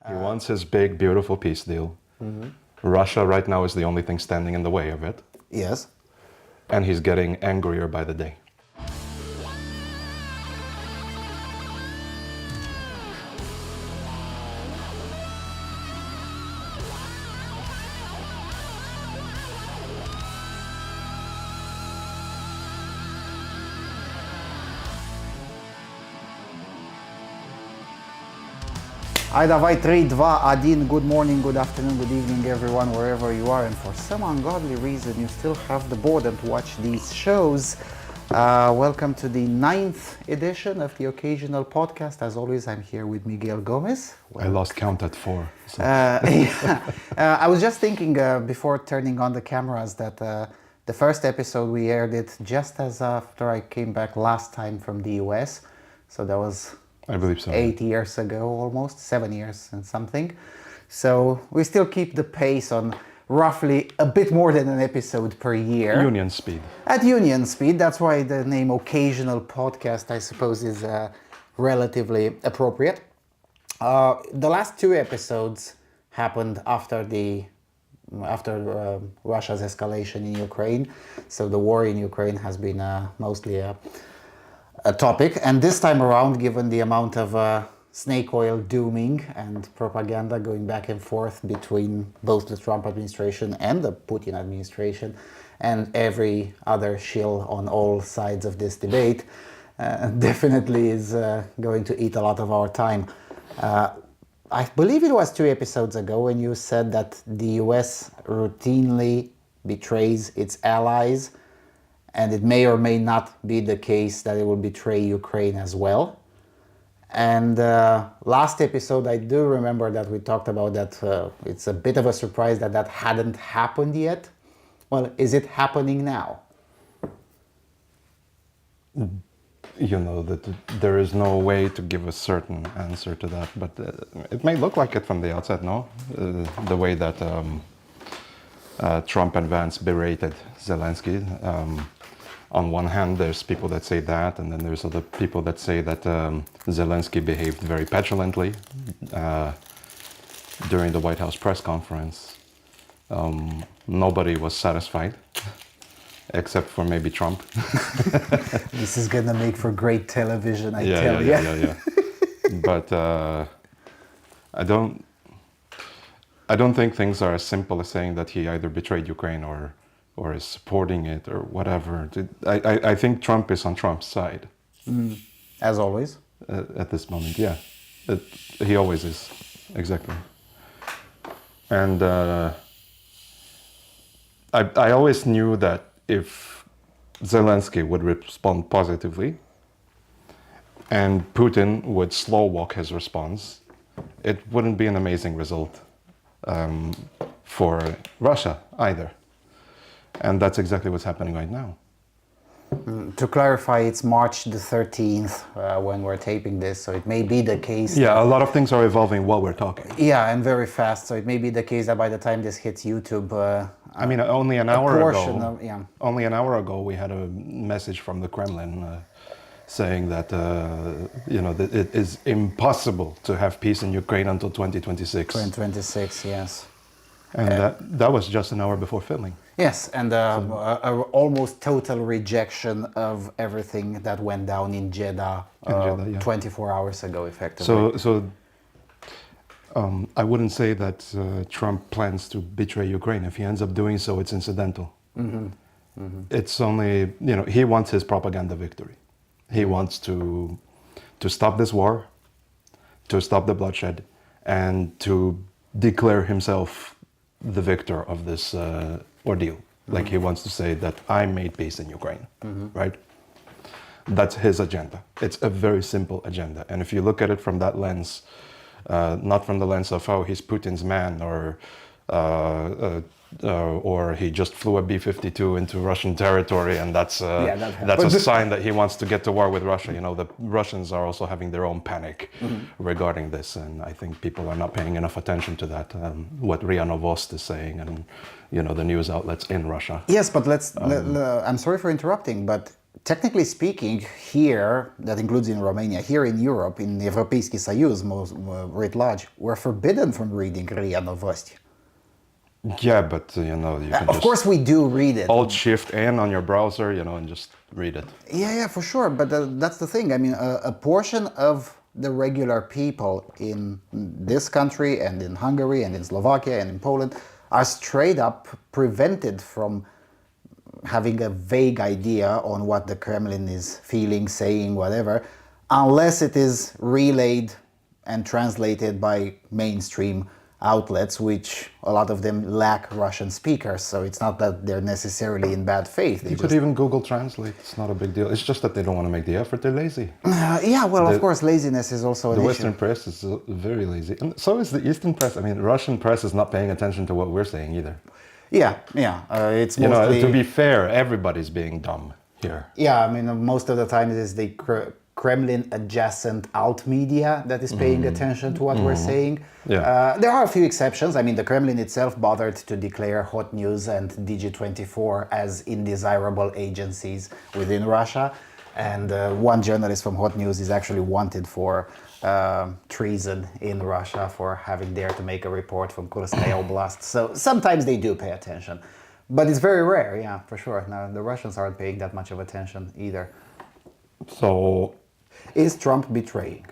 He wants his big, beautiful peace deal. Russia right now is the only thing standing in the way of it. Yes. And he's getting angrier by the day. Hai давай 3, 2, 1. Good morning, good afternoon, good evening, everyone, wherever you are. And for some ungodly reason, you still have the boredom to watch these shows. Welcome to the 9th edition of the Occasional Podcast. As always, I'm here with Miguel Gomez. I lost count at 4. So. I was just thinking before turning on the cameras that the first episode we aired it just as after I came back last time from the US. So that was... I believe so. 8 years ago, almost 7 years and something. So we still keep the pace on roughly a bit more than an episode per year. Union speed. At union speed. That's why the name Occasional Podcast, I suppose, is relatively appropriate. The last 2 episodes happened after Russia's escalation in Ukraine. So the war in Ukraine has been mostly a topic, and this time around, given the amount of snake oil dooming and propaganda going back and forth between both the Trump administration and the Putin administration and every other shill on all sides of this debate, definitely is going to eat a lot of our time. I believe it was 2 episodes ago when you said that the US routinely betrays its allies, and it may or may not be the case that it will betray Ukraine as well. And last episode, I do remember that we talked about that it's a bit of a surprise that that hadn't happened yet. Well, is it happening now? You know, that there is no way to give a certain answer to that, but it may look like it from the outset, no? The way that Trump and Vance berated Zelensky. On one hand, there's people that say that, and then there's other people that say that Zelensky behaved very petulantly during the White House press conference. Nobody was satisfied, except for maybe Trump. This is gonna make for great television, I tell you. Yeah. But I don't think things are as simple as saying that he either betrayed Ukraine or is supporting it or whatever. I think Trump is on Trump's side. As always. At this moment, yeah. He always is, exactly. And I always knew that if Zelensky would respond positively and Putin would slow walk his response, it wouldn't be an amazing result for Russia either. And that's exactly what's happening right now. To clarify, it's March the 13th when we're taping this, so it may be the case. Yeah, a lot of things are evolving while we're talking. Yeah, and very fast, so it may be the case that by the time this hits YouTube... I mean, only an hour ago, yeah. Only an hour ago, we had a message from the Kremlin saying that, that it is impossible to have peace in Ukraine until 2026. 2026, yes. And that was just an hour before filming. Yes, and a almost total rejection of everything that went down in Jeddah, 24 hours ago, effectively. So I wouldn't say that Trump plans to betray Ukraine. If he ends up doing so, it's incidental. It's only, he wants his propaganda victory. He wants to stop this war, to stop the bloodshed, and to declare himself the victor of this ordeal. Like he wants to say that I made peace in Ukraine, right? That's his agenda. It's a very simple agenda. And if you look at it from that lens, not from the lens of, oh, he's Putin's man, or he just flew a B-52 into Russian territory, and that's a sign that he wants to get to war with Russia. The Russians are also having their own panic regarding this, and I think people are not paying enough attention to that. What RIA Novosti is saying, and the news outlets in Russia. Yes, but I'm sorry for interrupting, but technically speaking, here, that includes in Romania, here in Europe, in the Европейский Союз, writ large, we're forbidden from reading RIA Novosti. Yeah, but you know, you can Of just course, we do read it. Alt Shift N on your browser, you know, and just read it. Yeah, for sure. But that's the thing. I mean, a portion of the regular people in this country and in Hungary and in Slovakia and in Poland are straight up prevented from having a vague idea on what the Kremlin is feeling, saying, whatever, unless it is relayed and translated by mainstream outlets, which a lot of them lack Russian speakers. So it's not that they're necessarily in bad faith. You could even Google Translate. It's not a big deal. It's just that they don't want to make the effort. They're lazy. Yeah, well, of course, laziness is also an The issue. Western press is very lazy. And so is the Eastern press. I mean, Russian press is not paying attention to what we're saying either. Yeah. It's You mostly... know, to be fair, everybody's being dumb here. Yeah, I mean, most of the time it is the Kremlin adjacent alt media that is paying attention to what we're saying. Yeah. There are a few exceptions. I mean, the Kremlin itself bothered to declare Hot News and Digi24 as indesirable agencies within Russia. And one journalist from Hot News is actually wanted for treason in Russia for having dared to make a report from Krasnaya Oblast. So sometimes they do pay attention. But it's very rare, yeah, for sure. Now, the Russians aren't paying that much of attention either. So, Is Trump betraying?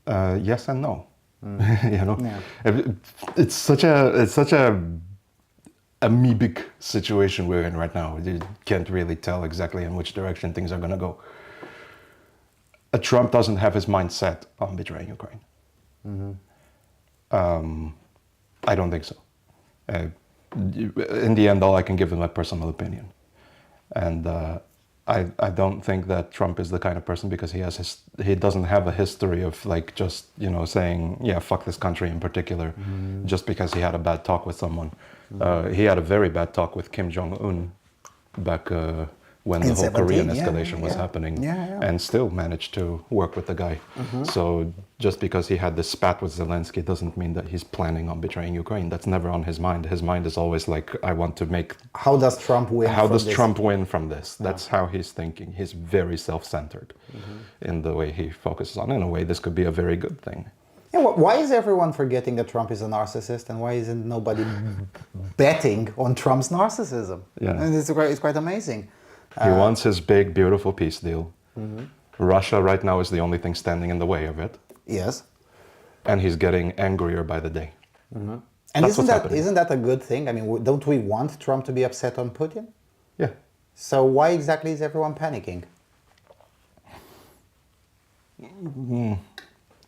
yes and no. You know, it's such a amoebic situation we're in right now. You can't really tell exactly in which direction things are going to go. Trump doesn't have his mind set on betraying Ukraine. I don't think so. In the end, all I can give is my personal opinion. And I don't think that Trump is the kind of person, because he doesn't have a history of like just, you know, saying, yeah, fuck this country in particular, just because he had a bad talk with someone. He had a very bad talk with Kim Jong-un back when the whole Korean escalation was happening, and still managed to work with the guy. So just because he had this spat with Zelensky doesn't mean that he's planning on betraying Ukraine. That's never on his mind. His mind is always like, I want to make... How does Trump win How from does this? Trump win from this? That's how he's thinking. He's very self-centered in the way he focuses on. In a way, this could be a very good thing. Yeah, why is everyone forgetting that Trump is a narcissist, and why isn't nobody betting on Trump's narcissism? Yeah. And it's quite amazing. He wants his big, beautiful peace deal. Russia right now is the only thing standing in the way of it. Yes. And he's getting angrier by the day. And That's what's happening. isn't that a good thing? I mean, don't we want Trump to be upset on Putin? Yeah. So why exactly is everyone panicking?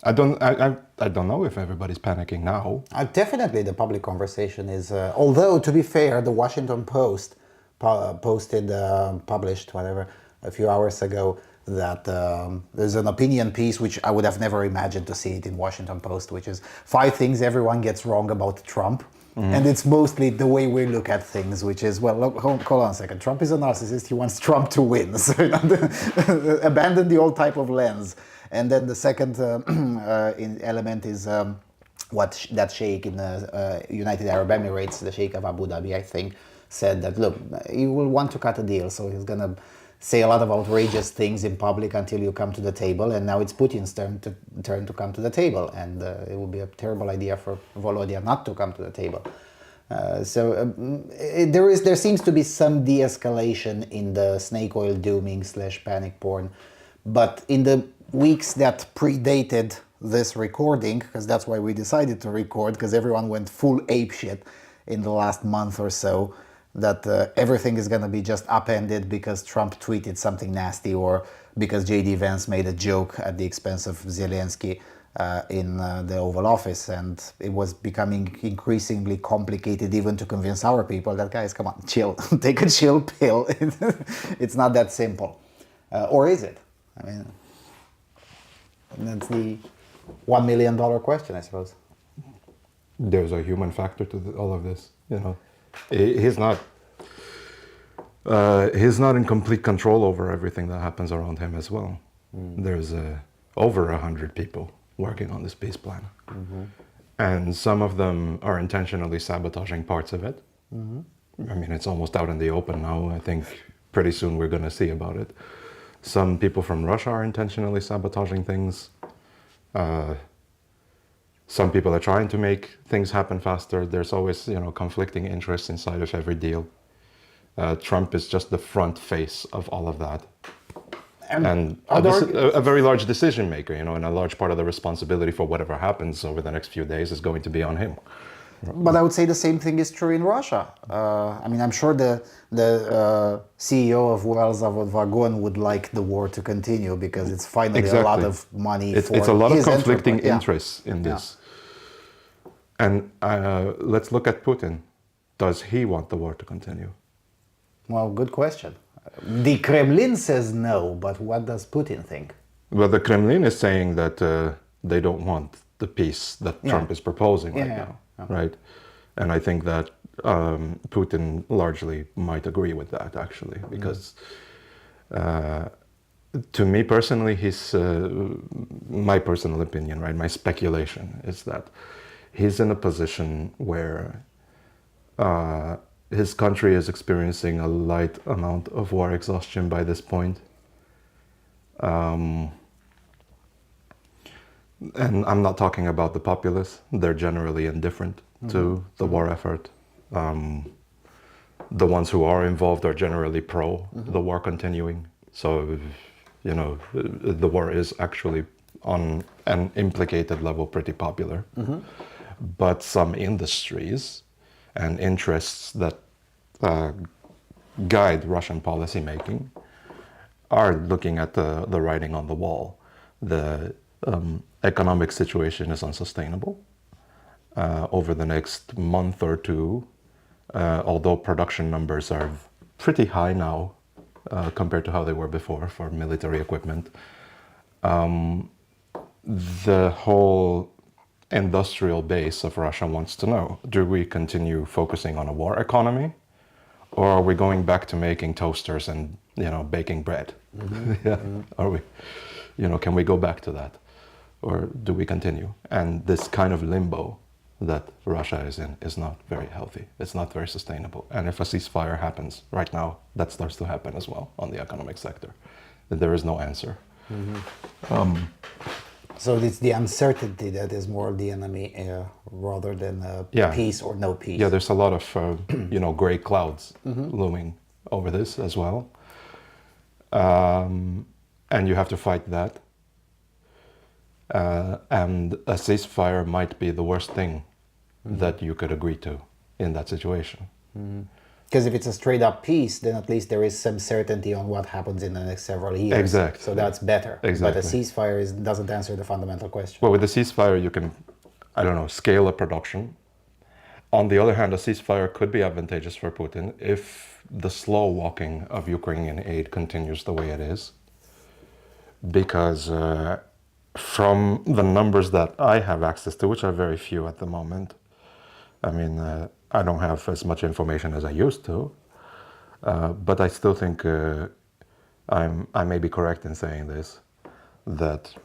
I don't know if everybody's panicking now. Definitely the public conversation is... although, to be fair, the Washington Post published, whatever, a few hours ago, that there's an opinion piece, which I would have never imagined to see it in Washington Post, which is 5 things everyone gets wrong about Trump. And it's mostly the way we look at things, which is, well, look, hold on a second. Trump is a narcissist. He wants Trump to win. So abandon the old type of lens. And then the second element is that sheikh in the United Arab Emirates, the Sheikh of Abu Dhabi, I think, said that, look, you will want to cut a deal, so he's going to say a lot of outrageous things in public until you come to the table, and now it's Putin's turn to come to the table, and it would be a terrible idea for Volodya not to come to the table. There seems to be some de-escalation in the snake oil dooming / panic porn, but in the weeks that predated this recording, because that's why we decided to record, because everyone went full apeshit in the last month or so, that everything is going to be just upended because Trump tweeted something nasty, or because J.D. Vance made a joke at the expense of Zelensky in the Oval Office. And it was becoming increasingly complicated even to convince our people that, guys, come on, chill, take a chill pill. It's not that simple. Or is it? I mean, that's the $1 million question, I suppose. There's a human factor to all of this, you know. He's not in complete control over everything that happens around him as well. There's over 100 people working on this peace plan, and some of them are intentionally sabotaging parts of it. I mean, it's almost out in the open now. I think pretty soon we're going to see about it. Some people from Russia are intentionally sabotaging things. Some people are trying to make things happen faster. There's always, conflicting interests inside of every deal. Trump is just the front face of all of that. And a very large decision maker, and a large part of the responsibility for whatever happens over the next few days is going to be on him. But I would say the same thing is true in Russia. I mean, I'm sure the CEO of Uralzavod would like the war to continue because it's finally a lot of money for it's a lot of his conflicting enterprise. interests in this. And let's look at Putin. Does he want the war to continue? Well, good question. The Kremlin says no, but what does Putin think? Well, the Kremlin is saying that they don't want the peace that Trump is proposing right now, right? And I think that Putin largely might agree with that, actually, because to me personally, my personal opinion, right, my speculation is that he's in a position where his country is experiencing a light amount of war exhaustion by this point. And I'm not talking about the populace. They're generally indifferent to the war effort. The ones who are involved are generally pro the war continuing. So, the war is actually on an implicated level pretty popular. But some industries and interests that guide Russian policymaking are looking at the writing on the wall. The economic situation is unsustainable. Over the next month or two, although production numbers are pretty high now compared to how they were before for military equipment, the whole industrial base of Russia wants to know, do we continue focusing on a war economy, or are we going back to making toasters and baking bread? Are we, can we go back to that, or do we continue? And this kind of limbo that Russia is in is not very healthy. It's not very sustainable. And if a ceasefire happens right now, that starts to happen as well on the economic sector. There is no answer. So it's the uncertainty that is more the enemy rather than peace or no peace. Yeah, there's a lot of gray clouds looming over this as well, and you have to fight that. And a ceasefire might be the worst thing that you could agree to in that situation. Because if it's a straight up peace, then at least there is some certainty on what happens in the next several years. Exactly. So that's better. Exactly. But a ceasefire doesn't answer the fundamental question. Well, with a ceasefire, you can, scale a production. On the other hand, a ceasefire could be advantageous for Putin if the slow walking of Ukrainian aid continues the way it is. Because from the numbers that I have access to, which are very few at the moment, I mean, I don't have as much information as I used to, but I still think I may be correct in saying this, that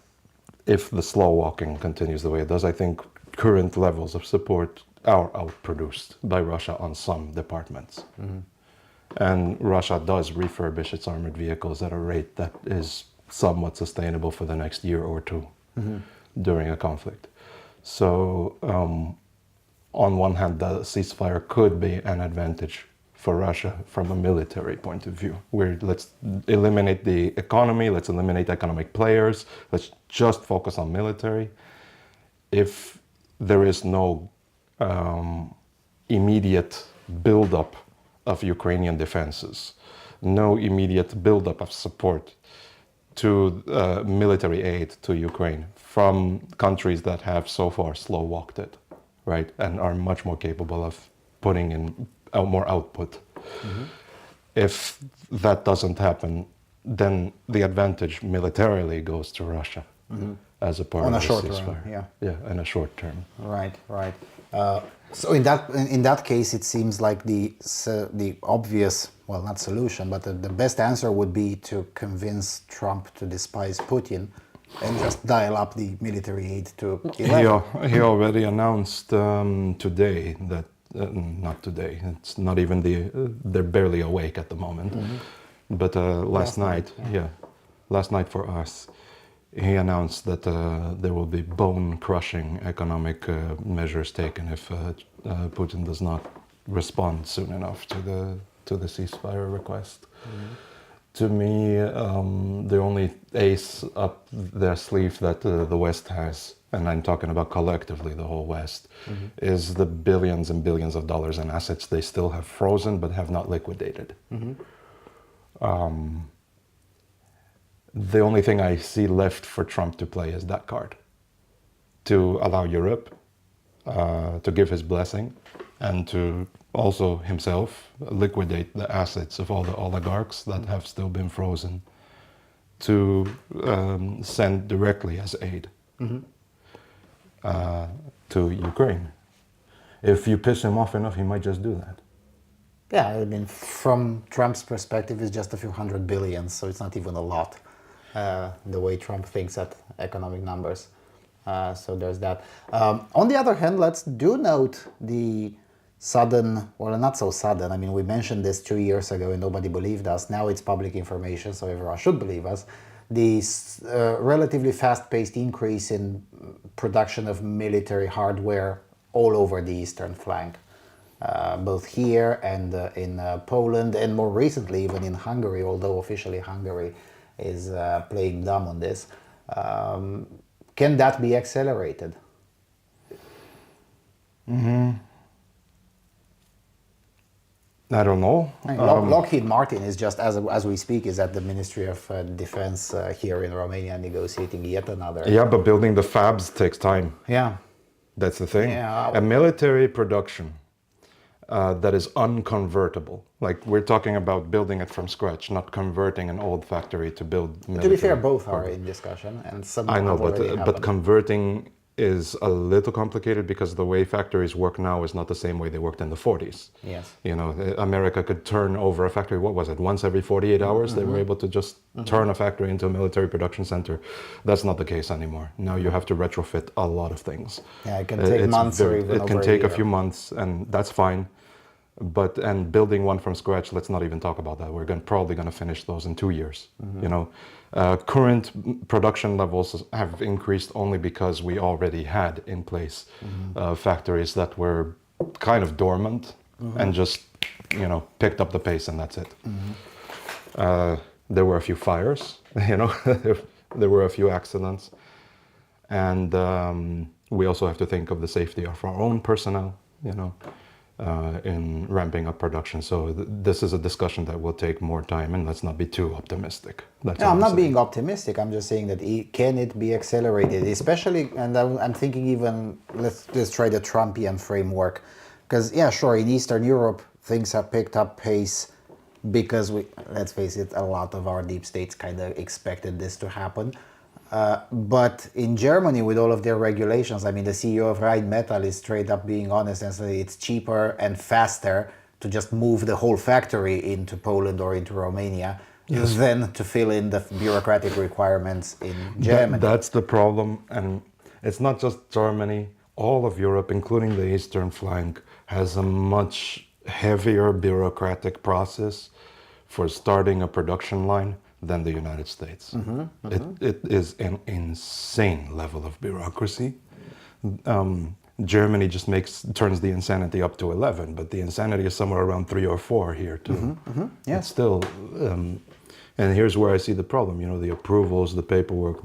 if the slow walking continues the way it does, I think current levels of support are outproduced by Russia on some departments. And Russia does refurbish its armored vehicles at a rate that is somewhat sustainable for the next year or two during a conflict. So on one hand, the ceasefire could be an advantage for Russia from a military point of view, where let's eliminate the economy, let's eliminate economic players, let's just focus on military. If there is no immediate buildup of Ukrainian defenses, no immediate buildup of support to military aid to Ukraine from countries that have so far slow-walked it, right, and are much more capable of putting in more output. If that doesn't happen, then the advantage militarily goes to Russia as a part of the ceasefire. Yeah, in a short term. Right. So in that case, it seems like the obvious, well, not solution, but the best answer would be to convince Trump to despise Putin and just dial up the military aid to 11. He already announced today that not today. It's not even they're barely awake at the moment. But last night, last night for us, he announced that there will be bone-crushing economic measures taken if Putin does not respond soon enough to the ceasefire request. To me, the only ace up their sleeve that the West has, and I'm talking about collectively the whole West, is the billions and billions of dollars in assets they still have frozen but have not liquidated. The only thing I see left for Trump to play is that card, to allow Europe to give his blessing and to also himself liquidate the assets of all the oligarchs that have still been frozen, to send directly as aid to Ukraine. If you piss him off enough, he might just do that. Yeah, I mean, from Trump's perspective, it's just a few hundred billion, so it's not even a lot, the way Trump thinks at economic numbers. So there's that. On the other hand, let's do note the sudden, well, not so sudden. I mean, we mentioned this 2 years ago and nobody believed us. Now it's public information, so everyone should believe us. The relatively fast-paced increase in production of military hardware all over the eastern flank. Both here and in Poland, and more recently even in Hungary, although officially Hungary is playing dumb on this. Can that be accelerated? I don't know. Lockheed Martin is just, as we speak, is at the Ministry of Defense here in Romania negotiating yet another. Yeah, but building the fabs takes time. Yeah. That's the thing. Yeah. A military production that is unconvertible. Like, we're talking about building it from scratch, not converting an old factory to build military. To be fair, both are in discussion, and some. I know, but converting is a little complicated because the way factories work now is not the same way they worked in the 40s. Yes. You know, America could turn over a factory, what was it, once every 48 hours? They were able to just turn a factory into a military production center. That's not the case anymore. Now you have to retrofit a lot of things. Yeah, it can take months or even it can take a few months, and that's fine. And building one from scratch, let's not even talk about that. We're probably going to finish those in 2 years. You know, current production levels have increased only because we already had in place factories that were kind of dormant and just, you know, picked up the pace, and that's it. There were a few fires, you know, there were a few accidents, and we also have to think of the safety of our own personnel, you know. In ramping up production. So this is a discussion that will take more time, and let's not be too optimistic. That's no, I'm not being optimistic. I'm just saying that can it be accelerated, especially, and I'm thinking even, let's try the Trumpian framework. Because, yeah, sure, in Eastern Europe, things have picked up pace because let's face it, a lot of our deep states kind of expected this to happen. But in Germany, with all of their regulations, I mean, the CEO of Rheinmetall is straight up being honest and saying it's cheaper and faster to just move the whole factory into Poland or into Romania than to fill in the bureaucratic requirements in Germany. That's the problem. And it's not just Germany. All of Europe, including the eastern flank, has a much heavier bureaucratic process for starting a production line than the United States. It is an insane level of bureaucracy. Germany just turns the insanity up to 11, but the insanity is somewhere around 3 or 4 here too. Yeah. It's still, and here's where I see the problem. You know, the approvals, the paperwork,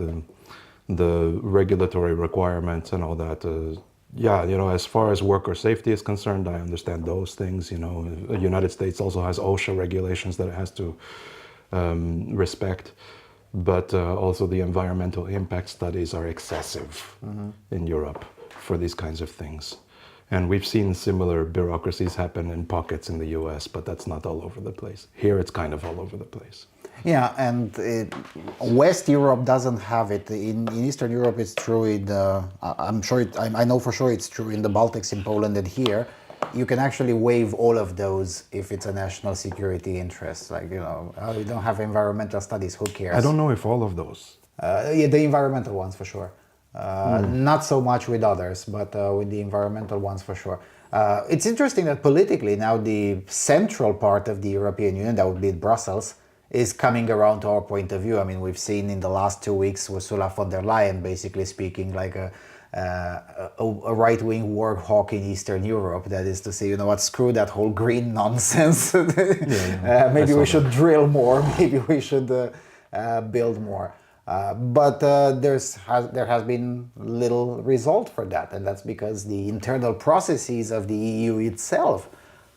the regulatory requirements, and all that. Yeah, you know, as far as worker safety is concerned, I understand those things. You know, the United States also has OSHA regulations that it has to respect, but also the environmental impact studies are excessive in Europe for these kinds of things. And we've seen similar bureaucracies happen in pockets in the US, but that's not all over the place. Here it's kind of all over the place. Yeah, and West Europe doesn't have it. In Eastern Europe, it's true. I know for sure it's true in the Baltics, in Poland, and here. You can actually waive all of those if it's a national security interest. Like, you know, we don't have environmental studies, who cares? I don't know if all of those. Yeah, the environmental ones for sure. Not so much with others, but with the environmental ones for sure. It's interesting that politically now the central part of the European Union, that would be Brussels, is coming around to our point of view. I mean, we've seen in the last 2 weeks Ursula von der Leyen basically speaking like a right-wing war hawk in Eastern Europe. That is to say, you know what, screw that whole green nonsense. Maybe we should drill more. Maybe we should build more. But there has been little result for that, and that's because the internal processes of the EU itself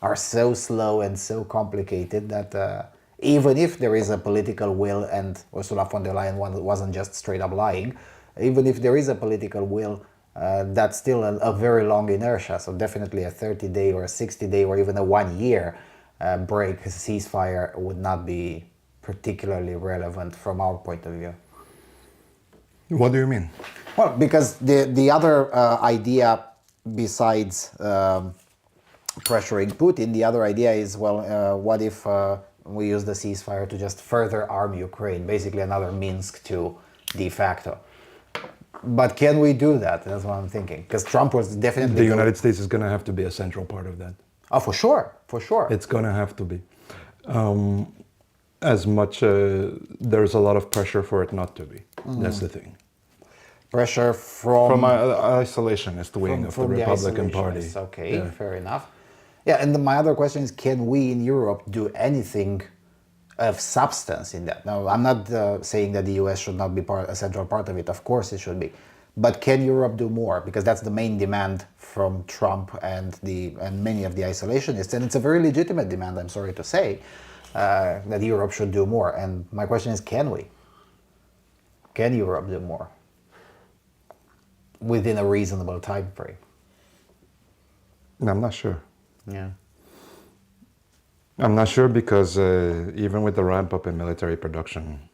are so slow and so complicated that even if there is a political will, and Ursula von der Leyen wasn't just straight up lying, even if there is a political will, that's still a very long inertia. So definitely a 30-day or a 60-day or even a 1-year break, ceasefire would not be particularly relevant from our point of view. What do you mean? Well, because the other idea besides pressuring Putin, the other idea is, well, what if we use the ceasefire to just further arm Ukraine, basically another Minsk 2 de facto. But can we do that? That's what I'm thinking. Because Trump was definitely... The United States is going to have to be a central part of that. Oh, for sure, for sure. It's going to have to be. As much, there's a lot of pressure for it not to be. That's the thing. Pressure from isolationist wing of the Republican Party. Okay, yeah. Fair enough. Yeah, and my other question is, can we in Europe do anything of substance in that? Now, I'm not saying that the US should not be a central part of it. Of course it should be. But can Europe do more? Because that's the main demand from Trump and many of the isolationists. And it's a very legitimate demand, I'm sorry to say, that Europe should do more. And my question is, can we? Can Europe do more? Within a reasonable time frame? I'm not sure. Yeah. I'm not sure because even with the ramp up in military production,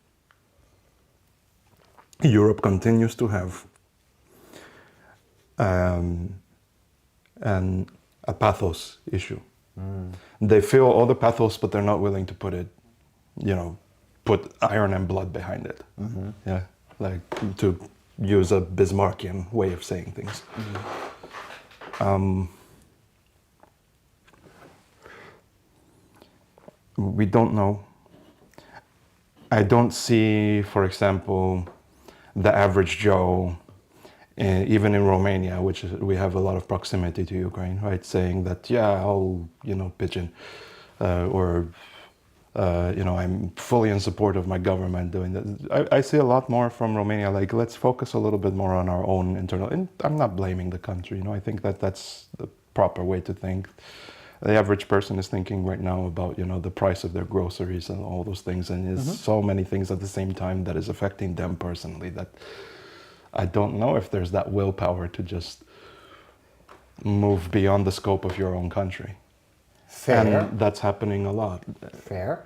Europe continues to have a pathos issue. They feel all the pathos, but they're not willing to put it, put iron and blood behind it. Yeah, like to use a Bismarckian way of saying things. We don't know. I don't see, for example, the average Joe, even in Romania, which we have a lot of proximity to Ukraine, right? Saying that, yeah, I'll, pitch in, I'm fully in support of my government doing that. I see a lot more from Romania, like, let's focus a little bit more on our own internal, and I'm not blaming the country, I think that that's the proper way to think. The average person is thinking right now about, the price of their groceries and all those things, and there's so many things at the same time that is affecting them personally that I don't know if there's that willpower to just move beyond the scope of your own country. Fair. And that's happening a lot. Fair.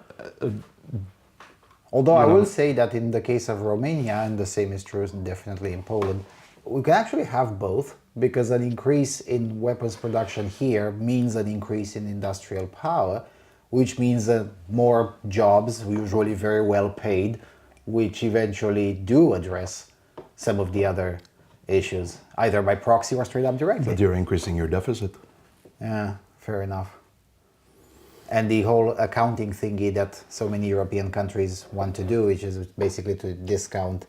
Although I will say that in the case of Romania, and the same is true definitely in Poland, we can actually have both, because an increase in weapons production here means an increase in industrial power, which means that more jobs, usually very well paid, which eventually do address some of the other issues, either by proxy or straight up directly. But you're increasing your deficit. Yeah, fair enough. And the whole accounting thingy that so many European countries want to do, which is basically to discount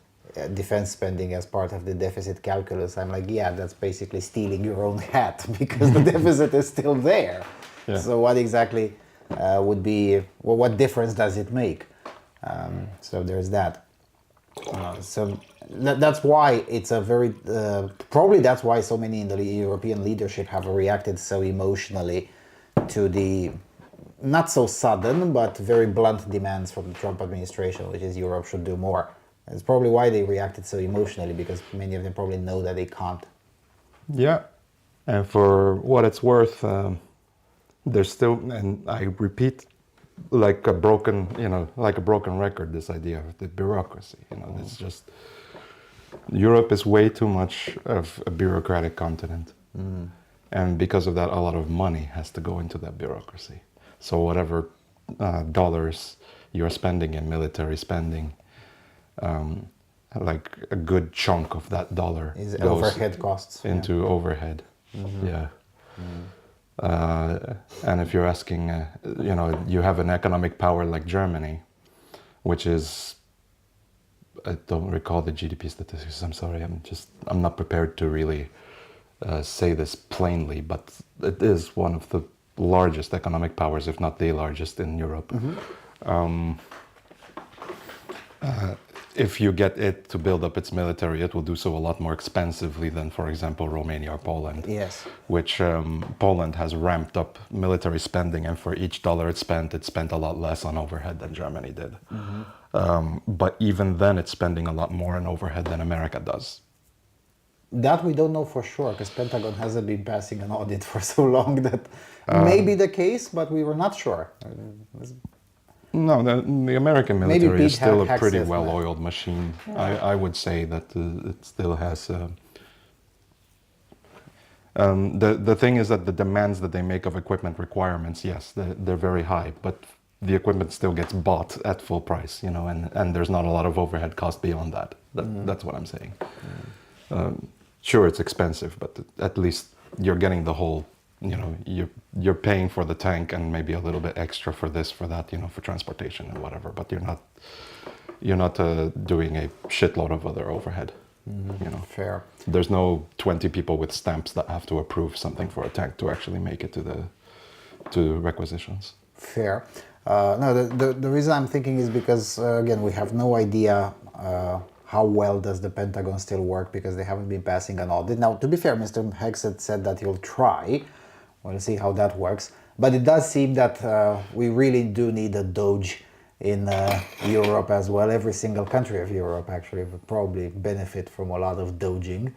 defense spending as part of the deficit calculus. I'm like, yeah, that's basically stealing your own hat, because the deficit is still there. Yeah. So what exactly would be, what difference does it make? So there's that. So that's why it's a very, probably that's why so many in the European leadership have reacted so emotionally to the not so sudden but very blunt demands from the Trump administration, which is Europe should do more. It's probably why they reacted so emotionally, because many of them probably know that they can't. Yeah. And for what it's worth, there's still, and I repeat, like a broken record, this idea of the bureaucracy. It's just, Europe is way too much of a bureaucratic continent. And because of that, a lot of money has to go into that bureaucracy. So whatever dollars you're spending in military spending, like a good chunk of that dollar is goes overhead costs into overhead. And if you're asking, you have an economic power like Germany, which is, I don't recall the GDP statistics. I'm sorry. I'm not prepared to really say this plainly, but it is one of the largest economic powers, if not the largest in Europe. If you get it to build up its military, it will do so a lot more expensively than, for example, Romania or Poland. Yes. Which Poland has ramped up military spending, and for each dollar it spent a lot less on overhead than Germany did. But even then, it's spending a lot more on overhead than America does. That we don't know for sure, because Pentagon hasn't been passing an audit for so long that may be the case, but we were not sure. No, the American military is still a pretty Hexes, well-oiled machine. I would say that it still has... the thing is that the demands that they make of equipment requirements, yes, they're very high, but the equipment still gets bought at full price, and there's not a lot of overhead cost beyond that. That's what I'm saying. Sure, it's expensive, but at least you're getting the whole, you're paying for the tank and maybe a little bit extra for this, for that, for transportation and whatever, but you're not doing a shitload of other overhead. Fair. There's no 20 people with stamps that have to approve something for a tank to actually make it to requisitions. Fair. No, the reason I'm thinking is because, again, we have no idea how well does the Pentagon still work, because they haven't been passing an audit. Now, to be fair, Mr. Hexet said that he'll try. We'll see how that works. But it does seem that we really do need a Doge in Europe as well. Every single country of Europe actually would probably benefit from a lot of doging.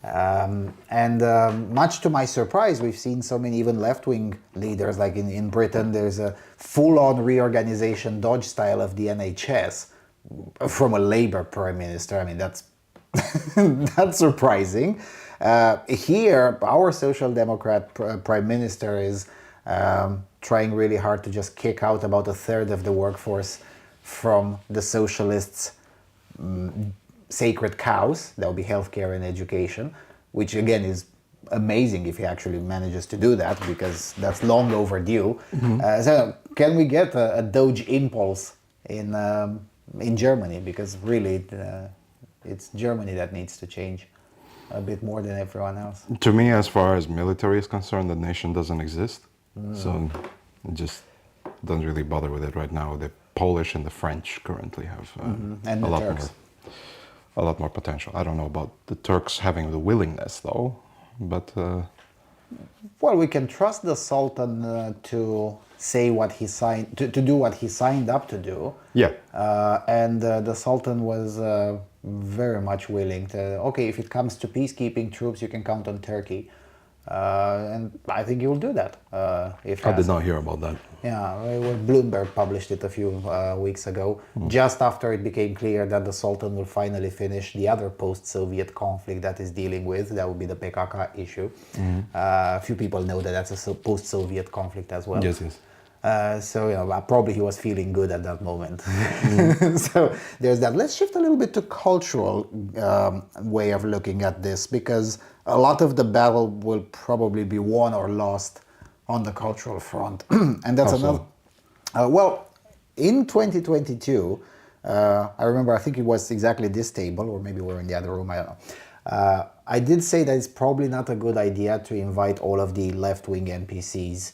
Much to my surprise, we've seen so many even left-wing leaders, like in Britain, there's a full-on reorganization Doge style of the NHS from a Labour Prime Minister. I mean, that's that's surprising. Here, our Social Democrat Prime Minister is trying really hard to just kick out about a third of the workforce from the socialists' sacred cows. That would be healthcare and education, which again is amazing if he actually manages to do that, because that's long overdue. So can we get a Doge impulse in Germany? Because really it's Germany that needs to change a bit more than everyone else. To me, as far as military is concerned, the nation doesn't exist. So just don't really bother with it right now. The Polish and the French currently have And a the lot Turks. a lot more potential. I don't know about the Turks having the willingness though, but Well, we can trust the Sultan to say what he signed, to do what he signed up to do. yeah, And the Sultan was very much willing to, okay, if it comes to peacekeeping troops, you can count on Turkey. And I think he will do that. If I did not hear about that. Yeah, well, Bloomberg published it a few weeks ago, just after it became clear that the Sultan will finally finish the other post-Soviet conflict that he's dealing with. That would be the PKK issue. A few people know that that's a post-Soviet conflict as well. Yes, yes. So, probably he was feeling good at that moment. So there's that. Let's shift a little bit to cultural way of looking at this, because a lot of the battle will probably be won or lost on the cultural front. And that's How so? another... well, in 2022, I remember, I think it was exactly this table, or maybe we're in the other room, I don't know. I did say that it's probably not a good idea to invite all of the left-wing NPCs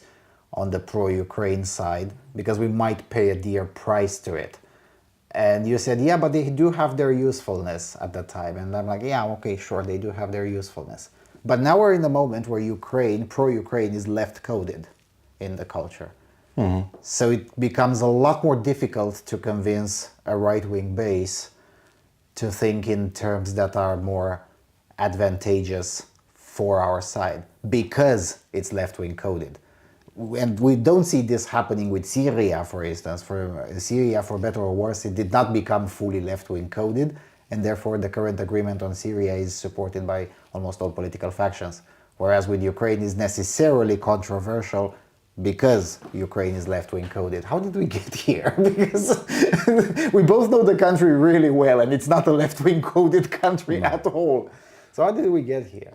on the pro-Ukraine side, because we might pay a dear price to it. And you said, yeah, but they do have their usefulness at that time. And I'm like, yeah, okay, sure, they do have their usefulness. But now we're in the moment where Ukraine, pro-Ukraine, is left-coded in the culture. So it becomes a lot more difficult to convince a right-wing base to think in terms that are more advantageous for our side, because it's left-wing coded. And we don't see this happening with Syria, for instance. For Syria, for better or worse, it did not become fully left-wing coded, and therefore the current agreement on Syria is supported by almost all political factions. Whereas with Ukraine is necessarily controversial because Ukraine is left-wing coded. How did we get here? Because we both know the country really well, and it's not a left-wing coded country at all. So how did we get here?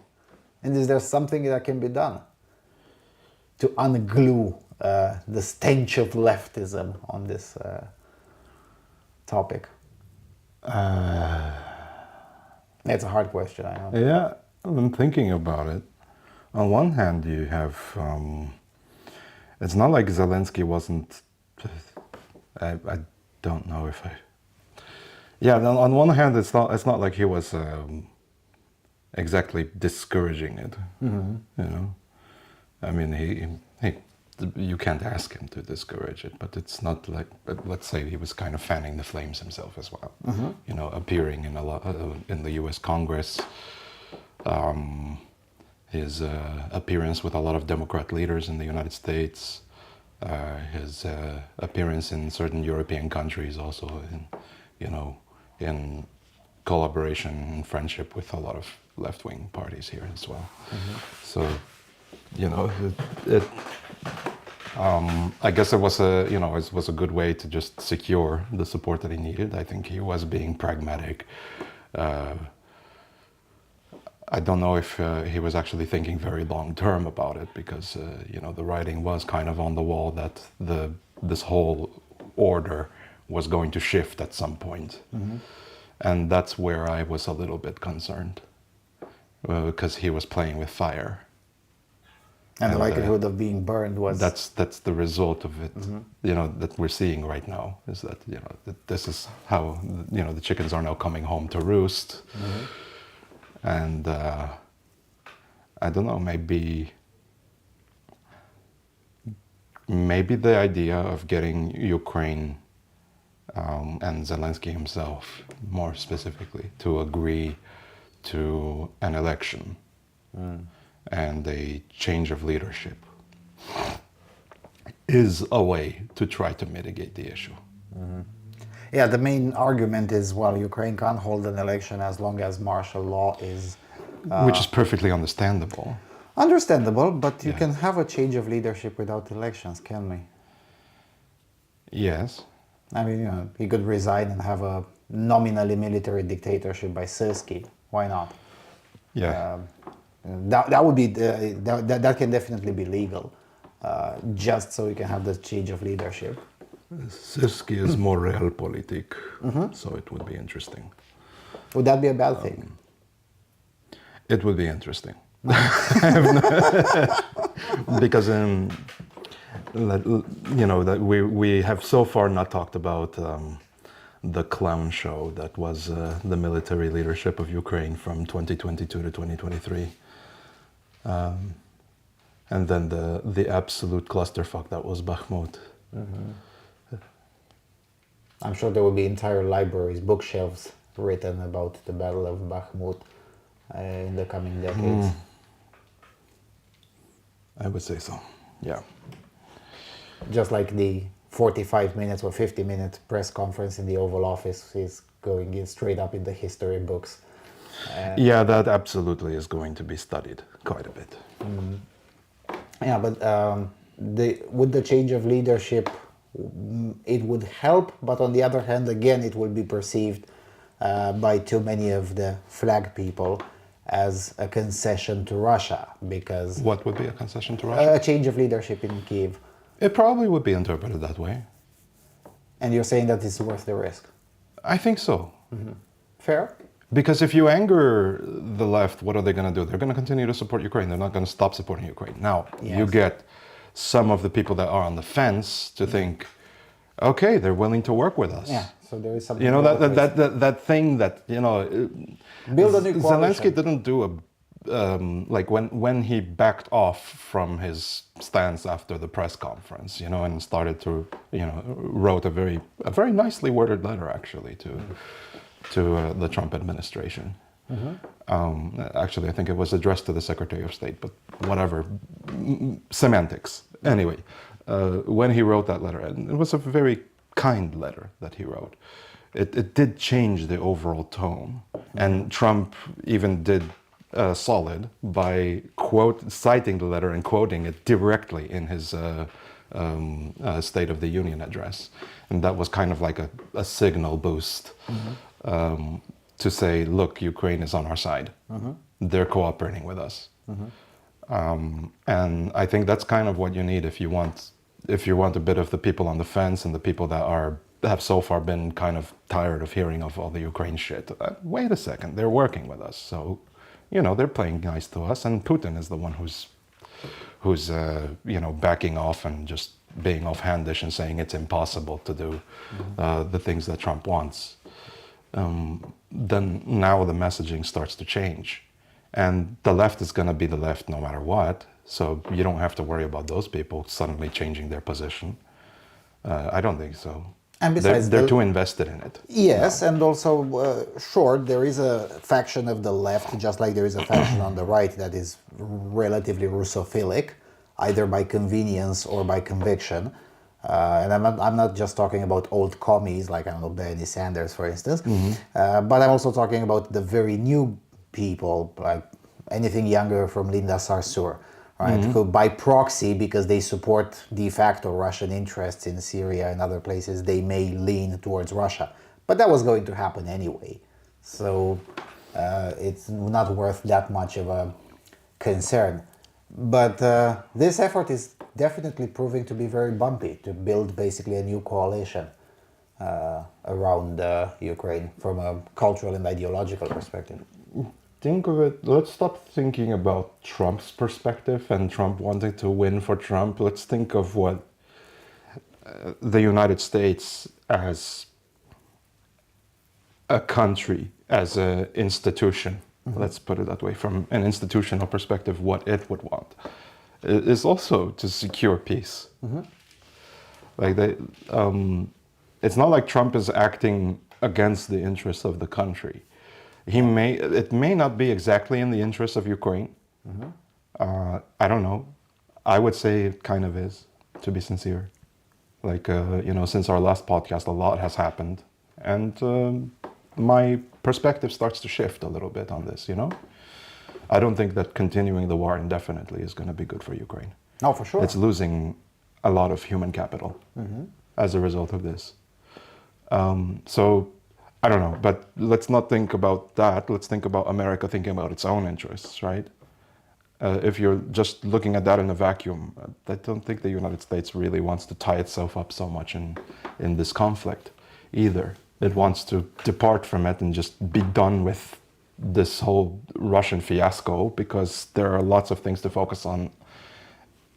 And is there something that can be done? to unglue the stench of leftism on this topic? That's a hard question, I know. Yeah, I'm thinking about it. On one hand, you have, it's not like Zelensky wasn't, I don't know if I, yeah, on one hand, it's not like he was exactly discouraging it, you know. I mean, you can't ask him to discourage it, but it's not like, but let's say he was kind of fanning the flames himself as well, you know, appearing in a lot in the U.S. Congress, his appearance with a lot of Democrat leaders in the United States, his appearance in certain European countries, also in, you know, in collaboration and friendship with a lot of left-wing parties here as well. So, you know, I guess it was a, you know, it was a good way to just secure the support that he needed. I think he was being pragmatic. I don't know if he was actually thinking very long term about it, because you know, the writing was kind of on the wall that this whole order was going to shift at some point. And that's where I was a little bit concerned, because he was playing with fire. And the likelihood of being burned was... That's the result of it, you know, that we're seeing right now, is that, you know, that this is how, you know, the chickens are now coming home to roost. And I don't know, maybe the idea of getting Ukraine and Zelensky himself, more specifically, to agree to an election and a change of leadership is a way to try to mitigate the issue. Yeah, the main argument is, well, Ukraine can't hold an election as long as martial law is... which is perfectly understandable. Understandable, but you can have a change of leadership without elections, can we? Yes. I mean, you know, he could resign and have a nominally military dictatorship by Syrskyi. Why not? Yeah. That would be that can definitely be legal, just so you can have the change of leadership. Syrskyi is more realpolitik, so it would be interesting. Would that be a bad thing? It would be interesting. Because you know, that we have so far not talked about the clown show that was the military leadership of Ukraine from 2022 to 2023, and then the absolute clusterfuck that was Bakhmut. I'm sure there will be entire libraries, bookshelves written about the Battle of Bakhmut in the coming decades. I would say so, yeah. Just like the 45 minutes or 50-minute press conference in the Oval Office is going in straight up in the history books. Yeah, that absolutely is going to be studied quite a bit. Yeah, but with the change of leadership, it would help, but on the other hand, again, it will be perceived by too many of the flag people as a concession to Russia, because... What would be a concession to Russia? A change of leadership in Kyiv. It probably would be interpreted that way. And you're saying that it's worth the risk? I think so. Fair? Because if you anger the left, what are they going to do? They're going to continue to support Ukraine. They're not going to stop supporting Ukraine. Now, you get some of the people that are on the fence to think, okay, they're willing to work with us. Yeah, so there is something... You know, that thing that, you know... Build a new coalition. Zelensky didn't do a... like when he backed off from his stance after the press conference, you know, and started to, you know, wrote a very nicely worded letter, actually, to the Trump administration. Actually, I think it was addressed to the Secretary of State, but whatever, semantics. Anyway, when he wrote that letter, and it was a very kind letter that he wrote, it did change the overall tone. And Trump even did solid by citing the letter and quoting it directly in his State of the Union address. And that was kind of like a signal boost to say, look, Ukraine is on our side. They're cooperating with us. And I think that's kind of what you need if you want a bit of the people on the fence and the people that have so far been kind of tired of hearing of all the Ukraine shit. Wait a second, they're working with us, so they're playing nice to us, and Putin is the one who's backing off and just being offhandish and saying it's impossible to do the things that Trump wants. Then now the messaging starts to change. And the left is going to be the left no matter what. So you don't have to worry about those people suddenly changing their position. I don't think so. And besides, they're too invested in it. Yes, and also, sure, there is a faction of the left, just like there is a faction on the right that is relatively Russophilic, either by convenience or by conviction. And I'm not just talking about old commies, like, I don't know, Bernie Sanders, for instance, but I'm also talking about the very new people, like anything younger from Linda Sarsour, right? Who by proxy, because they support de facto Russian interests in Syria and other places, they may lean towards Russia. But that was going to happen anyway. So it's not worth that much of a concern. But this effort is definitely proving to be very bumpy, to build basically a new coalition around Ukraine from a cultural and ideological perspective. Think of it, let's stop thinking about Trump's perspective and Trump wanting to win for Trump. Let's think of what the United States as a country, as an institution, let's put it that way, from an institutional perspective, what it would want is also to secure peace. Like it's not like Trump is acting against the interests of the country. It may not be exactly in the interest of Ukraine. I don't know. I would say it kind of is, to be sincere. Like, since our last podcast, a lot has happened. And my perspective starts to shift a little bit on this, I don't think that continuing the war indefinitely is going to be good for Ukraine. No, for sure. It's losing a lot of human capital as a result of this. So, I don't know, but let's not think about that. Let's think about America thinking about its own interests, right? If you're just looking at that in a vacuum, I don't think the United States really wants to tie itself up so much in this conflict either. It wants to depart from it and just be done with this whole Russian fiasco, because there are lots of things to focus on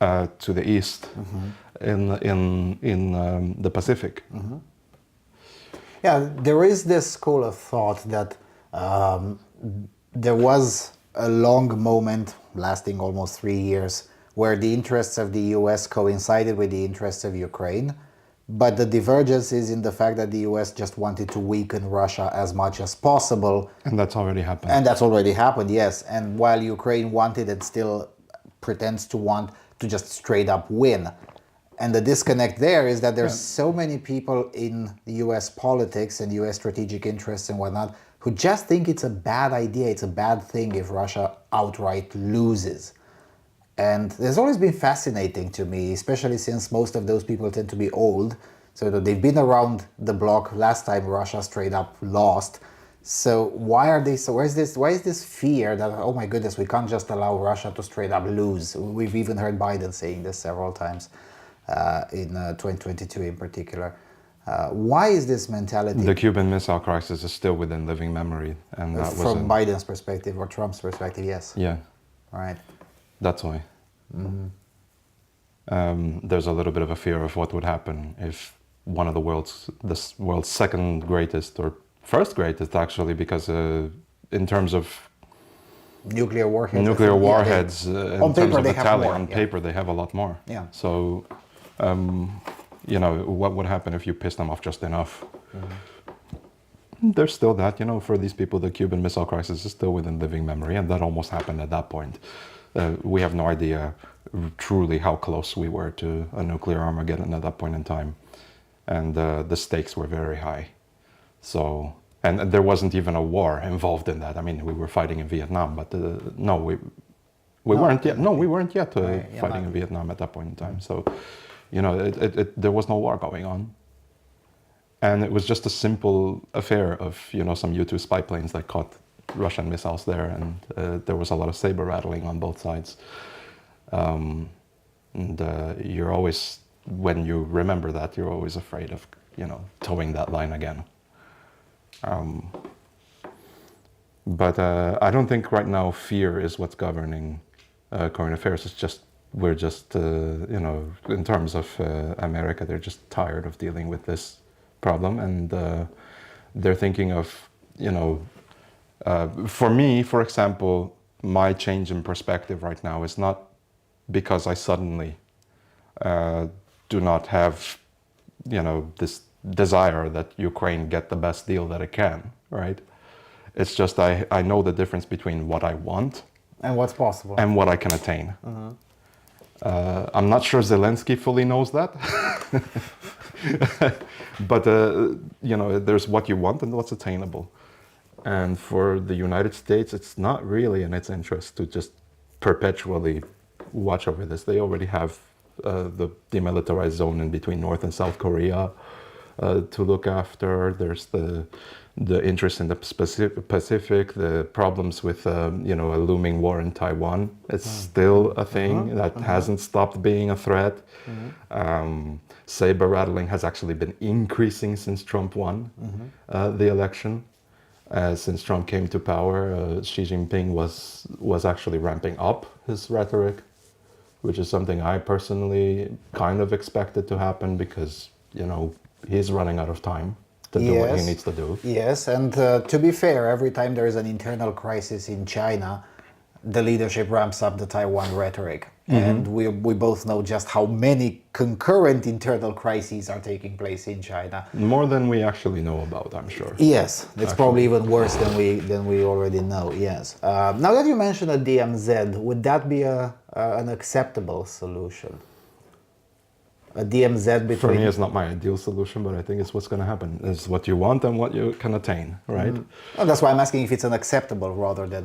to the east in the Pacific. Yeah, there is this school of thought that there was a long moment lasting almost 3 years where the interests of the US coincided with the interests of Ukraine, but the divergence is in the fact that the US just wanted to weaken Russia as much as possible. And that's already happened. And that's already happened, yes. And while Ukraine wanted and still pretends to want to just straight up win. And the disconnect there is that there's so many people in US politics and US strategic interests and whatnot who just think it's a bad idea, it's a bad thing if Russia outright loses. And there's always been fascinating to me, especially since most of those people tend to be old. So that they've been around the block last time Russia straight up lost. So why is this fear that, oh my goodness, we can't just allow Russia to straight up lose? We've even heard Biden saying this several times. In 2022 in particular. Why is this mentality? The Cuban Missile Crisis is still within living memory. And that was from Biden's perspective or Trump's perspective, yes. Yeah. Right. That's why. There's a little bit of a fear of what would happen if one of the world's second greatest, or first greatest actually, because in terms of nuclear warheads. In terms of the tally, on paper they have a lot more. Yeah. So, what would happen if you piss them off just enough? There's still that, for these people, the Cuban Missile Crisis is still within living memory, and that almost happened at that point. We have no idea truly how close we were to a nuclear Armageddon at that point in time, and the stakes were very high. So. And there wasn't even a war involved in that. I mean, we were fighting in Vietnam, but we weren't yet fighting in Vietnam at that point in time. So, there was no war going on. And it was just a simple affair of, some U-2 spy planes that caught Russian missiles there, and there was a lot of saber rattling on both sides. And you're always, when you remember that, you're always afraid of, towing that line again. But I don't think right now fear is what's governing current affairs. It's just, we're just, in terms of America, they're just tired of dealing with this problem. And they're thinking of, for me, for example, my change in perspective right now is not because I suddenly do not have, this desire that Ukraine get the best deal that it can, right? It's just I know the difference between what I want And what's possible. and what I can attain. I'm not sure Zelensky fully knows that. But, there's what you want and what's attainable. And for the United States, it's not really in its interest to just perpetually watch over this. They already have the demilitarized zone in between North and South Korea to look after. There's the interest in the Pacific, the problems with a looming war in Taiwan. It's still a thing that hasn't stopped being a threat. Saber rattling has actually been increasing since Trump won the election. Since Trump came to power, Xi Jinping was actually ramping up his rhetoric, which is something I personally kind of expected to happen because, he's running out of time to do what he needs to do. Yes, and to be fair, every time there is an internal crisis in China, the leadership ramps up the Taiwan rhetoric. And we both know just how many concurrent internal crises are taking place in China. More than we actually know about, I'm sure. Yes, it's probably even worse than we already know. Yes. Now that you mentioned a DMZ, would that be an acceptable solution? A DMZ between... For me, it's not my ideal solution, but I think it's what's going to happen. It's what you want and what you can attain, right? Well, that's why I'm asking if it's an acceptable rather than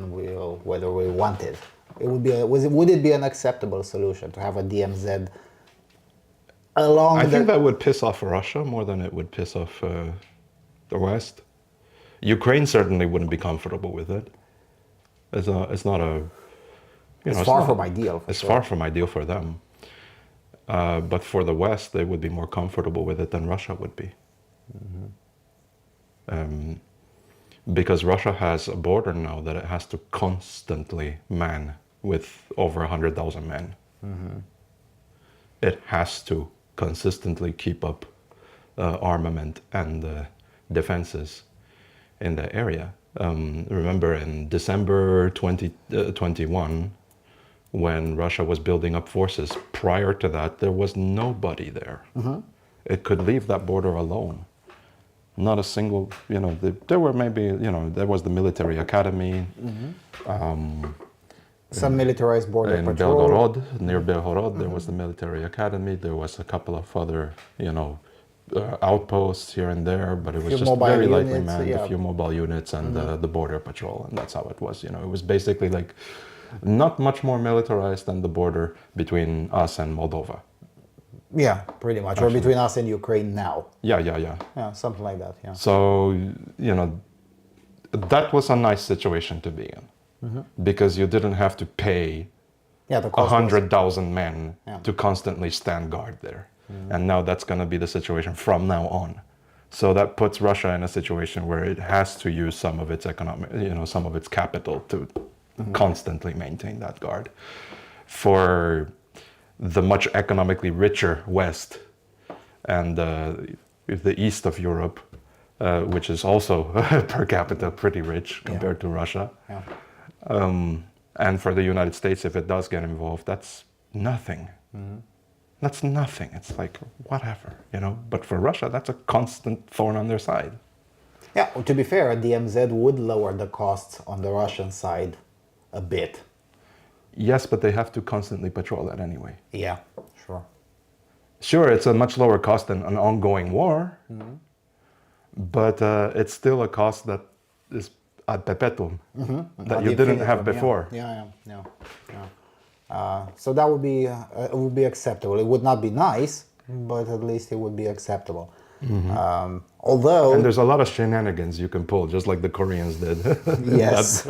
whether we want it. It would be would it be an acceptable solution to have a DMZ along I think that would piss off Russia more than it would piss off the West. Ukraine certainly wouldn't be comfortable with it. It's not a... it's far from ideal. It's far from ideal for them. But for the West, they would be more comfortable with it than Russia would be. Because Russia has a border now that it has to constantly man with over 100,000 men. It has to consistently keep up armament and defenses in the area. Remember in December 2021, when Russia was building up forces, prior to that, there was nobody there. It could leave that border alone. Not a single, there were maybe, there was the military academy. Some militarized border in patrol. Belgorod, near Belgorod, there was the military academy. There was a couple of other, outposts here and there, but it was just very lightly manned, a few mobile units and the border patrol, and that's how it was. It was basically like not much more militarized than the border between us and Moldova. Yeah, pretty much. Actually. Or between us and Ukraine now. Yeah. Yeah, something like that, yeah. So, that was a nice situation to be in. Because you didn't have to pay 100,000 men to constantly stand guard there. And now that's going to be the situation from now on. So that puts Russia in a situation where it has to use some of its economic, some of its capital to constantly maintain that guard. For the much economically richer West and the east of Europe, which is also per capita pretty rich compared to Russia. And for the United States, if it does get involved, that's nothing. That's nothing. It's like, whatever, But for Russia, that's a constant thorn on their side. Yeah, well, to be fair, a DMZ would lower the costs on the Russian side a bit. Yes, but they have to constantly patrol that anyway. Yeah, sure. Sure, it's a much lower cost than an ongoing war, but it's still a cost that is ad perpetuum, that you didn't have before. Yeah. So that would be acceptable. It would not be nice, but at least it would be acceptable. Although, And there's a lot of shenanigans you can pull, just like the Koreans did. yes,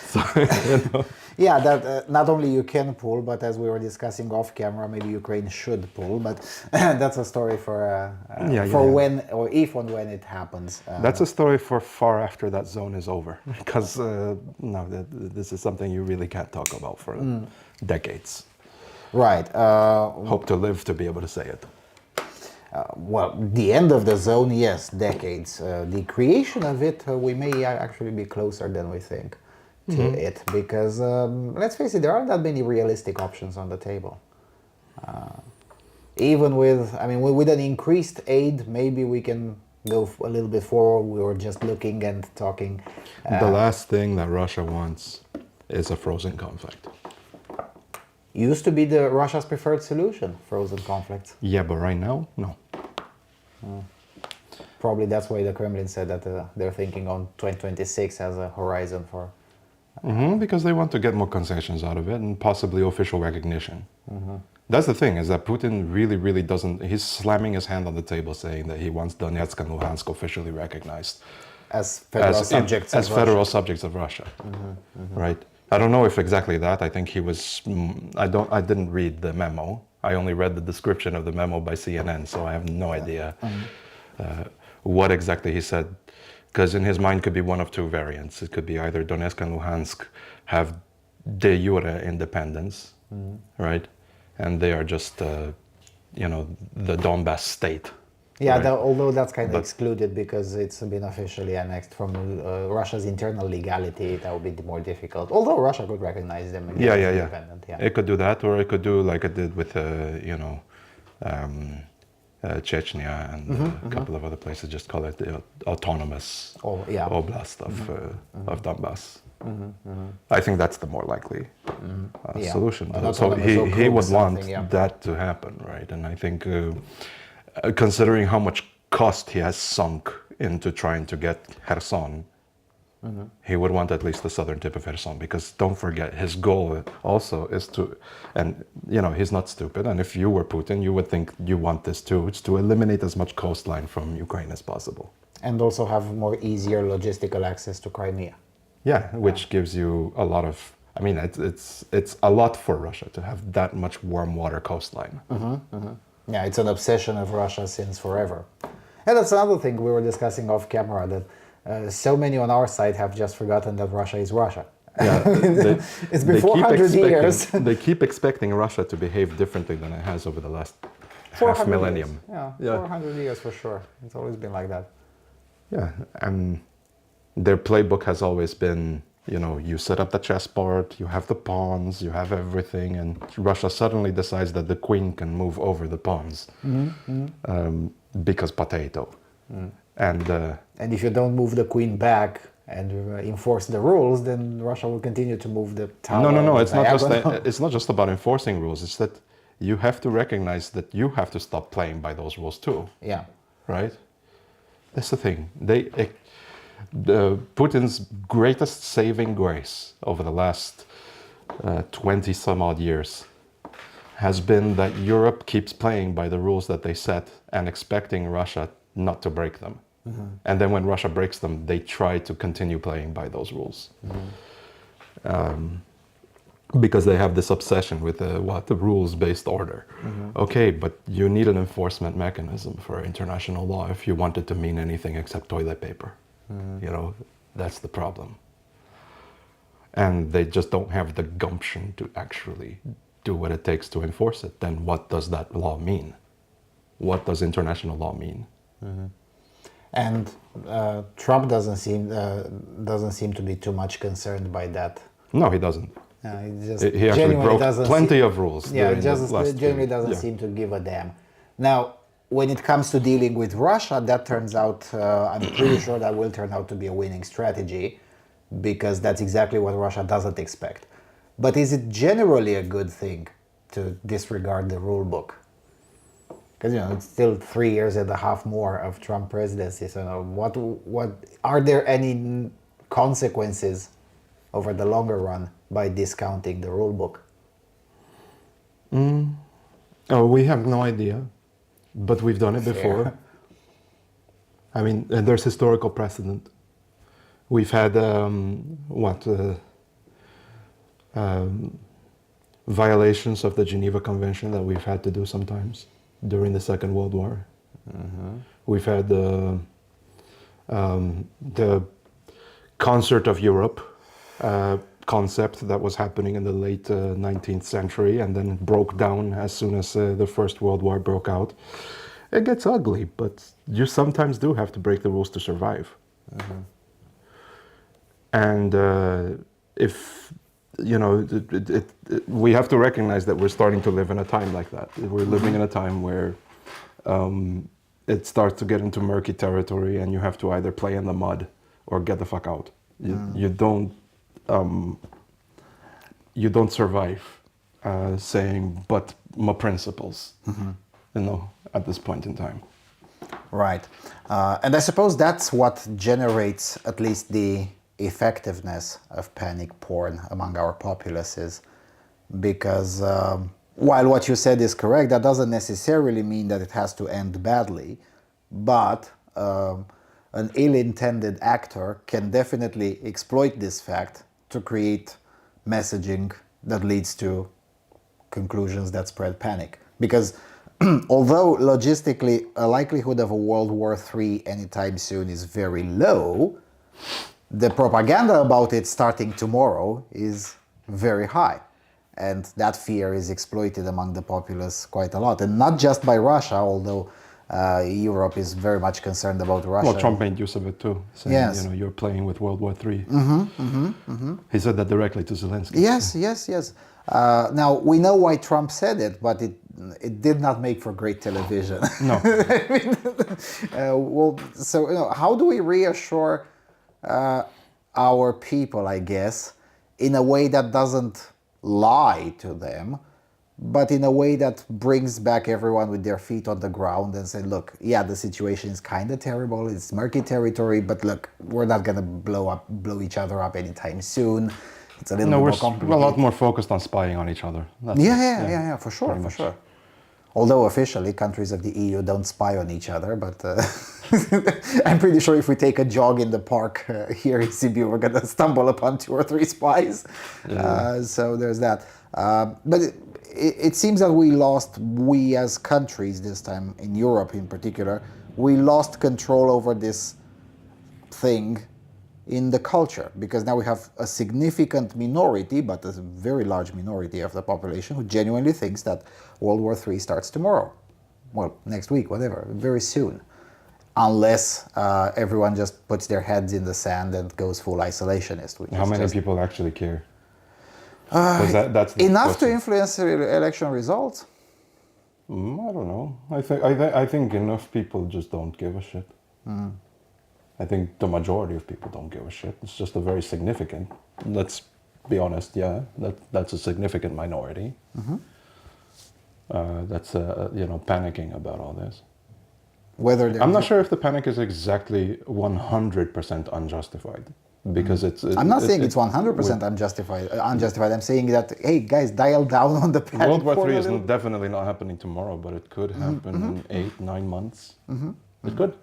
So, you know. yeah, that not only you can pull, but as we were discussing off camera, maybe Ukraine should pull. But that's a story for Yeah. when or if and when it happens. That's a story for far after that zone is over, because no, this is something you really can't talk about for decades. Right. Hope to live to be able to say it. Well, the end of the zone, yes, decades. The creation of it, we may actually be closer than we think to it, because let's face it, there aren't that many realistic options on the table. Even with, I mean, with an increased aid, maybe we can go a little bit forward. We were just looking and talking. The last thing that Russia wants is a frozen conflict. Used to be the Russia's preferred solution, frozen conflicts. Yeah, but right now, no. Probably that's why the Kremlin said that they're thinking on 2026 as a horizon for. Because they want to get more concessions out of it and possibly official recognition. That's the thing, is that Putin really, really doesn't. He's slamming his hand on the table saying that he wants Donetsk and Luhansk officially recognized As federal subjects as of federal Russia. subjects of Russia, right? I don't know if exactly that. I think he was. I didn't read the memo. I only read the description of the memo by CNN, so I have no idea what exactly he said. Because in his mind could be one of two variants. It could be either Donetsk and Luhansk have de jure independence, right, and they are just, the Donbass state. Yeah, right? although that's kind of But- excluded because it's been officially annexed from Russia's internal legality. That would be more difficult. Although Russia could recognize them again as Yeah. independent. Yeah. It could do that, or it could do like it did with, Chechnya and a couple of other places. Just call it the autonomous Oh, yeah. oblast of Donbass. I think that's the more likely Yeah. solution. An So autonomous he Okrug would want something, yeah. that to happen, right? And I think, considering how much cost he has sunk into trying to get Kherson, he would want at least the southern tip of Kherson, because don't forget, his goal also is to, and he's not stupid, and if you were Putin, you would think you want this too, it's to eliminate as much coastline from Ukraine as possible. And also have more easier logistical access to Crimea. Yeah, which gives you a lot of, I mean, it's a lot for Russia to have that much warm water coastline. Yeah, it's an obsession of Russia since forever. And that's another thing we were discussing off camera, that so many on our side have just forgotten that Russia is Russia. Yeah, It's been 400 years. They keep expecting Russia to behave differently than it has over the last 400 half millennium. Years. Yeah, Yeah. 400 years for sure. It's always been like that. Yeah, and their playbook has always been, you set up the chessboard, you have the pawns, you have everything, and Russia suddenly decides that the queen can move over the pawns because potato. And if you don't move the queen back and enforce the rules, then Russia will continue to move the tower. No. It's not just diagonal. that, it's not just about enforcing rules. It's that you have to recognize that you have to stop playing by those rules too. Yeah. Right? That's the thing. Putin's greatest saving grace over the last 20 some odd years has been that Europe keeps playing by the rules that they set and expecting Russia not to break them. And then when Russia breaks them, they try to continue playing by those rules. Because they have this obsession with the rules-based order. Okay, but you need an enforcement mechanism for international law if you want it to mean anything except toilet paper. That's the problem. And they just don't have the gumption to actually do what it takes to enforce it. Then what does that law mean? What does international law mean? And Trump doesn't seem to be too much concerned by that. No, he doesn't. He just He actually genuinely broke doesn't plenty see- of rules. Yeah, during the just last genuinely few- doesn't yeah. seem to give a damn. Now, when it comes to dealing with Russia, that turns out, I'm pretty sure that will turn out to be a winning strategy, because that's exactly what Russia doesn't expect. But is it generally a good thing to disregard the rule book? Because it's still 3 years and a half more of Trump presidency. So what are there any consequences over the longer run by discounting the rule book? Oh, we have no idea, but we've done it before. I mean, and there's historical precedent. We've had violations of the Geneva Convention that we've had to do sometimes during the Second World War. We've had the concert of Europe concept that was happening in the late 19th century and then broke down as soon as the First World War broke out. It gets ugly, but you sometimes do have to break the rules to survive. And if, you know, we have to recognize that we're starting to live in a time like that. We're living in a time where it starts to get into murky territory and you have to either play in the mud or get the fuck out. You don't survive saying, but my principles, you know, at this point in time. Right. And I suppose that's what generates at least the effectiveness of panic porn among our populaces. Because while what you said is correct, that doesn't necessarily mean that it has to end badly. But an ill-intended actor can definitely exploit this fact to create messaging that leads to conclusions that spread panic. Because although logistically a likelihood of a World War III anytime soon is very low, the propaganda about it starting tomorrow is very high. And that fear is exploited among the populace quite a lot. And not just by Russia, although Europe is very much concerned about Russia. Well, Trump made use of it too, saying, yes, you know, you're playing with World War III. He said that directly to Zelensky. Yes. Now, we know why Trump said it, but it did not make for great television. No. I mean, well, so, you know, how do we reassure our people, I guess, in a way that doesn't lie to them, but in a way that brings back everyone with their feet on the ground and say, look, yeah, the situation is kind of terrible, it's murky territory, but look, we're not going to blow each other up anytime soon. It's a little bit more complicated. We're a lot more focused on spying on each other. Yeah, for sure. Although officially countries of the EU don't spy on each other, but I'm pretty sure if we take a jog in the park here in Sibiu, we're going to stumble upon 2 or 3 spies. So there's that. But it seems that we as countries this time, in Europe in particular, we lost control over this thing in the culture, because now we have a significant minority, but a very large minority of the population who genuinely thinks that World War III starts tomorrow. Well, next week, whatever, very soon. Unless everyone just puts their heads in the sand and goes full isolationist. How many people actually care? That's enough to influence election results? I don't know. I think enough people just don't give a shit. I think the majority of people don't give a shit. It's just a very significant, let's be honest, that's a significant minority. That's panicking about all this. I'm not sure if the panic is exactly 100% unjustified, because I'm not saying it's 100% unjustified. I'm saying that, hey guys, dial down on the panic. World War III is definitely not happening tomorrow, but it could happen in 8-9 months. It could.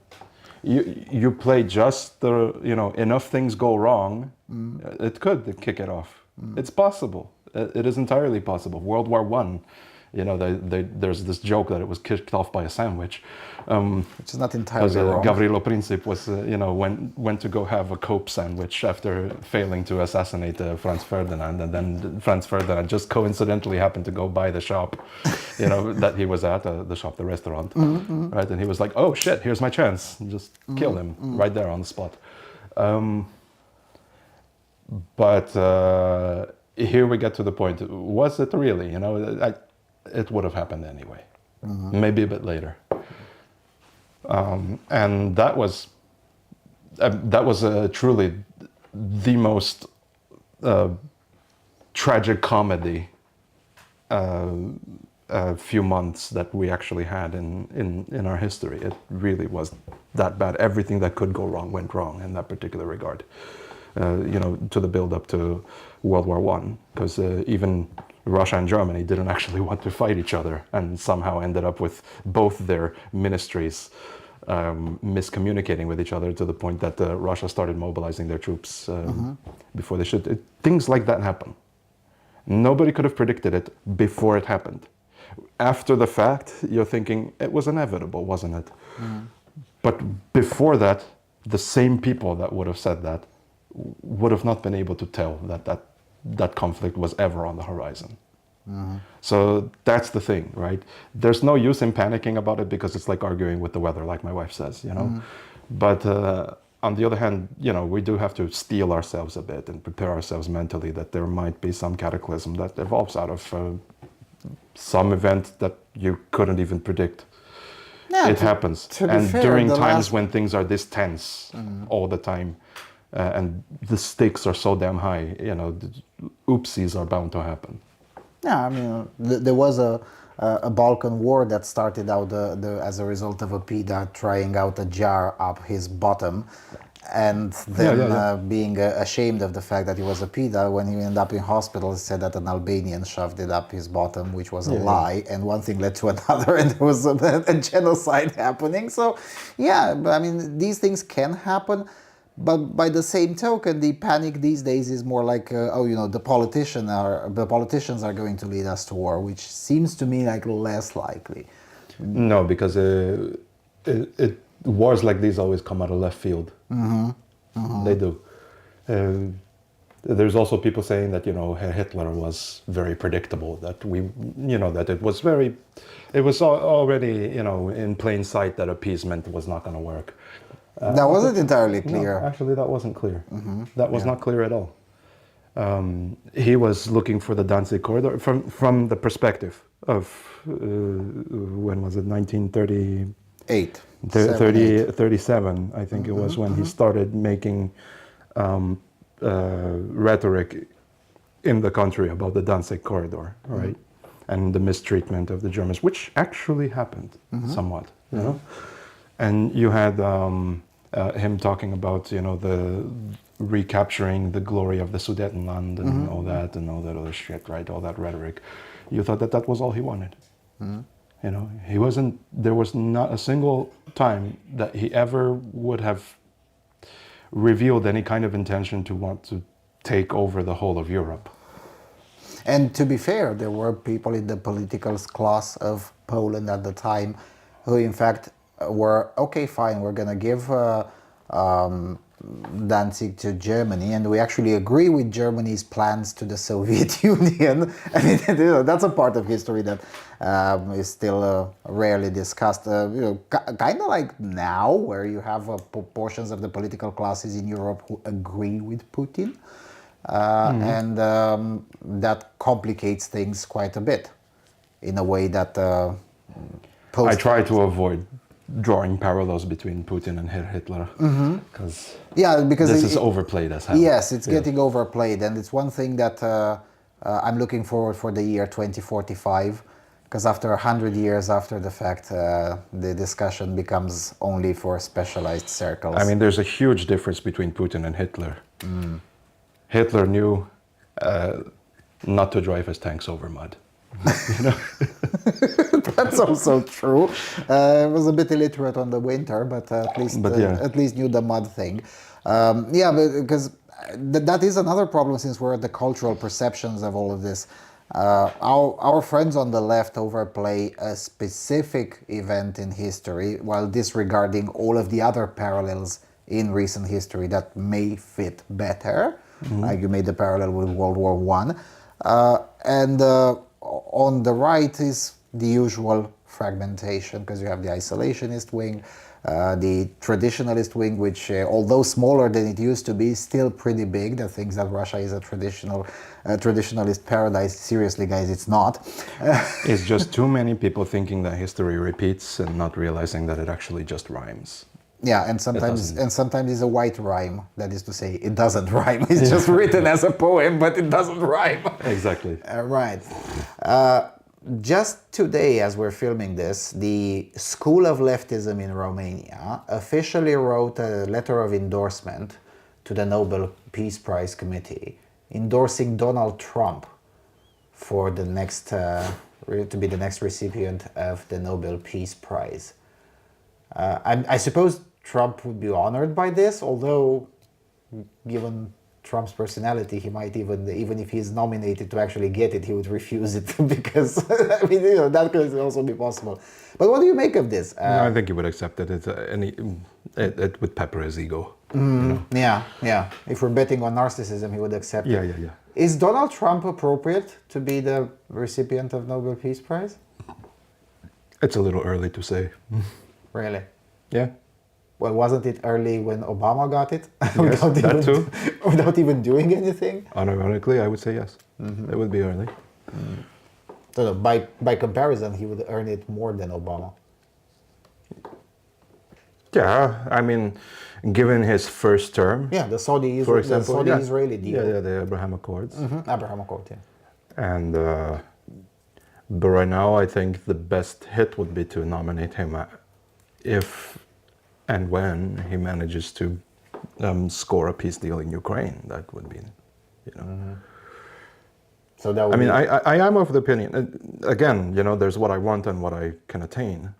You play just enough things go wrong, it could kick it off. It's possible. It is entirely possible. World War I, there's this joke that it was kicked off by a sandwich. Which is not entirely wrong. Gavrilo Princip was, went to go have a Cope sandwich after failing to assassinate Franz Ferdinand, and then Franz Ferdinand just coincidentally happened to go by the shop, that he was at, the restaurant, right? And he was like, oh shit, here's my chance. Just kill him right there on the spot. But here we get to the point. Was it really? It would have happened anyway, maybe a bit later. And that was truly the most tragic comedy few months that we actually had in our history. It really was that bad. Everything that could go wrong went wrong in that particular regard. To the build-up to World War I, because even Russia and Germany didn't actually want to fight each other, and somehow ended up with both their ministries miscommunicating with each other to the point that Russia started mobilizing their troops before they should. Things like that happen. Nobody could have predicted it before it happened. After the fact, you're thinking it was inevitable, wasn't it? But before that, the same people that would have said that would have not been able to tell that conflict was ever on the horizon. So that's the thing, right? There's no use in panicking about it because it's like arguing with the weather, like my wife says, you know. But on the other hand, you know, we do have to steel ourselves a bit and prepare ourselves mentally that there might be some cataclysm that evolves out of some event that you couldn't even predict. Yeah, it happens. To be And fair, during the times last- when things are this tense all the time, and the stakes are so damn high, you know, oopsies are bound to happen. Yeah, I mean, there was a Balkan war that started out as a result of a PIDA trying out a jar up his bottom, and then being ashamed of the fact that he was a PIDA. When he ended up in hospital, he said that an Albanian shoved it up his bottom, which was a lie, and one thing led to another, and there was a genocide happening. So, yeah, I mean, these things can happen. But by the same token, the panic these days is more like, oh, you know, the politicians are going to lead us to war, which seems to me like less likely. No, because wars like these always come out of left field. They do. There's also people saying that, you know, Hitler was very predictable, that that it was already, you know, in plain sight that appeasement was not going to work. That wasn't entirely clear. No, actually, that wasn't clear. That was not clear at all. He was looking for the Danzig corridor from the perspective of, when was it, 1938? 37, I think it was, when he started making rhetoric in the country about the Danzig corridor, right? And the mistreatment of the Germans, which actually happened somewhat, you know? And you had him talking about, you know, the recapturing the glory of the Sudetenland and all that other shit, right? All that rhetoric. You thought that was all he wanted. You know, there was not a single time that he ever would have revealed any kind of intention to want to take over the whole of Europe. And to be fair, there were people in the political class of Poland at the time who, in fact, were, okay, fine, we're going to give Danzig to Germany, and we actually agree with Germany's plans to the Soviet Union. I mean, you know, that's a part of history that is still rarely discussed. Kind of like now, where you have portions of the political classes in Europe who agree with Putin, and that complicates things quite a bit in a way that. I try to avoid drawing parallels between Putin and Hitler because this is overplayed as hell. Yes, it's getting overplayed, and it's one thing that I'm looking forward for the year 2045, because after 100 years after the fact, the discussion becomes only for specialized circles. I mean, there's a huge difference between Putin and Hitler. Hitler knew not to drive his tanks over mud. You know? That's also true. Was a bit illiterate on the winter, but at least knew the mud thing. Because that is another problem, since we're at the cultural perceptions of all of this. Our friends on the left overplay a specific event in history while disregarding all of the other parallels in recent history that may fit better. Like you made the parallel with World War I. On the right is the usual fragmentation, because you have the isolationist wing, the traditionalist wing, which although smaller than it used to be, is still pretty big, that thinks that Russia is a traditionalist paradise. Seriously, guys, it's not. It's just too many people thinking that history repeats and not realizing that it actually just rhymes. Yeah, and sometimes it's a white rhyme. That is to say, it doesn't rhyme. It's just written as a poem, but it doesn't rhyme. Exactly. Right. Just today, as we're filming this, the School of Leftism in Romania officially wrote a letter of endorsement to the Nobel Peace Prize Committee, endorsing Donald Trump for the next to be the next recipient of the Nobel Peace Prize. I suppose Trump would be honored by this, although given Trump's personality, he might even if he's nominated to actually get it, he would refuse it because I mean, that could also be possible. But what do you make of this? No, I think he would accept it. It would pepper his ego. Yeah. If we're betting on narcissism, he would accept it. Yeah. Is Donald Trump appropriate to be the recipient of Nobel Peace Prize? It's a little early to say. Really? Yeah. Well, wasn't it early when Obama got it? Yes, that too. Without even doing anything? Unironically, I would say yes. It would be early. So by comparison, he would earn it more than Obama. Yeah, I mean, given his first term, Yeah, the Saudi for example, yeah. Israeli deal. Yeah, the Abraham Accords. Abraham Accord, yeah. And but right now, I think the best hit would be to nominate him if and when he manages to score a peace deal in Ukraine. That would be, So that would I mean, be, I am of the opinion, again, there's what I want and what I can attain.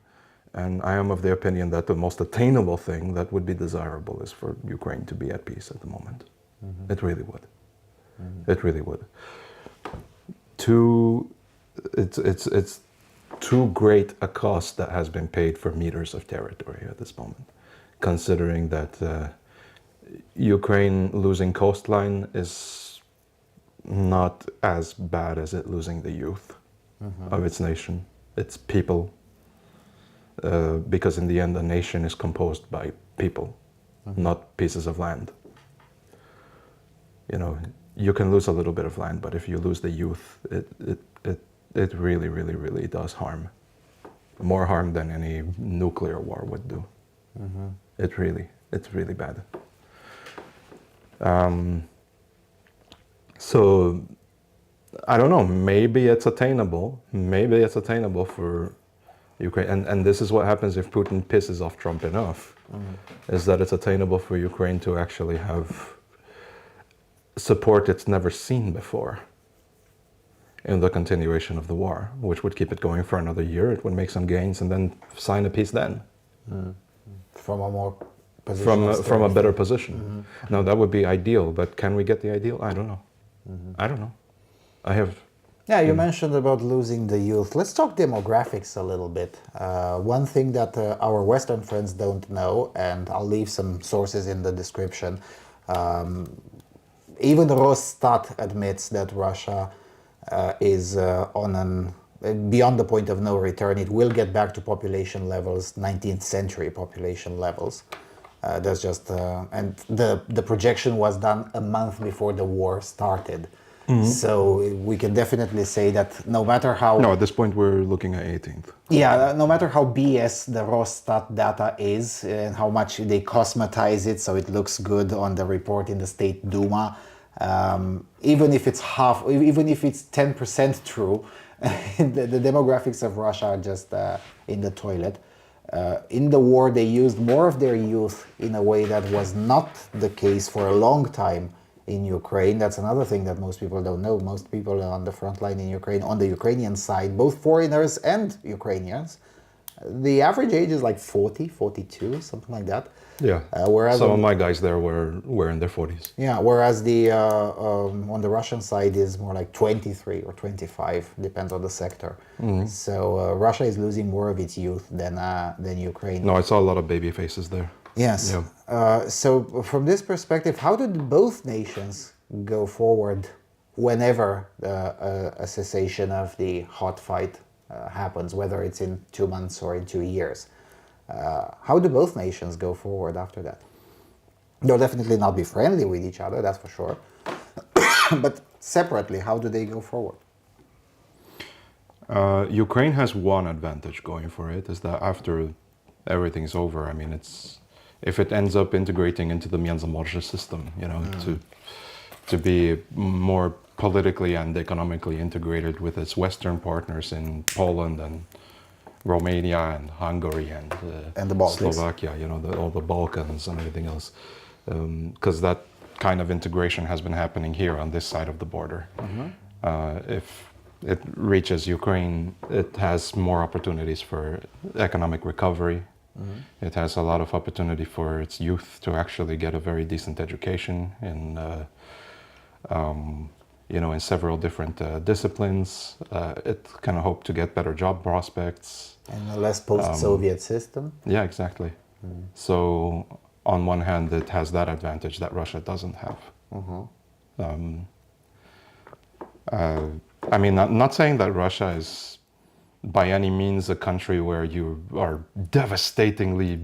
And I am of the opinion that the most attainable thing that would be desirable is for Ukraine to be at peace at the moment. It really would. It really would. It's too great a cost that has been paid for meters of territory at this moment, considering that Ukraine losing coastline is not as bad as it losing the youth of its nation, its people. Because in the end, a nation is composed by people, not pieces of land. You can lose a little bit of land, but if you lose the youth, it really, really, really does harm. More harm than any nuclear war would do. It's really bad. So, I don't know, maybe it's attainable. Maybe it's attainable for Ukraine, and this is what happens if Putin pisses off Trump enough, is that it's attainable for Ukraine to actually have support it's never seen before in the continuation of the war, which would keep it going for another year. It would make some gains and then sign a peace then. from a more position From a better position. Now that would be ideal, but can we get the ideal? I don't know. I don't know. Yeah, you mentioned about losing the youth. Let's talk demographics a little bit. One thing that our Western friends don't know, and I'll leave some sources in the description, even Rosstat admits that Russia is beyond the point of no return. It will get back to population levels, 19th century population levels. That's just, and the projection was done a month before the war started. So we can definitely say that no matter how... No, at this point we're looking at 18th. Yeah, no matter how BS the Rosstat data is and how much they cosmetize it so it looks good on the report in the State Duma, even if it's 10% true, the demographics of Russia are just in the toilet. In the war, they used more of their youth in a way that was not the case for a long time in Ukraine. That's another thing that most people don't know. Most people on the front line in Ukraine, on the Ukrainian side, both foreigners and Ukrainians, the average age is like 40, 42, something like that. Yeah. Whereas some of my guys there were in their 40s. Yeah, whereas the on the Russian side is more like 23 or 25, depends on the sector. So Russia is losing more of its youth than Ukraine. No, I saw a lot of baby faces there. Yes. Yeah. So from this perspective, how did both nations go forward whenever a cessation of the hot fight happens, whether it's in 2 months or in 2 years? How do both nations go forward after that? They'll definitely not be friendly with each other, that's for sure. But separately, how do they go forward? Ukraine has one advantage going for it, is that after everything's over, I mean, if it ends up integrating into the Międzymorze system, to be more politically and economically integrated with its Western partners in Poland and Romania and Hungary and the Baltics. Slovakia, all the Balkans and everything else, because that kind of integration has been happening here on this side of the border. If it reaches Ukraine, it has more opportunities for economic recovery It has a lot of opportunity for its youth to actually get a very decent education in, in several different disciplines. It can hope to get better job prospects. And a less post-Soviet system. Yeah, exactly. So on one hand, it has that advantage that Russia doesn't have. I mean, not saying that Russia is by any means a country where you are devastatingly,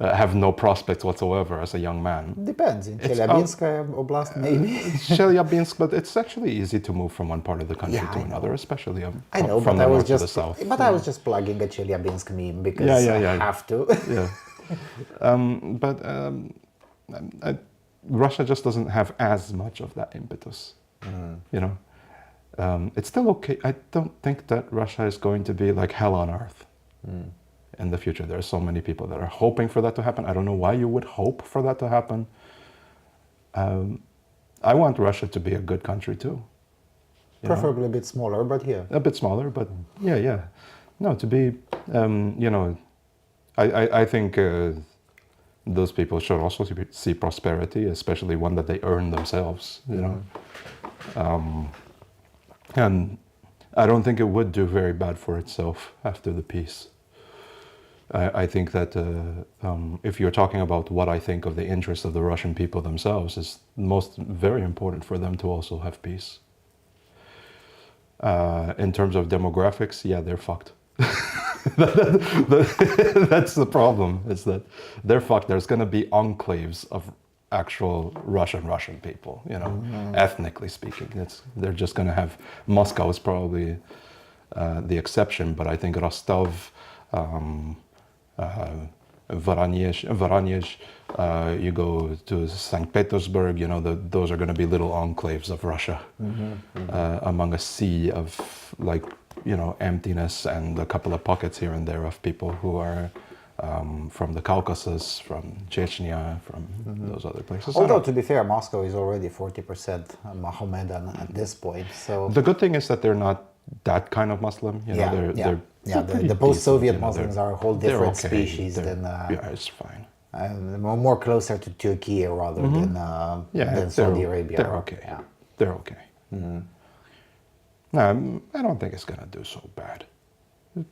have no prospects whatsoever as a young man. Depends. In Chelyabinsk Oblast, maybe. Chelyabinsk, but it's actually easy to move from one part of the country to another, especially I know, from but the north to the south. But I was just plugging a Chelyabinsk meme because I have to. Russia just doesn't have as much of that impetus. It's still okay. I don't think that Russia is going to be like hell on earth in the future. There are so many people that are hoping for that to happen. I don't know why you would hope for that to happen. I want Russia to be a good country too. Preferably a bit smaller, but yeah. A bit smaller, but yeah. No, to be, I think those people should also see prosperity, especially one that they earn themselves, And I don't think it would do very bad for itself after the peace. I think that if you're talking about what I think of the interests of the Russian people themselves, it's very important for them to also have peace. In terms of demographics, yeah, they're fucked. That's the problem, is that they're fucked. There's going to be enclaves of actual Russian people, ethnically speaking. They're just going to have, Moscow is probably the exception, but I think Rostov, Voronezh, you go to St. Petersburg, those are going to be little enclaves of Russia among a sea of emptiness and a couple of pockets here and there of people who are from the Caucasus, from Chechnya, from those other places. Although, to be fair, Moscow is already 40% Mohammedan at this point. So the good thing is that they're not that kind of Muslim. They're the post-Soviet Muslims are a whole different species than. Yeah, it's fine. More closer to Turkey rather than Saudi Arabia. They're okay. Yeah. They're okay. No, I don't think it's going to do so bad.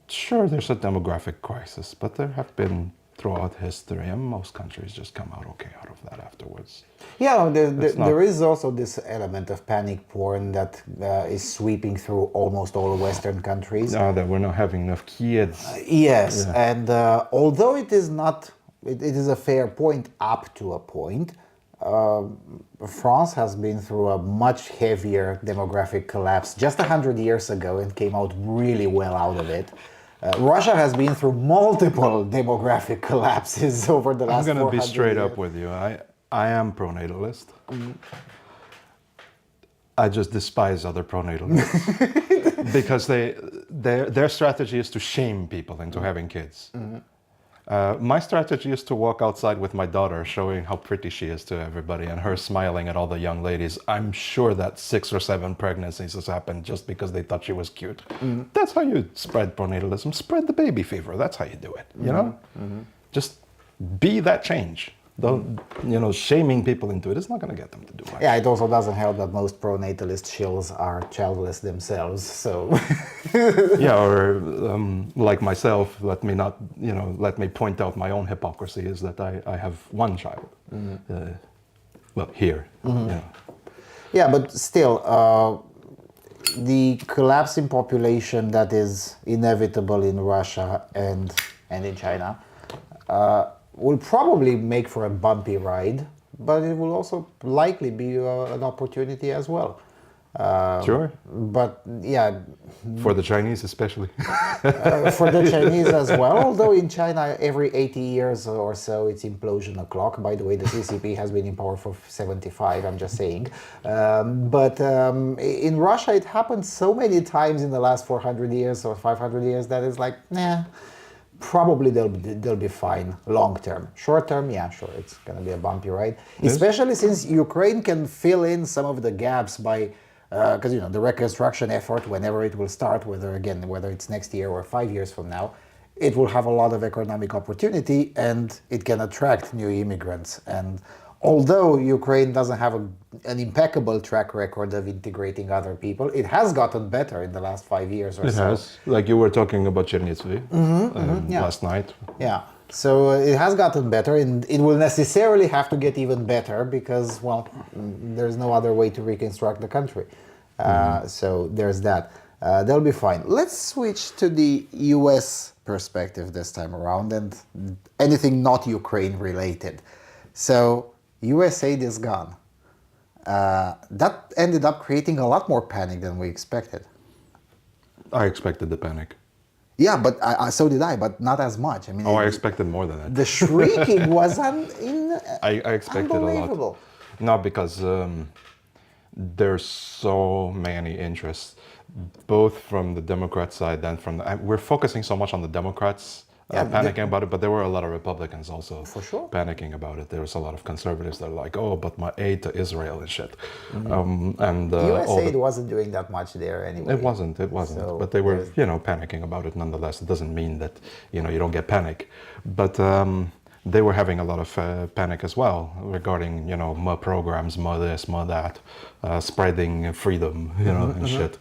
Sure, there's a demographic crisis, but there have been throughout history, and most countries just come out okay out of that afterwards. Yeah, there is also this element of panic porn that is sweeping through almost all Western countries. No, that we're not having enough kids. Yes, and although it is a fair point up to a point, France has been through a much heavier demographic collapse just 100 years ago and came out really well out of it. Russia has been through multiple demographic collapses over the last 400 years. I'm going to be straight up with you. I am pronatalist. I just despise other pronatalists because their strategy is to shame people into having kids. My strategy is to walk outside with my daughter, showing how pretty she is to everybody, and her smiling at all the young ladies. I'm sure that 6 or 7 pregnancies has happened just because they thought she was cute. That's how you spread pronatalism. Spread the baby fever. That's how you do it. Just be that change. Don't, shaming people into it is not going to get them to do much. Yeah, it also doesn't help that most pronatalist shills are childless themselves, so... Yeah, or like myself, let me point out my own hypocrisy is that I have one child. Here. Yeah, but still, the collapse in population that is inevitable in Russia and in China will probably make for a bumpy ride, but it will also likely be an opportunity as well. Sure. But yeah. For the Chinese especially. For the Chinese as well, although in China every 80 years or so it's implosion o'clock. By the way, the CCP has been in power for 75, I'm just saying. But in Russia it happened so many times in the last 400 years or 500 years that it's like, nah. Probably they'll be fine long term. Short term, yeah, sure, it's going to be a bumpy ride. Yes. Especially since Ukraine can fill in some of the gaps by, because the reconstruction effort, whenever it will start, whether it's next year or 5 years from now, it will have a lot of economic opportunity and it can attract new immigrants. And although Ukraine doesn't have an impeccable track record of integrating other people, it has gotten better in the last 5 years or It so. has. Like you were talking about Chernivtsi yeah. last night. Yeah. So it has gotten better, and it will necessarily have to get even better because, well, there's no other way to reconstruct the country. So there's that. They'll be fine. Let's switch to the US perspective this time around and anything not Ukraine related. So US aid is gone. That ended up creating a lot more panic than we expected. I expected the panic. Yeah, but so did I, but not as much. I mean, I expected more than that. the shrieking was I expected a unbelievable. lot. No, because there's so many interests, both from the Democrat side and from the... We're focusing so much on the Democrats panicking about it, but there were a lot of Republicans also For sure. panicking about it. There was a lot of conservatives that are like, oh, but my aid to Israel and shit. US aid wasn't doing that much there anyway. It wasn't. So but they were, panicking about it nonetheless. It doesn't mean that, you don't get panic. But they were having a lot of panic as well regarding, more programs, more this, more that, spreading freedom, and shit.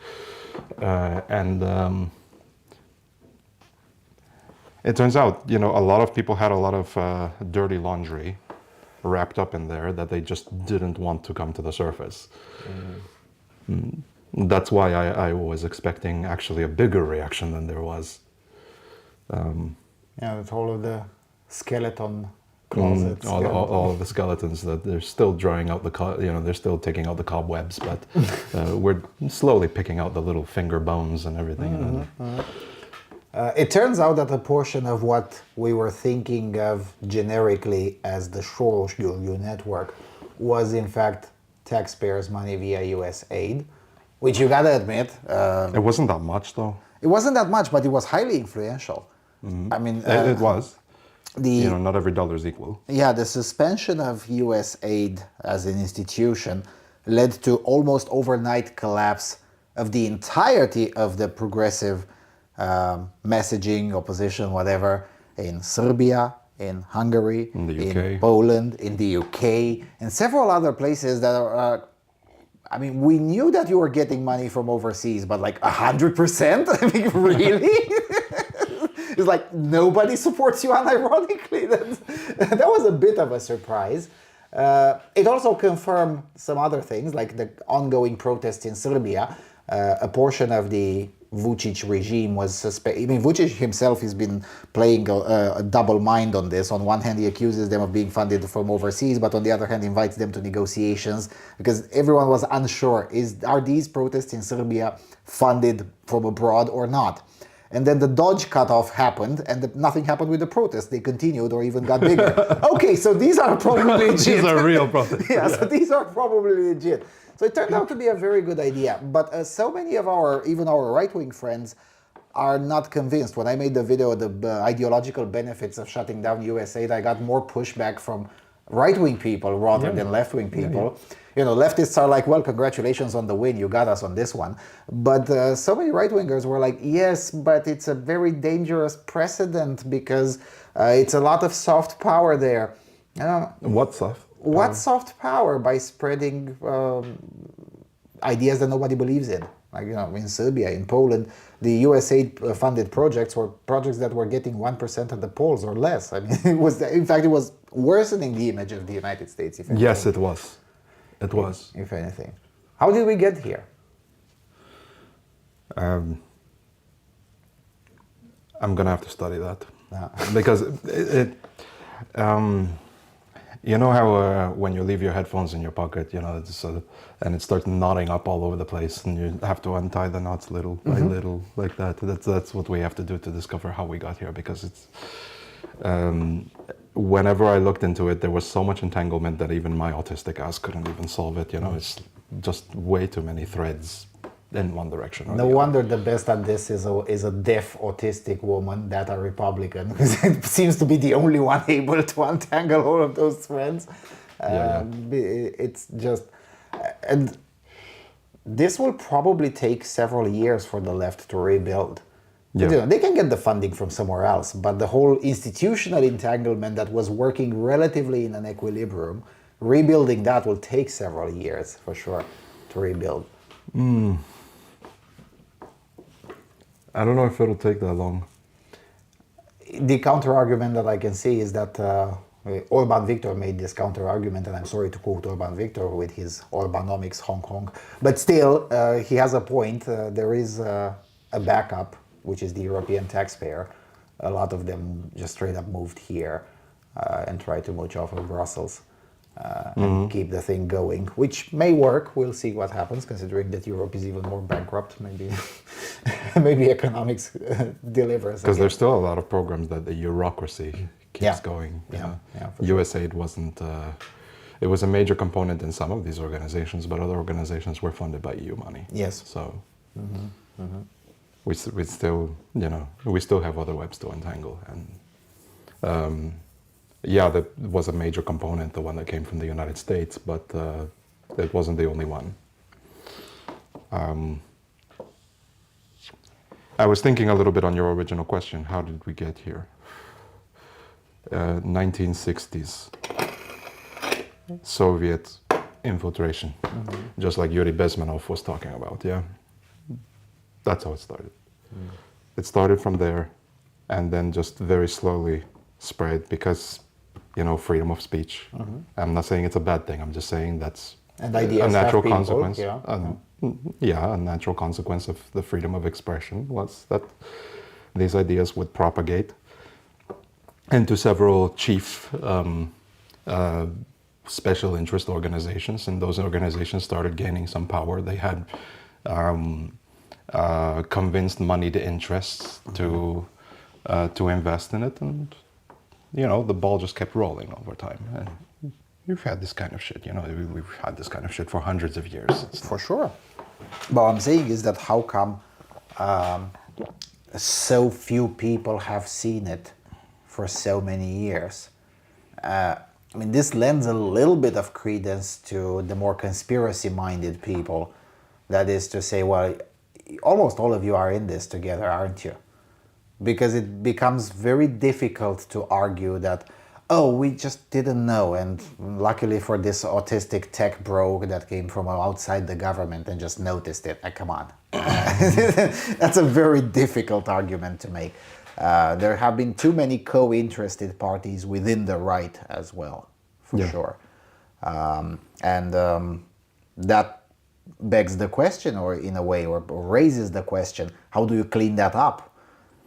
It turns out, a lot of people had a lot of dirty laundry wrapped up in there that they just didn't want to come to the surface. That's why I was expecting actually a bigger reaction than there was. With all of the skeleton closets. All of the skeletons that they're still drawing out they're still taking out the cobwebs, but we're slowly picking out the little finger bones and everything. It turns out that a portion of what we were thinking of generically as the jour network was in fact taxpayers' money via US aid, which you gotta admit. It wasn't that much though. It wasn't that much, but it was highly influential. I mean, It was. Not every dollar is equal. Yeah, the suspension of US aid as an institution led to almost overnight collapse of the entirety of the progressive messaging, opposition, whatever, in Serbia, in Hungary, in the UK, in Poland, in the UK, and several other places that are. I mean, we knew that you were getting money from overseas, but like 100%? I mean, really? It's like nobody supports you unironically. That was a bit of a surprise. It also confirmed some other things, like the ongoing protests in Serbia. A portion of the Vučić regime was suspected. I mean, Vučić himself has been playing a double mind on this. On one hand, he accuses them of being funded from overseas, but on the other hand, invites them to negotiations because everyone was unsure: are these protests in Serbia funded from abroad or not? And then the Dodge cutoff happened, and nothing happened with the protests. They continued or even got bigger. Okay, so these are probably legit. These are real protests. Yeah, so these are probably legit. So it turned out to be a very good idea. But so many of even our right-wing friends are not convinced. When I made the video, the ideological benefits of shutting down US aid, I got more pushback from right-wing people rather than left-wing people. Leftists are like, well, congratulations on the win, you got us on this one. But so many right-wingers were like, yes, but it's a very dangerous precedent because it's a lot of soft power there. What soft? What soft power? By spreading ideas that nobody believes in. Like, in Serbia, in Poland, the US aid funded projects were projects that were getting 1% at the polls or less. I mean, it was worsening the image of the United States. If anything. Yes, it was. It was. If anything. How did we get here? I'm going to have to study that. Because you know how when you leave your headphones in your pocket, and it starts knotting up all over the place, and you have to untie the knots little by little, like that. That's what we have to do to discover how we got here, because it's... whenever I looked into it, there was so much entanglement that even my autistic ass couldn't even solve it. It's just way too many threads in one direction. No wonder the best at this is a deaf autistic woman that a Republican, because it seems to be the only one able to untangle all of those threads. It's just, and this will probably take several years for the left to rebuild. Yeah. They can get the funding from somewhere else, but the whole institutional entanglement that was working relatively in an equilibrium, rebuilding that will take several years for sure to rebuild. I don't know if it'll take that long. The counter argument that I can see is that Orban Viktor made this counter argument, and I'm sorry to quote Orban Viktor with his Orbanomics honk honk, but still he has a point. There is a backup, which is the European taxpayer. A lot of them just straight up moved here and try to mooch off of Brussels and keep the thing going, which may work. We'll see what happens, considering that Europe is even more bankrupt. Maybe, maybe economics delivers. Because there's still a lot of programs that the bureaucracy keeps going. Yeah, for USAID wasn't. It was a major component in some of these organizations, but other organizations were funded by EU money. Yes. So we still, we still have other webs to untangle, and that was a major component, the one that came from the United States, but it wasn't the only one. I was thinking a little bit on your original question. How did we get here? 1960s, Soviet infiltration, just like Yuri Bezmenov was talking about. Yeah, that's how it started. It started from there, and then just very slowly spread because, freedom of speech. I'm not saying it's a bad thing. I'm just saying that's and a natural consequence. Yeah. A natural consequence of the freedom of expression was that these ideas would propagate into several chief special interest organizations, and those organizations started gaining some power. They had convinced moneyed interests to invest in it, and the ball just kept rolling over time. And we've had this kind of shit. We've had this kind of shit for hundreds of years. For sure. But what I'm saying is that how come so few people have seen it for so many years? This lends a little bit of credence to the more conspiracy-minded people. That is to say, well, almost all of you are in this together, aren't you? Because it becomes very difficult to argue that, oh, we just didn't know, and luckily for this autistic tech bro that came from outside the government and just noticed it. Come on. That's a very difficult argument to make. There have been too many co-interested parties within the right as well, for sure. That begs the question, or in a way, or raises the question, how do you clean that up?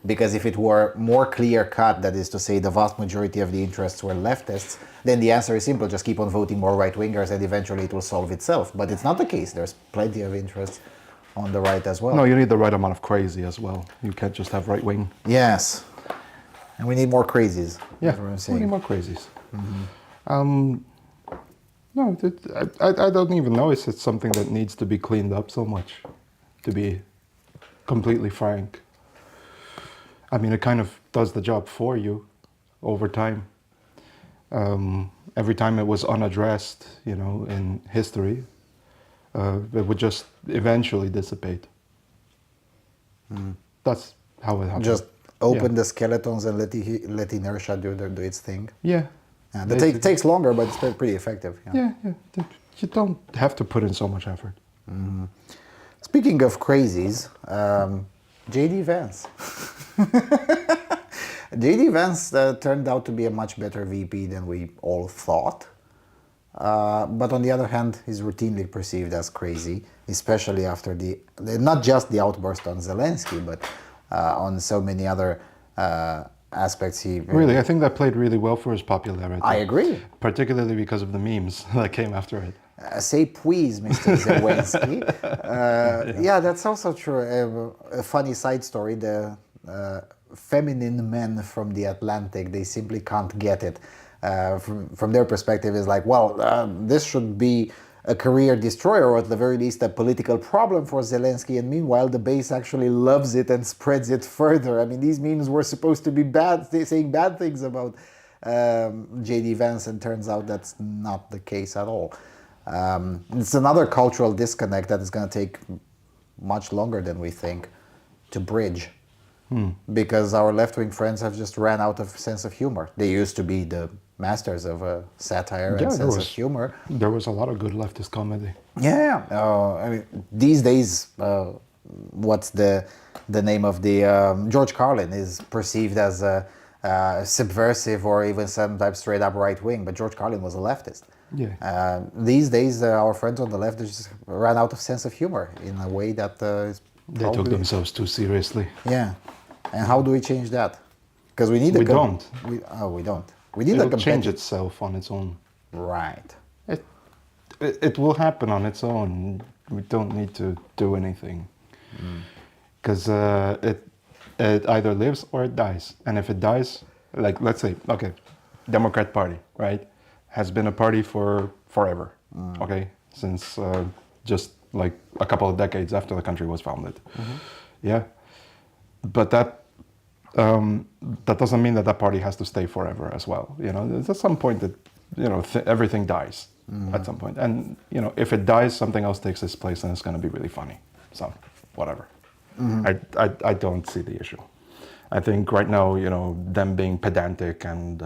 Because if it were more clear-cut, that is to say the vast majority of the interests were leftists, then the answer is simple, just keep on voting more right-wingers and eventually it will solve itself. But it's not the case. There's plenty of interests on the right as well. No, you need the right amount of crazy as well. You can't just have right-wing. Yes. And we need more crazies. Yeah, that's what I'm saying. we need more crazies. No, I don't even know if it's something that needs to be cleaned up so much, to be completely frank. It kind of does the job for you over time. Every time it was unaddressed, in history, it would just eventually dissipate. That's how it happens. Just open the skeletons and let inertia do its thing. Yeah. It takes longer, but it's pretty effective. Yeah. You don't have to put in so much effort. Speaking of crazies, J.D. Vance. J.D. Vance turned out to be a much better VP than we all thought. But on the other hand, he's routinely perceived as crazy, especially after not just the outburst on Zelensky, but on so many other aspects. Really, I think that played really well for his popularity. I agree. Particularly because of the memes that came after it. Say please, Mr. Zelensky. Yeah, that's also true. A funny side story, the feminine men from the Atlantic, they simply can't get it. From their perspective, is like, well, this should be a career destroyer, or at the very least a political problem for Zelensky, and meanwhile the base actually loves it and spreads it further. These memes were supposed to be bad, saying bad things about J.D. Vance, and turns out that's not the case at all. It's another cultural disconnect that is going to take much longer than we think to bridge. because our left-wing friends have just ran out of sense of humor. They used to be the masters of satire and Yeah, sense of humor. there was a lot of good leftist comedy. Yeah, I mean, these days, what's the name of the George Carlin is perceived as a subversive or even sometimes straight up right wing, but George Carlin was a leftist. Yeah. These days, our friends on the left just ran out of sense of humor in a way that is They took themselves too seriously. Yeah, and how do we change that? Because we need. We don't. We don't. We need a It'll change competitive. itself on its own. Right. It will happen on its own. We don't need to do anything. Because it either lives or it dies. And if it dies, like let's say, okay, Democrat Party, right, has been a party for forever, okay, since just like a couple of decades after the country was founded. Yeah, but that doesn't mean that party has to stay forever as well. You know, there's at some point that everything dies at some point, and if it dies, something else takes its place, and it's going to be really funny. So whatever. I don't see the issue. I think right now, them being pedantic and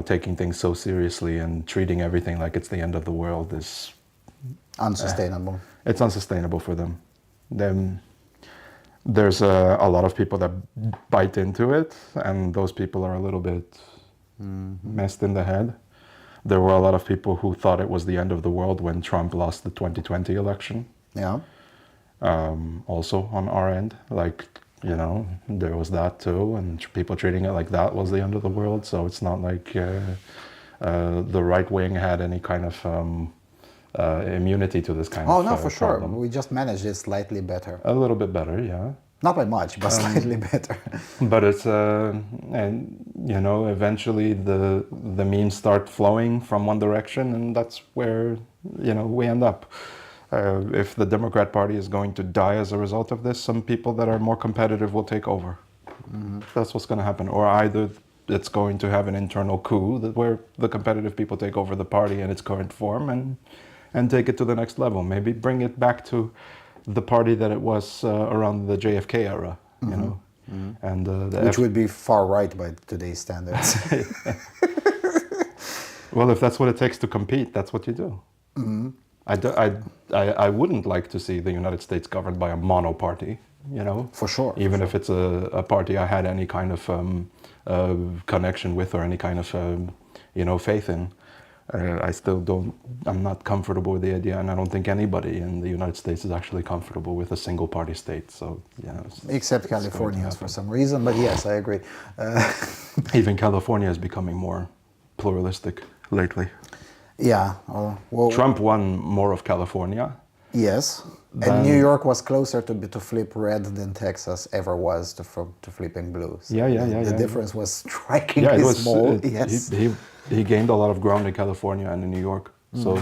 taking things so seriously and treating everything like it's the end of the world is Unsustainable. It's unsustainable for them. Then there's a lot of people that bite into it, and those people are a little bit messed in the head. There were a lot of people who thought it was the end of the world when Trump lost the 2020 election. Yeah. Also on our end, there was that too, and people treating it like that was the end of the world. So it's not like the right wing had any kind of immunity to this kind of Oh no, for sure. problem. We just managed it slightly better. A little bit better, yeah. Not by much, but slightly better. But it's eventually the memes start flowing from one direction, and that's where we end up. If the Democrat Party is going to die as a result of this, some people that are more competitive will take over. That's what's going to happen. Or either it's going to have an internal coup where the competitive people take over the party in its current form and take it to the next level. Maybe bring it back to the party that it was around the JFK era, and Which would be far right by today's standards. Well, if that's what it takes to compete, that's what you do. I wouldn't like to see the United States governed by a mono party, For sure. Even if it's a party I had any kind of connection with or any kind of, faith in. I still I'm not comfortable with the idea, and I don't think anybody in the United States is actually comfortable with a single party state. So, Except California for some reason, but yes, I agree. Even California is becoming more pluralistic lately. Yeah. Well, Trump won more of California. Yes. And New York was closer to flip red than Texas ever was to flipping blue. So the difference was strikingly small. Yes. He gained a lot of ground in California and in New York. So,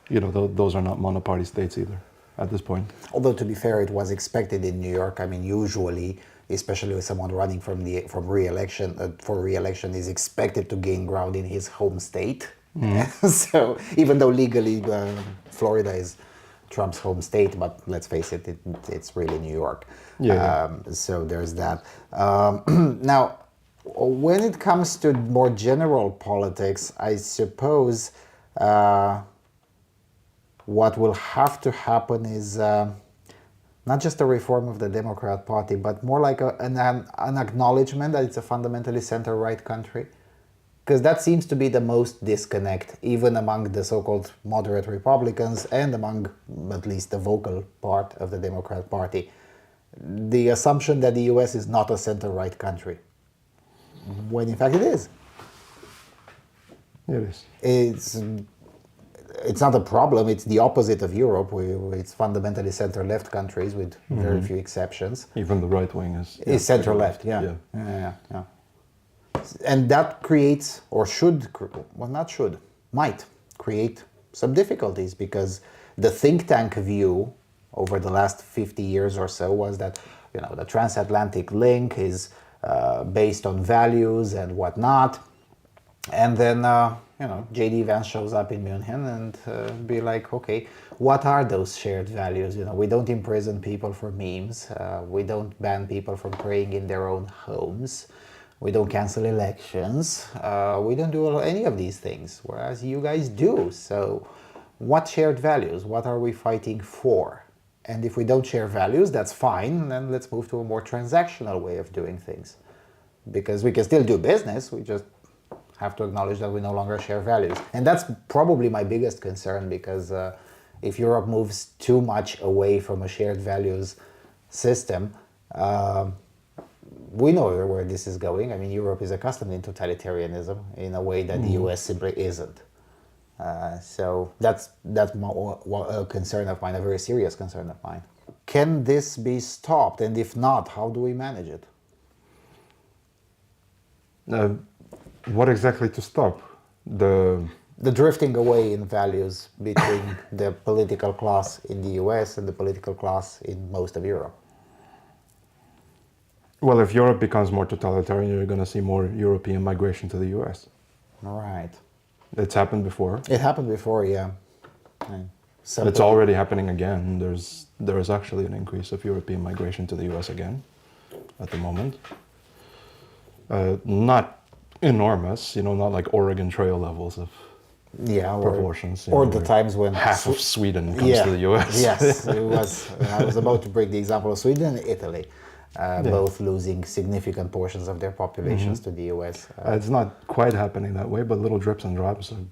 those are not monoparty states either at this point. Although, to be fair, it was expected in New York. I mean, usually, especially with someone running for re-election, is expected to gain ground in his home state. So, even though legally Florida is Trump's home state, but let's face it, it's really New York. So there's that. Now, when it comes to more general politics, I suppose what will have to happen is not just a reform of the Democrat Party, but more like an acknowledgement that it's a fundamentally center-right country. Because that seems to be the most disconnect, even among the so-called moderate Republicans and among at least the vocal part of the Democrat Party. The assumption that the US is not a center-right country, when in fact it is. It is. It's not a problem, it's the opposite of Europe, where it's fundamentally center-left countries with very few exceptions. Even the right wing is center-left, yeah. And that creates, or might create some difficulties, because the think tank view over the last 50 years or so was that, the transatlantic link is based on values and whatnot. And then JD Vance shows up in Munich and be like, okay, what are those shared values? We don't imprison people for memes. We don't ban people from praying in their own homes. We don't cancel elections. We don't do any of these things, whereas you guys do. So what shared values? What are we fighting for? And if we don't share values, that's fine. Then let's move to a more transactional way of doing things. Because we can still do business, we just have to acknowledge that we no longer share values. And that's probably my biggest concern, because if Europe moves too much away from a shared values system, we know where this is going. I mean, Europe is accustomed in totalitarianism in a way that the US simply isn't. So that's a concern of mine, a very serious concern of mine. Can this be stopped? And if not, how do we manage it? What exactly to stop? The drifting away in values between the political class in the US and the political class in most of Europe. Well, if Europe becomes more totalitarian, you're going to see more European migration to the US. Right. It's happened before. It happened before, yeah. It's already happening again. There is actually an increase of European migration to the US again at the moment. Not enormous, not like Oregon Trail levels of proportions. Or the times when half of Sweden comes to the US. Yes, it was. I was about to bring the example of Sweden and Italy, both losing significant portions of their populations to the US. It's not quite happening that way, but little drips and drops are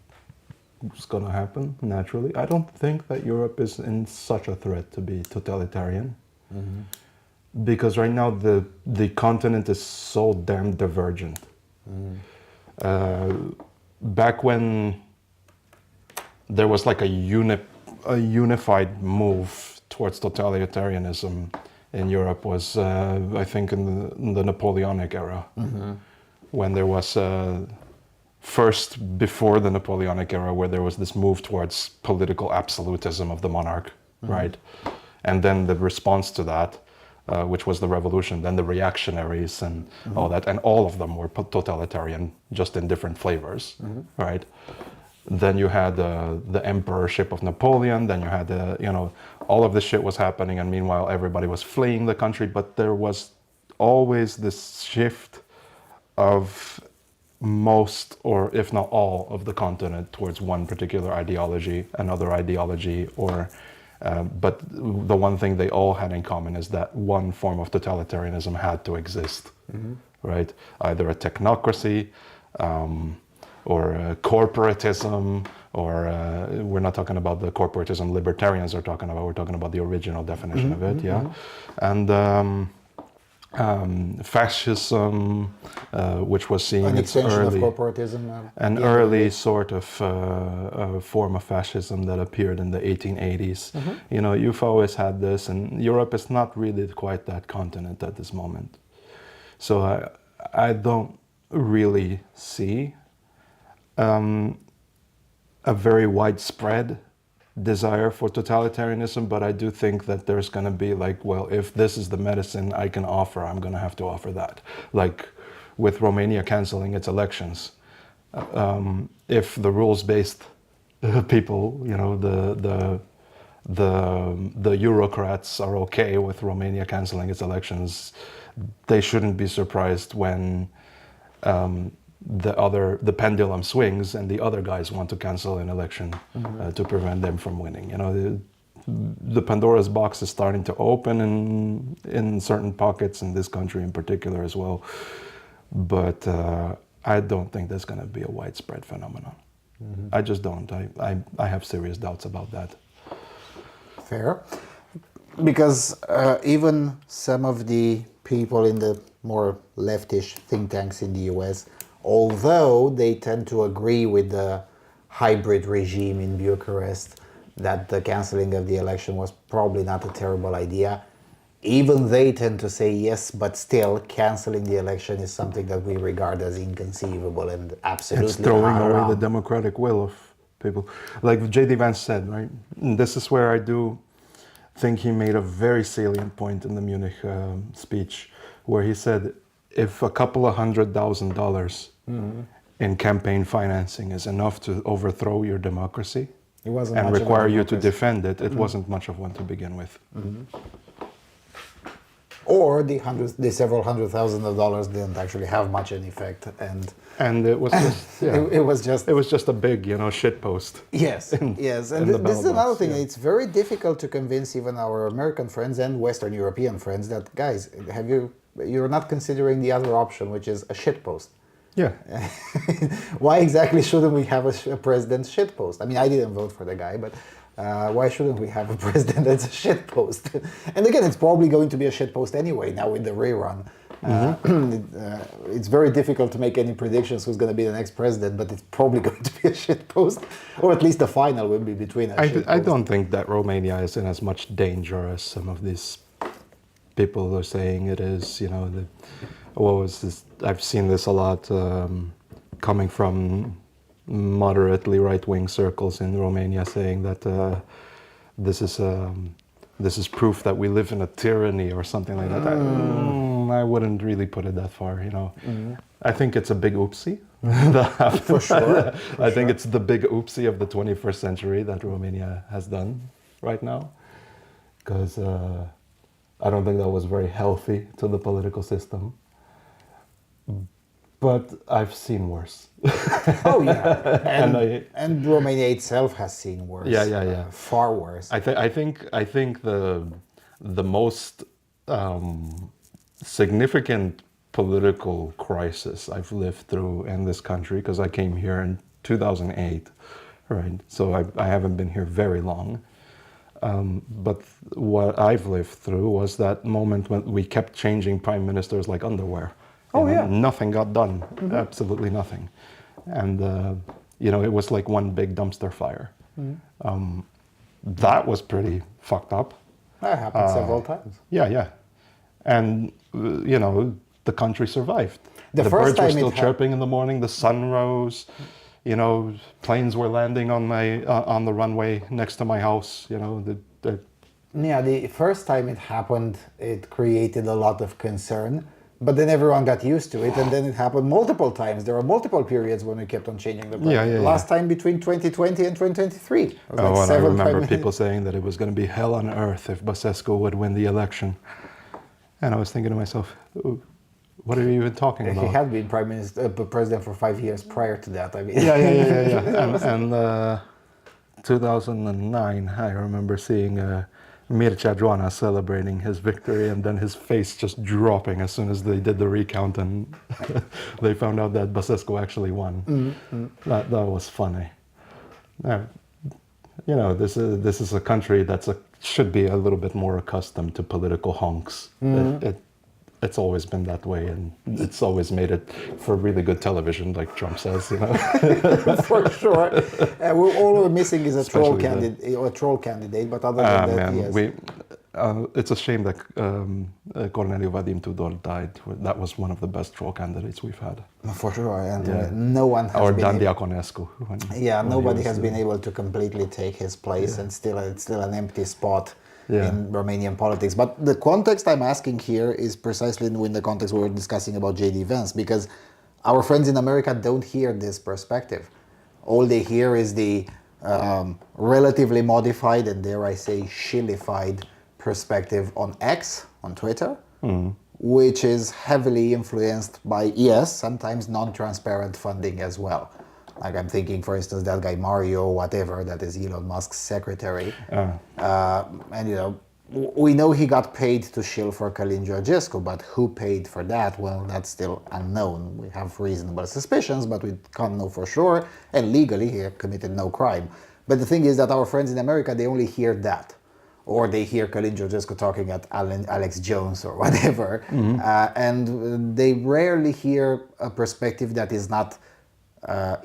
just going to happen naturally. I don't think that Europe is in such a threat to be totalitarian. Because right now the continent is so damn divergent. Back when there was like a unified move towards totalitarianism in Europe was, I think, in the Napoleonic era, when there was first before the Napoleonic era, where there was this move towards political absolutism of the monarch, right? And then the response to that, which was the revolution, then the reactionaries and all that, and all of them were totalitarian, just in different flavors, right? Then you had the emperorship of Napoleon, then you had all of this shit was happening, and meanwhile everybody was fleeing the country, but there was always this shift of most, or if not all, of the continent towards one particular ideology, another ideology, or but the one thing they all had in common is that one form of totalitarianism had to exist, right? Either a technocracy, or corporatism, or we're not talking about the corporatism libertarians are talking about, we're talking about the original definition of it, and fascism, which was seeing an its extension early, of corporatism, an early sort of form of fascism that appeared in the 1880s. You've always had this, and Europe is not really quite that continent at this moment. So I don't really see a very widespread desire for totalitarianism, but I do think that there's going to be like, well, if this is the medicine I can offer, I'm going to have to offer that. Like with Romania canceling its elections, if the rules-based people, the Eurocrats are okay with Romania canceling its elections, they shouldn't be surprised when the pendulum swings and the other guys want to cancel an election to prevent them from winning. The Pandora's box is starting to open in certain pockets in this country in particular as well. But I don't think there's going to be a widespread phenomenon. I just don't. I have serious doubts about that. Fair. Because even some of the people in the more leftish think tanks in the US, although they tend to agree with the hybrid regime in Bucharest that the cancelling of the election was probably not a terrible idea, even they tend to say yes, but still cancelling the election is something that we regard as inconceivable and absolutely It's throwing away haram. the democratic will of people. Like J.D. Vance said, right? And this is where I do think he made a very salient point in the Munich speech, where he said, if a couple of $100,000 in campaign financing is enough to overthrow your democracy It wasn't and much of a require you to democracy. defend it, it wasn't much of one to begin with. Or the several $100,000 didn't actually have much in effect, And it was just, yeah, it was just it was just a big, shit post. yes, yes, and in the this is ballot another box, thing. yeah. It's very difficult to convince even our American friends and Western European friends that guys, you're not considering the other option, which is a shitpost. Yeah. Why exactly shouldn't we have a president's shitpost? I mean, I didn't vote for the guy, but why shouldn't we have a president that's a shitpost? And again, it's probably going to be a shitpost anyway now with the rerun. It's very difficult to make any predictions who's going to be the next president, but it's probably going to be a shitpost, or at least the final will be between a shitpost. I don't think that Romania is in as much danger as some of these people are saying it is. What was this? I've seen this a lot coming from moderately right-wing circles in Romania, saying that this is proof that we live in a tyranny or something like that. I wouldn't really put it that far. I think it's a big oopsie that happened. For sure. I think it's the big oopsie of the 21st century that Romania has done right now, because I don't think that was very healthy to the political system. But I've seen worse. Oh yeah, And and Romania itself has seen worse. Yeah. Far worse. I think the most significant political crisis I've lived through in this country, because I came here in 2008, right? So I haven't been here very long. But what I've lived through was that moment when we kept changing prime ministers like underwear. Nothing got done, absolutely nothing. And, it was like one big dumpster fire. That was pretty fucked up. That happened several times. Yeah. And, the country survived. The The first birds were time still it chirping in the morning, the sun rose, planes were landing on the runway next to my house, Yeah, the first time it happened, it created a lot of concern, but then everyone got used to it, and then it happened multiple times. There were multiple periods when we kept on changing the president. Yeah. Last time between 2020 and 2023. It was like And I seven remember prime people saying that it was going to be hell on earth if Basescu would win the election. And I was thinking to myself, what are you even talking about? He had been president for 5 years prior to that. I mean, Yeah. And 2009, I remember seeing Mircea Joana celebrating his victory, and then his face just dropping as soon as they did the recount and they found out that Basescu actually won. That was funny. This is a country should be a little bit more accustomed to political honks. It's always been that way, and it's always made it for really good television, like Trump says. for sure. All we're missing is a troll Especially candidate, but other than that, yes. It's a shame that Corneliu Vadim Tudor died. That was one of the best troll candidates we've had. For sure, and no one has Or been Dan Diaconescu. Nobody has been able to completely take his place, and it's still an empty spot in Romanian politics. But the context I'm asking here is precisely in the context we were discussing about J.D. Vance, because our friends in America don't hear this perspective. All they hear is the relatively modified, and dare I say shillified perspective on X, on Twitter, which is heavily influenced by, sometimes non-transparent funding as well. Like I'm thinking, for instance, that guy Mario, whatever, that is Elon Musk's secretary. And we know he got paid to shill for Călin Georgescu, but who paid for that? Well, that's still unknown. We have reasonable suspicions, but we can't know for sure. And legally, he committed no crime. But the thing is that our friends in America, they only hear that. Or they hear Călin Georgescu talking at Alex Jones or whatever. And they rarely hear a perspective that is not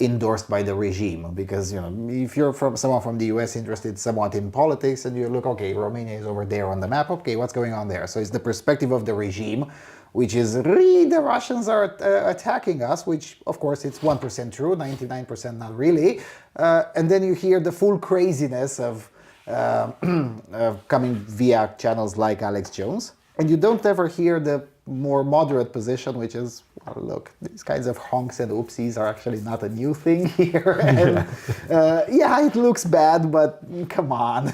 endorsed by the regime, because if you're someone from the US interested somewhat in politics and you look, okay, Romania is over there on the map, okay, what's going on there? So it's the perspective of the regime, which is really the Russians are attacking us, which of course it's 1% true, 99% not really, and then you hear the full craziness of coming via channels like Alex Jones, and you don't ever hear the more moderate position, which is, well, look, these kinds of honks and oopsies are actually not a new thing here. And, yeah, it looks bad, but come on.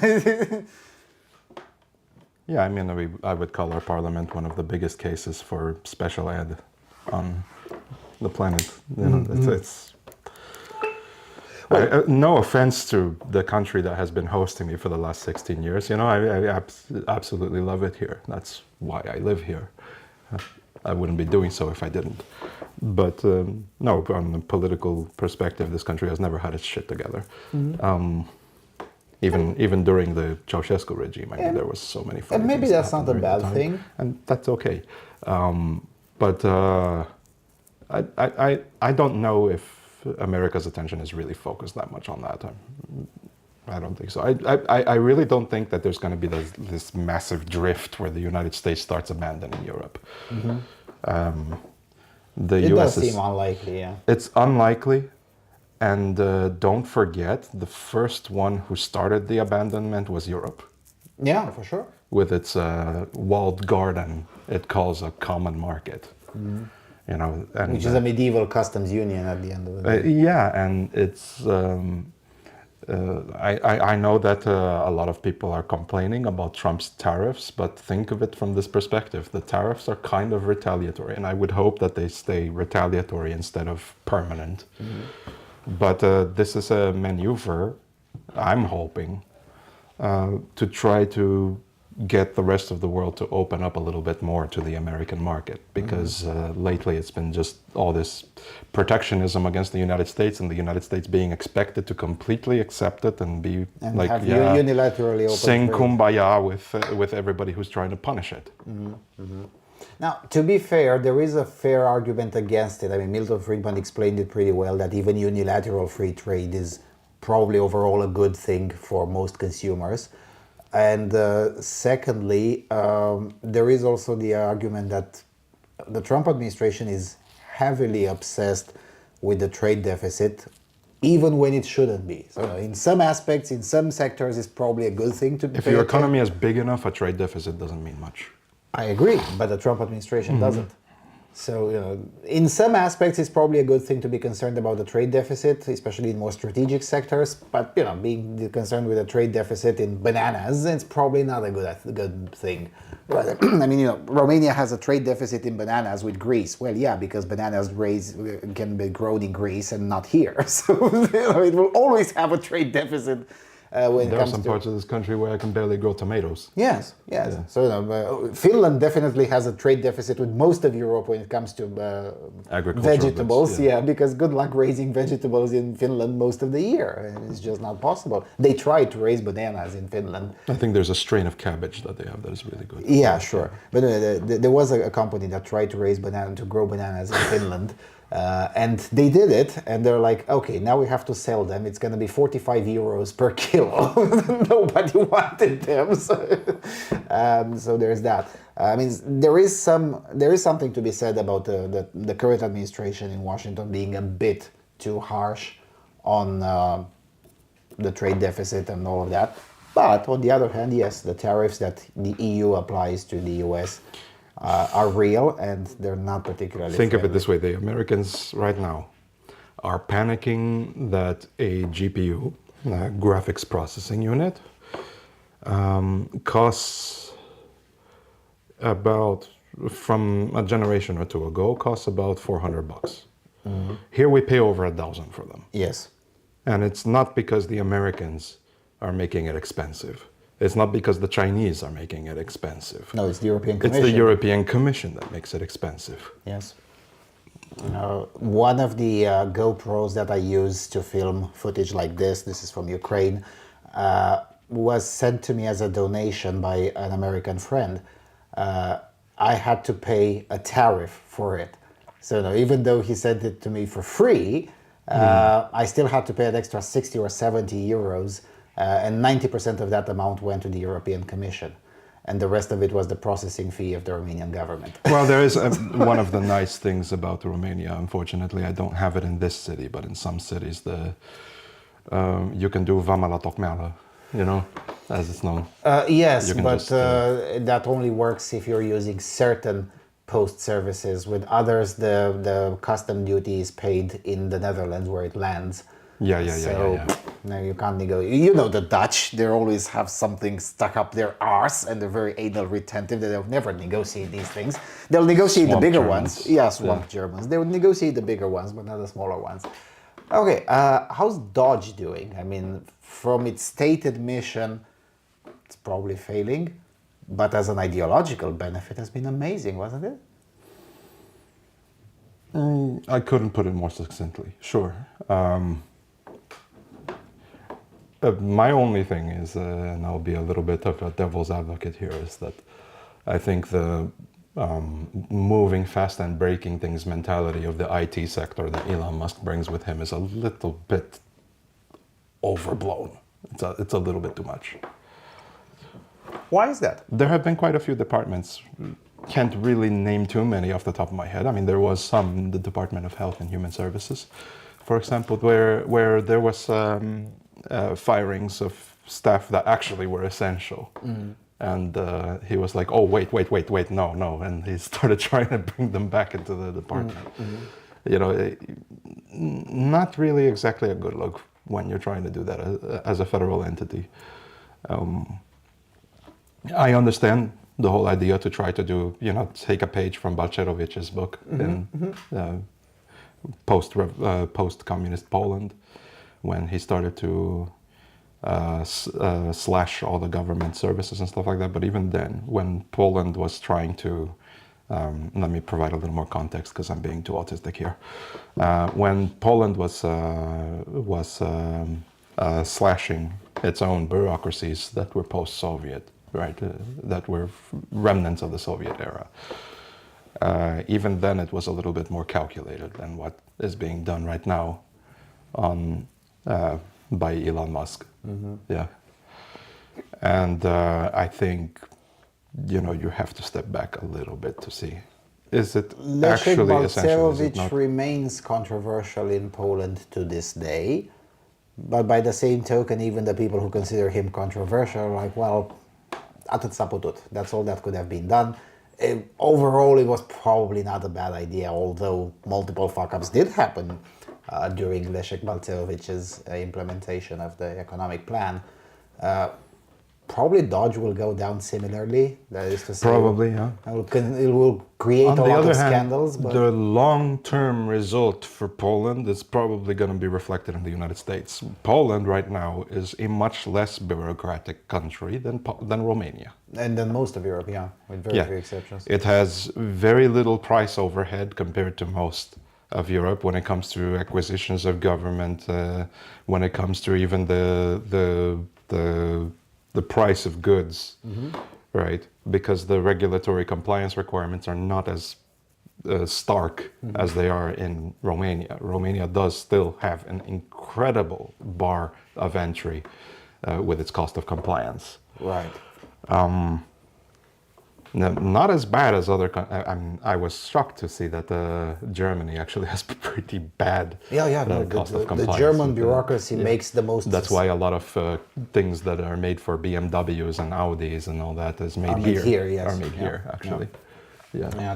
Yeah, I mean, I would call our parliament one of the biggest cases for special ed on the planet. You know, it's no offense to the country that has been hosting me for the last 16 years. You know, I absolutely love it here. That's why I live here. I wouldn't be doing so if I didn't. But no, from a political perspective, this country has never had its shit together. Even during the Ceausescu regime, I mean, there was so many. And maybe that's not a bad thing, and that's okay. But I don't know if America's attention is really focused that much on that. I don't think so. I really don't think that there's going to be this massive drift where the United States starts abandoning Europe. It does seem unlikely, yeah. It's unlikely. And don't forget, the first one who started the abandonment was Europe. Yeah, for sure. With its walled garden, it calls a common market. You know, and, which is a medieval customs union at the end of the day. Yeah, and it's. I know that a lot of people are complaining about Trump's tariffs, but think of it from this perspective. The tariffs are kind of retaliatory, and I would hope that they stay retaliatory instead of permanent. But this is a maneuver, I'm hoping, to try to get the rest of the world to open up a little bit more to the American market, because lately it's been just all this protectionism against the United States, and the United States being expected to completely accept it and be and like, have yeah, unilaterally open sing trade. kumbaya with everybody who's trying to punish it. Now, to be fair, there is a fair argument against it. I mean, Milton Friedman explained it pretty well, that even unilateral free trade is probably overall a good thing for most consumers. And secondly, there is also the argument that the Trump administration is heavily obsessed with the trade deficit, even when it shouldn't be. So in some aspects, in some sectors, it's probably a good thing to be. If your economy is big enough, a trade deficit doesn't mean much. I agree, but the Trump administration doesn't. So, you know, in some aspects, it's probably a good thing to be concerned about the trade deficit, especially in more strategic sectors. But, you know, being concerned with a trade deficit in bananas, it's probably not a good thing. I mean, you know, Romania has a trade deficit in bananas with Greece. Well, yeah, because bananas can be grown in Greece and not here. So, you know, it will always have a trade deficit. There are some parts of this country where I can barely grow tomatoes. Yes. Yeah. So Finland definitely has a trade deficit with most of Europe when it comes to vegetables. Goods, yeah, because good luck raising vegetables in Finland most of the year. It's just not possible. They tried to raise bananas in Finland. I think there's a strain of cabbage that they have that is really good. Yeah, sure. But there was a company that tried to grow bananas in Finland. And they did it, and they're like, okay, now we have to sell them. It's going to be 45 euros per kilo. Nobody wanted them, so there's that. I mean, there is something to be said about the current administration in Washington being a bit too harsh on the trade deficit and all of that. But on the other hand, yes, the tariffs that the EU applies to the US are real, and they're not particularly Think friendly. of it this way, the Americans right now are panicking that a GPU, graphics processing unit, costs about, from a generation or two ago, costs about $400. Here we pay over 1,000 for them. Yes. And it's not because the Americans are making it expensive. It's not because the Chinese are making it expensive. No, it's the European Commission. It's the European Commission that makes it expensive. Yes. One of the GoPros that I use to film footage like this is from Ukraine, was sent to me as a donation by an American friend. I had to pay a tariff for it. So even though he sent it to me for free, I still had to pay an extra 60 or 70 euros. And 90% of that amount went to the European Commission. And the rest of it was the processing fee of the Romanian government. Well, there is one of the nice things about Romania. Unfortunately, I don't have it in this city, but in some cities, you can do vama la tocmeală, you know, as it's known. Yes, but just, that only works if you're using certain post services. With others, the custom duty is paid in the Netherlands where it lands. So no, you can't negotiate. You know the Dutch, they always have something stuck up their arse and they're very anal retentive. They'll never negotiate these things. They'll negotiate Swamp the bigger Germans. ones. Yeah, swamp Germans. They would negotiate the bigger ones, but not the smaller ones. Okay, how's Dodge doing? I mean, from its stated mission, it's probably failing, but as an ideological benefit, has been amazing, wasn't it? I couldn't put it more succinctly. Sure. My only thing is, and I'll be a little bit of a devil's advocate here, is that I think the moving fast and breaking things mentality of the IT sector that Elon Musk brings with him is a little bit overblown. It's a little bit too much. Why is that? There have been quite a few departments. Can't really name too many off the top of my head. I mean, there was some in the Department of Health and Human Services, for example, where there was firings of staff that actually were essential. And he was like, oh, wait, no. And he started trying to bring them back into the department. You know, not really exactly a good look when you're trying to do that as a federal entity. I understand the whole idea to try to do, you know, take a page from Balcerowicz's book in post-communist Poland, when he started to slash all the government services and stuff like that. But even then, when Poland was trying to, let me provide a little more context because I'm being too autistic here. When Poland was slashing its own bureaucracies that were post-Soviet, right, that were remnants of the Soviet era. Even then, it was a little bit more calculated than what is being done right now on by Elon Musk. Yeah, and I think, you know, you have to step back a little bit to see, is it actually essential? Is it not? Remains controversial in Poland to this day, but by the same token, even the people who consider him controversial are like, well, atât s-a putut. That's all that could have been done. Overall, it was probably not a bad idea, although multiple fuck-ups did happen during Leszek Balcerowicz's implementation of the economic plan. Probably Dodge will go down similarly. That is to say, Probably, yeah. It will create On a the lot other of hand, scandals. But the long-term result for Poland is probably going to be reflected in the United States. Poland right now is a much less bureaucratic country than Romania. and then most of Europe, yeah, with very few exceptions. It has very little price overhead compared to most of Europe when it comes to acquisitions of government, when it comes to even the price of goods, right? Because the regulatory compliance requirements are not as stark as they are in Romania. Romania does still have an incredible bar of entry with its cost of compliance. Right. Not as bad as other. I was shocked to see that Germany actually has pretty bad cost of compliance. The German bureaucracy makes the most. That's why a lot of things that are made for BMWs and Audis and all that is made here. Are made here actually. Yeah.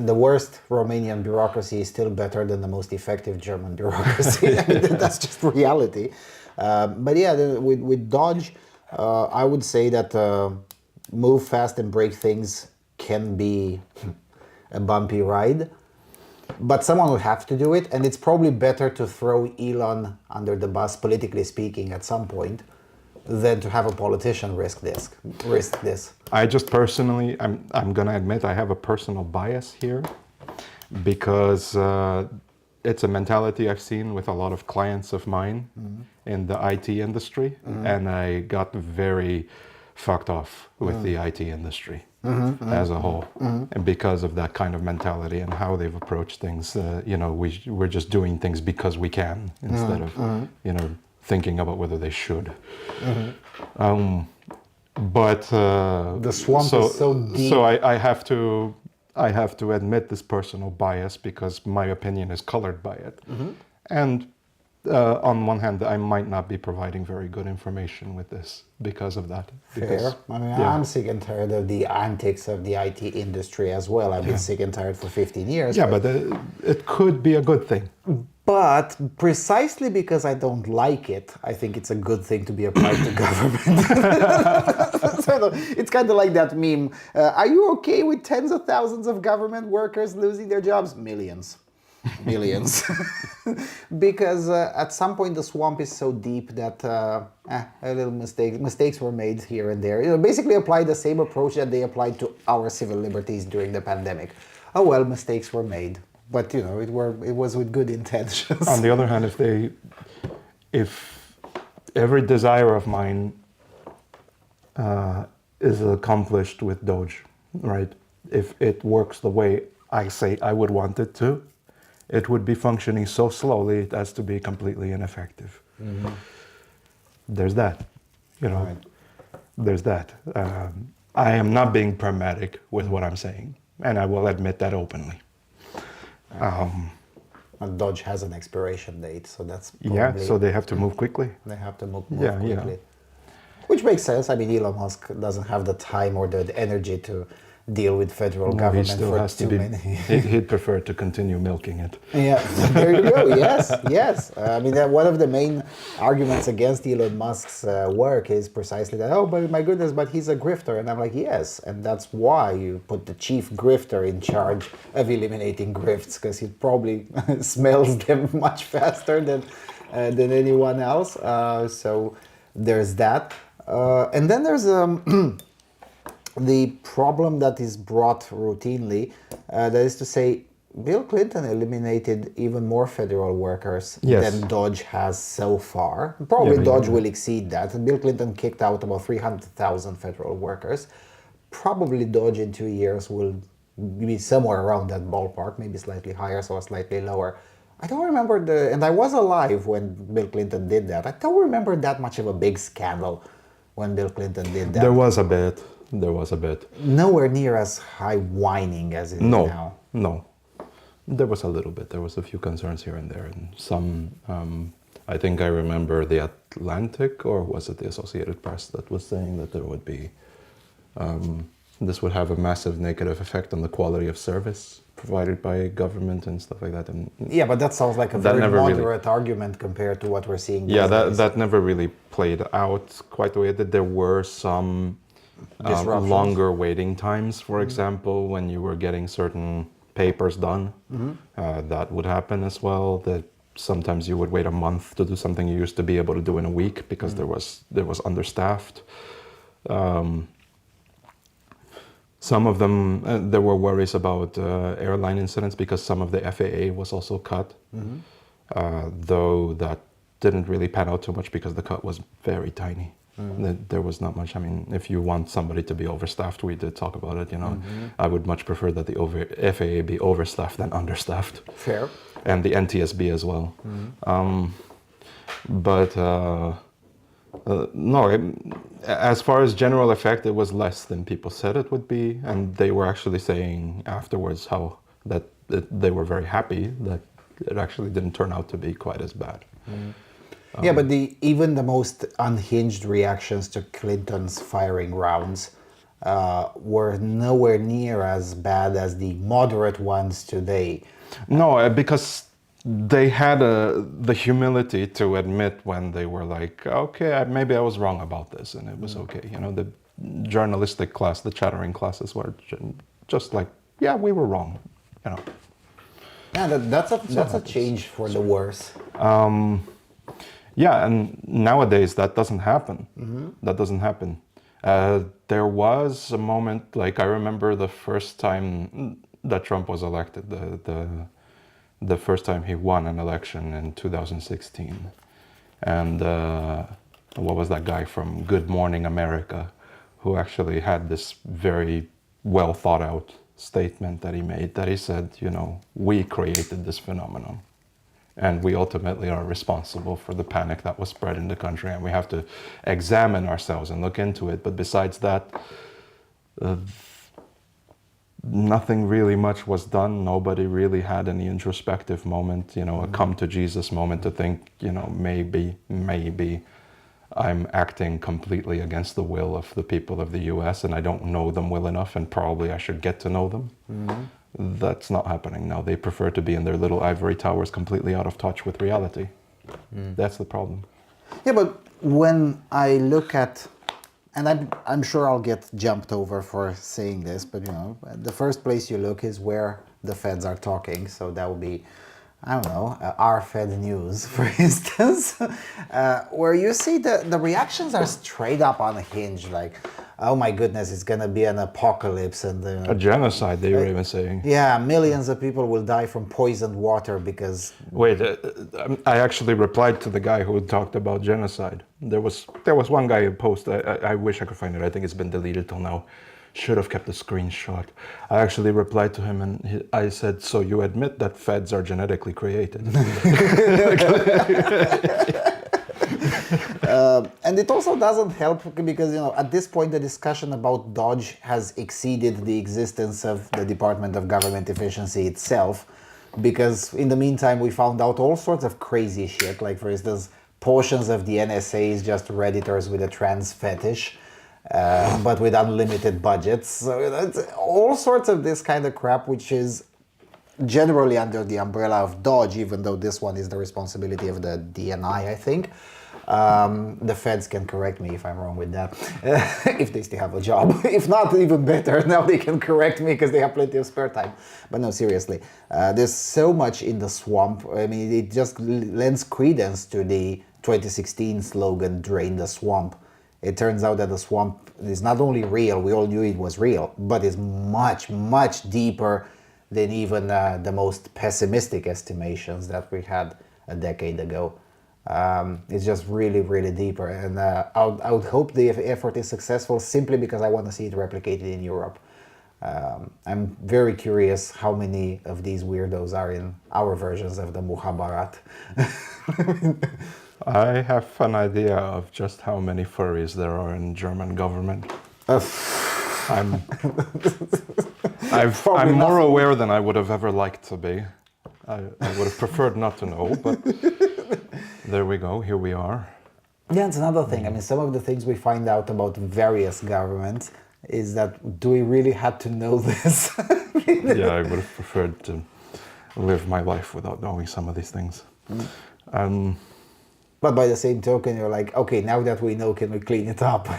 The worst Romanian bureaucracy is still better than the most effective German bureaucracy. I mean, that's just reality. But yeah, with Dodge, I would say that move fast and break things can be a bumpy ride. But someone would have to do it, and it's probably better to throw Elon under the bus, politically speaking, at some point, than to have a politician risk this. I just personally, I'm gonna admit I have a personal bias here, because it's a mentality I've seen with a lot of clients of mine in the IT industry, and I got very fucked off with the IT industry as a whole, and because of that kind of mentality and how they've approached things. We're just doing things because we can, instead of thinking about whether they should. But the swamp is so deep. So I have to admit this personal bias, because my opinion is colored by it. And on one hand, I might not be providing very good information with this because of that. Fair. I mean, yeah. I'm sick and tired of the antics of the IT industry as well. I've been sick and tired for 15 years. Yeah, but it could be a good thing. But precisely because I don't like it, I think it's a good thing to be applied to government. So it's kind of like that meme. Are you okay with tens of thousands of government workers losing their jobs? Millions. Millions. Because at some point the swamp is so deep that a little mistakes were made here and there. Basically apply the same approach that they applied to our civil liberties during the pandemic. Oh well, mistakes were made. But it was with good intentions. On the other hand, if every desire of mine is accomplished with Doge, right? If it works the way I say I would want it to, it would be functioning so slowly as to be completely ineffective. Mm-hmm. There's that, Right. There's that. I am not being pragmatic with what I'm saying, and I will admit that openly. And Dodge has an expiration date, so that's probably, Yeah, so they have to move quickly. they have to move Yeah, quickly. Which makes sense. I mean, Elon Musk doesn't have the time or the energy to deal with federal No, he government still for has to too be. many. He'd prefer to continue milking it. Yeah, there you go. Yes, yes. I mean, one of the main arguments against Elon Musk's work is precisely that. Oh, but my goodness, but he's a grifter, and I'm like, yes, and that's why you put the chief grifter in charge of eliminating grifts, because he probably smells them much faster than anyone else. So there's that, and then there's the problem that is brought routinely, that is to say, Bill Clinton eliminated even more federal workers than Dodge has so far. Probably Dodge will exceed that. And Bill Clinton kicked out about 300,000 federal workers. Probably Dodge in 2 years will be somewhere around that ballpark, maybe slightly higher, so slightly lower. I don't remember and I was alive when Bill Clinton did that. I don't remember that much of a big scandal when Bill Clinton did that. There was a bit. Nowhere near as high whining as it is now. No. There was a little bit. There was a few concerns here and there. And some, I think I remember the Atlantic, or was it the Associated Press, that was saying that there would be, this would have a massive negative effect on the quality of service provided by government and stuff like that. And yeah, but that sounds like a very moderate argument compared to what we're seeing these days. that never really played out quite the way it did. There were some longer waiting times, for example, when you were getting certain papers done. That would happen as well. That sometimes you would wait a month to do something you used to be able to do in a week because there was understaffed. Some of them, there were worries about airline incidents because some of the FAA was also cut, though that didn't really pan out too much because the cut was very tiny. There was not much. I mean, if you want somebody to be overstaffed, we did talk about it, I would much prefer that the FAA be overstaffed than understaffed. Fair. And the NTSB as well. No, as far as general effect, it was less than people said it would be. And they were actually saying afterwards they were very happy that it actually didn't turn out to be quite as bad. Yeah, but even the most unhinged reactions to Clinton's firing rounds were nowhere near as bad as the moderate ones today. No, because they had the humility to admit when they were like, okay, maybe I was wrong about this, and it was okay. The journalistic class, the chattering classes were just like, yeah, we were wrong. Yeah, that's a change for the worse. Yeah, and nowadays that doesn't happen. That doesn't happen. There was a moment, like I remember the first time that Trump was elected, the first time he won an election in 2016. And what was that guy from Good Morning America who actually had this very well thought out statement that he made, that he said, we created this phenomenon. And we ultimately are responsible for the panic that was spread in the country, and we have to examine ourselves and look into it. But besides that, nothing really much was done. Nobody really had any introspective moment, a come to Jesus moment to think, maybe I'm acting completely against the will of the people of the US and I don't know them well enough and probably I should get to know them. That's not happening now. They prefer to be in their little ivory towers completely out of touch with reality. That's the problem. Yeah, but when I look at, and I'm sure I'll get jumped over for saying this, but the first place you look is where the feds are talking. So that would be, I don't know, our Fed News, for instance, where you see the reactions are straight up unhinged, like, oh my goodness, it's gonna be an apocalypse and A genocide, they were even saying. yeah, millions of people will die from poisoned water because. Wait, I actually replied to the guy who talked about genocide. There was one guy who posted. I wish I could find it. I think it's been deleted till now. Should have kept the screenshot. I actually replied to him and I said, "So you admit that feds are genetically created?" And it also doesn't help because at this point the discussion about Dodge has exceeded the existence of the Department of Government Efficiency itself, because in the meantime we found out all sorts of crazy shit, like for instance portions of the NSA is just Redditors with a trans fetish, but with unlimited budgets. So it's all sorts of this kind of crap, which is generally under the umbrella of Dodge, even though this one is the responsibility of the DNI, I think. The feds can correct me if I'm wrong with that, if they still have a job. If not, even better, now they can correct me because they have plenty of spare time. But no, seriously, there's so much in the swamp. I mean, it just lends credence to the 2016 slogan, "Drain the swamp." It turns out that the swamp is not only real, we all knew it was real, but is much, much deeper than even the most pessimistic estimations that we had a decade ago. It's just really, really deeper, and I would hope the effort is successful simply because I want to see it replicated in Europe. I'm very curious how many of these weirdos are in our versions of the Muhabbarat. I have an idea of just how many furries there are in German government. I'm more aware than I would have ever liked to be. I would have preferred not to know, but there we go, here we are. Yeah, it's another thing. I mean, some of the things we find out about various governments is that, do we really have to know this? Yeah, I would have preferred to live my life without knowing some of these things. But by the same token, you're like, okay, now that we know, can we clean it up?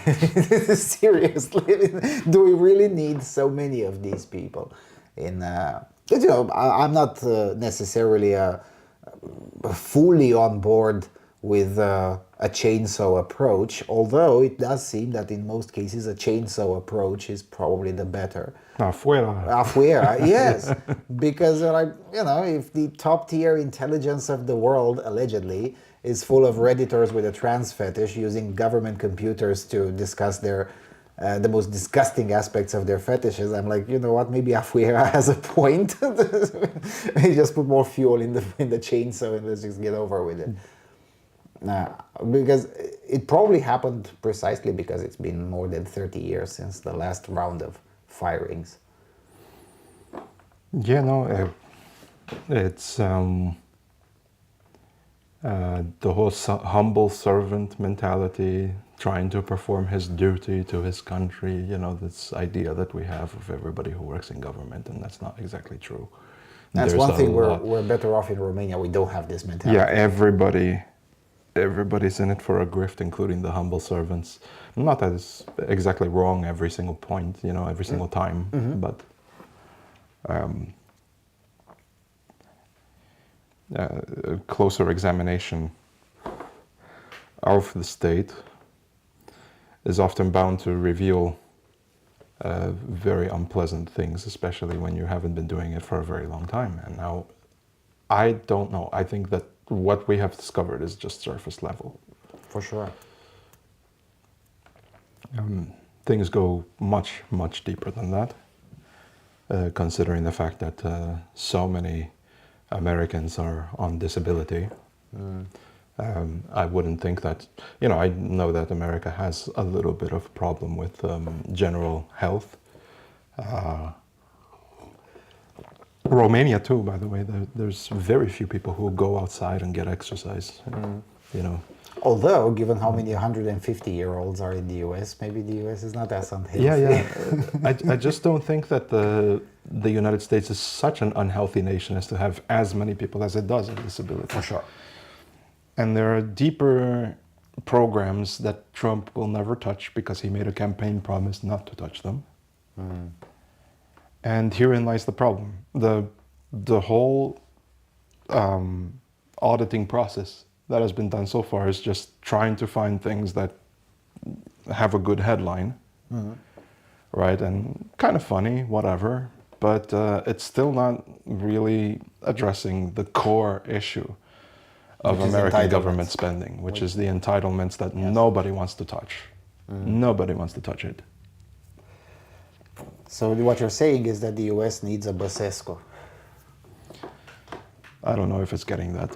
Seriously, do we really need so many of these people? I'm not necessarily fully on board with a chainsaw approach, although it does seem that in most cases a chainsaw approach is probably the better. Afuera, yes. Because if the top tier intelligence of the world, allegedly, is full of Redditors with a trans fetish using government computers to discuss the most disgusting aspects of their fetishes, I'm like, you know what, maybe Afuera has a point. Maybe just put more fuel in the chainsaw and let's just get over with it. Because it probably happened precisely because it's been more than 30 years since the last round of firings. Yeah, no, it's the whole humble servant mentality, trying to perform his duty to his country, this idea that we have of everybody who works in government, and that's not exactly true. That's one thing we're better off in Romania. We don't have this mentality. Yeah, everybody's in it for a grift, including the humble servants. Not that it's exactly wrong every single point, every single time, but a closer examination of the state is often bound to reveal very unpleasant things, especially when you haven't been doing it for a very long time. And now, I don't know. I think that what we have discovered is just surface level. For sure. Things go much, much deeper than that, considering the fact that so many Americans are on disability. I wouldn't think that, I know that America has a little bit of a problem with general health. Romania too, by the way. There's very few people who go outside and get exercise. You know. Although, given how many 150-year-olds are in the US, maybe the US is not as unhealthy. Yeah. I just don't think that the United States is such an unhealthy nation as to have as many people as it does with disability. For sure. And there are deeper programs that Trump will never touch because he made a campaign promise not to touch them. And herein lies the problem. The whole auditing process that has been done so far is just trying to find things that have a good headline, right? And kind of funny, whatever. But it's still not really addressing the core issue of American government spending, which is the entitlements that nobody wants to touch. Nobody wants to touch it. So what you're saying is that the US needs a Băsescu. I don't know if it's getting that.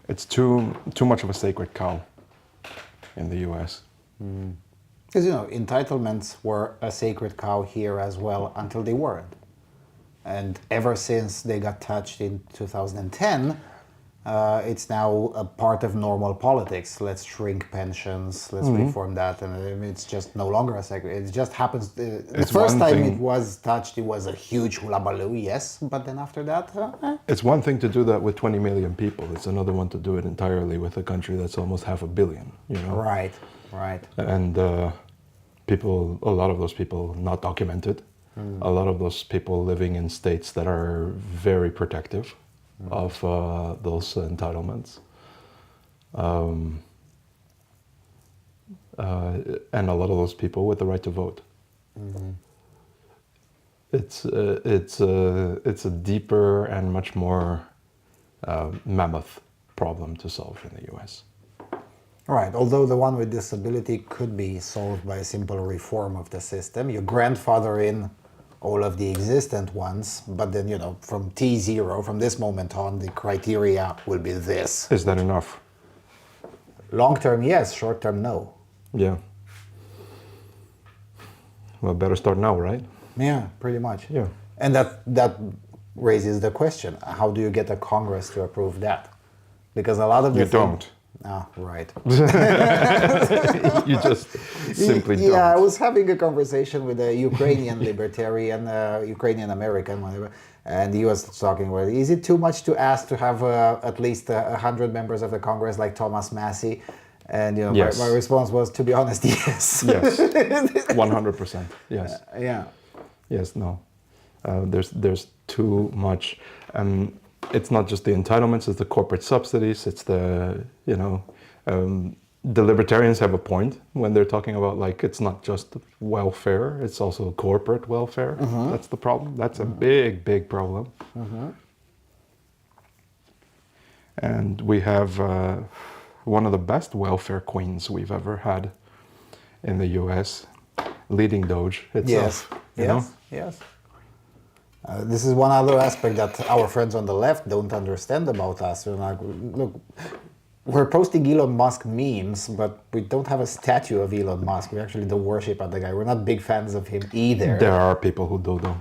It's too much of a sacred cow in the US. Because, entitlements were a sacred cow here as well until they weren't. And ever since they got touched in 2010, it's now a part of normal politics. Let's shrink pensions, let's reform that. And it's just no longer a sacred. It just happens. The first time it was touched, it was a huge hullabaloo, yes. But then after that... It's one thing to do that with 20 million people. It's another one to do it entirely with a country that's almost 500 million, Right. And a lot of those people not documented. A lot of those people living in states that are very protective of those entitlements. And a lot of those people with the right to vote. It's a deeper and much more mammoth problem to solve in the US. Right, although the one with disability could be solved by a simple reform of the system. You grandfather in all of the existent ones, but then, from T0, from this moment on, the criteria will be this. Is that enough? Long term, yes. Short term, no. Yeah. Well, better start now, right? Yeah, pretty much. Yeah. And that raises the question, how do you get a Congress to approve that? Because a lot of the You don't. Ah, right. You just simply don't. Yeah, I was having a conversation with a Ukrainian libertarian, Ukrainian American, whatever, and he was talking about, is it too much to ask to have at least 100 members of the Congress like Thomas Massey? And Yes. my response was, to be honest, yes. Yes. 100%. Yes. Yeah. Yes. No. There's too much. It's not just the entitlements, it's the corporate subsidies, it's the, the libertarians have a point when they're talking about, it's not just welfare, it's also corporate welfare. That's the problem. That's a big, big problem. And we have one of the best welfare queens we've ever had in the US, leading Doge itself. Yes. This is one other aspect that our friends on the left don't understand about us. They're like, look, we're posting Elon Musk memes, but we don't have a statue of Elon Musk. We actually don't worship at the guy. We're not big fans of him either. There are people who do, though.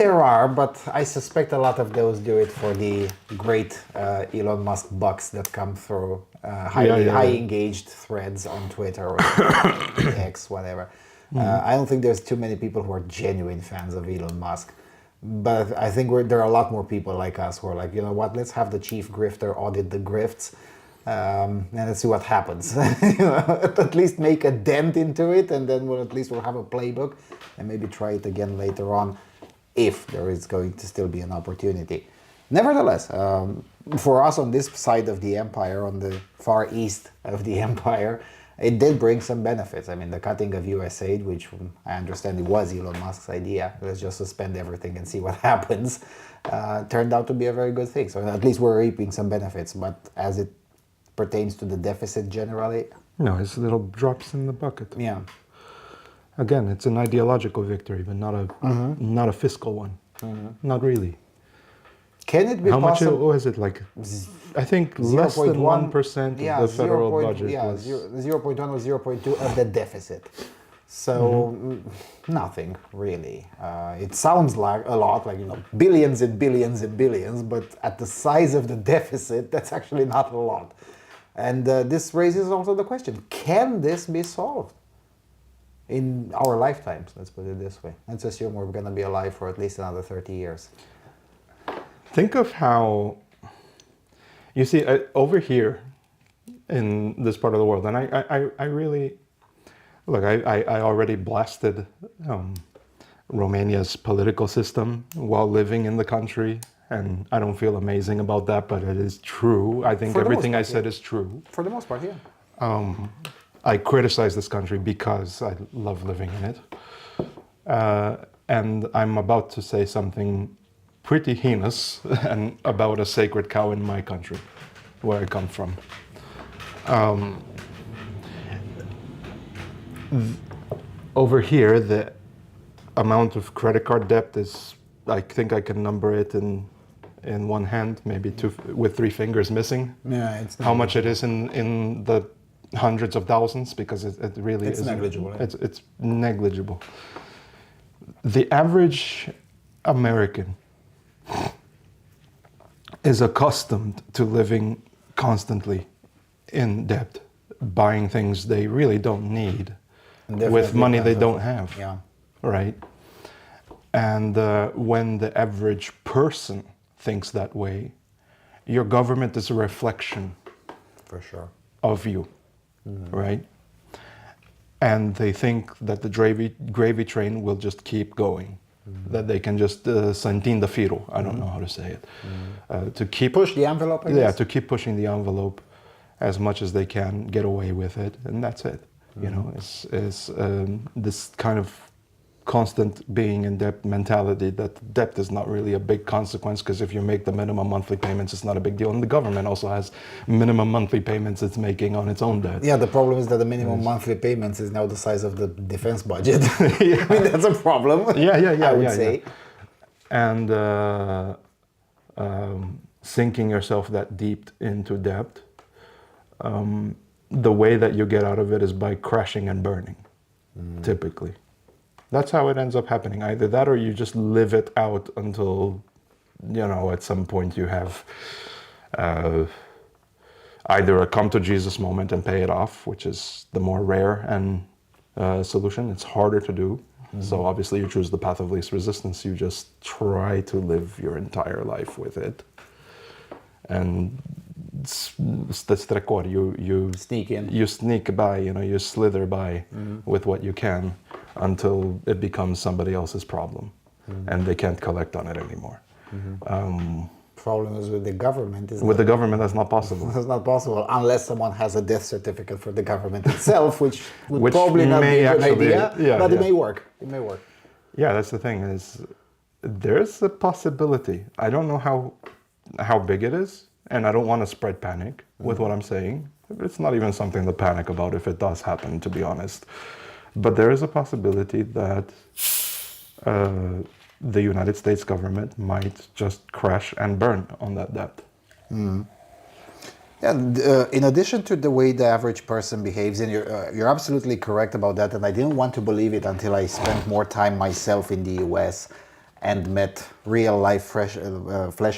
There are, but I suspect a lot of those do it for the great Elon Musk bucks that come through high engaged threads on Twitter or X, whatever. I don't think there's too many people who are genuine fans of Elon Musk. But I think there are a lot more people like us who are like, what, let's have the chief grifter audit the grifts and let's see what happens. At least make a dent into it, and then we'll have a playbook and maybe try it again later on if there is going to still be an opportunity. Nevertheless, for us on this side of the empire, on the far east of the empire, it did bring some benefits. I mean, the cutting of US aid, which I understand it was Elon Musk's idea, let's just suspend everything and see what happens, turned out to be a very good thing. So at least we're reaping some benefits, but as it pertains to the deficit generally... No, it's little drops in the bucket. Yeah. Again, it's an ideological victory, but not a fiscal one. Not really. Can it be How possible? much was it? I think less than 1% of the federal budget. Yeah, 0.1 or 0.2 of the deficit. So nothing really. It sounds like a lot, like billions and billions and billions, but at the size of the deficit, that's actually not a lot. And this raises also the question: can this be solved in our lifetimes? Let's put it this way. Let's assume we're going to be alive for at least another 30 years. Think of how, you see, over here in this part of the world, and I really, look, I already blasted Romania's political system while living in the country, and I don't feel amazing about that, but it is true. I think everything I said is true. For the most part, yeah. I criticize this country because I love living in it. And I'm about to say something pretty heinous and about a sacred cow in my country, where I come from. Over here, the amount of credit card debt is, I think I can number it in one hand, maybe two, with 3 fingers missing. Yeah, it's how much it is in the hundreds of thousands, because it really is negligible. Yeah. It's negligible. The average American is accustomed to living constantly in debt, buying things they really don't need with money they don't have. Yeah. Right? And when the average person thinks that way, your government is a reflection For sure. of you, right? And they think that the gravy train will just keep going, that they can just sentin the firo, I don't know how to say it, to keep Push the envelope, I yeah, guess. to keep pushing the envelope as much as they can, get away with it, and that's it. You know, it's this kind of constant being in debt mentality, that debt is not really a big consequence, because if you make the minimum monthly payments, it's not a big deal. And the government also has minimum monthly payments it's making on its own debt. Yeah, the problem is that the minimum monthly payments is now the size of the defense budget. I mean, that's a problem. Yeah, I would say. And sinking yourself that deep into debt, the way that you get out of it is by crashing and burning, typically. That's how it ends up happening. Either that, or you just live it out until, at some point you have either a come to Jesus moment and pay it off, which is the more rare and solution. It's harder to do. So obviously you choose the path of least resistance. You just try to live your entire life with it. And you Sneak in. You sneak by, you slither by with what you can until it becomes somebody else's problem and they can't collect on it anymore. Problem is with the government. With the government, that's not possible. It's not possible unless someone has a death certificate for the government itself, which would probably not be may a good actually- idea, yeah, but it yeah. may work. It may work. Yeah, that's the thing, is there's a possibility. I don't know how big it is, and I don't want to spread panic with what I'm saying. It's not even something to panic about if it does happen, to be honest. But there is a possibility that the United States government might just crash and burn on that debt. Yeah, in addition to the way the average person behaves, and you're absolutely correct about that, and I didn't want to believe it until I spent more time myself in the US and met real life flesh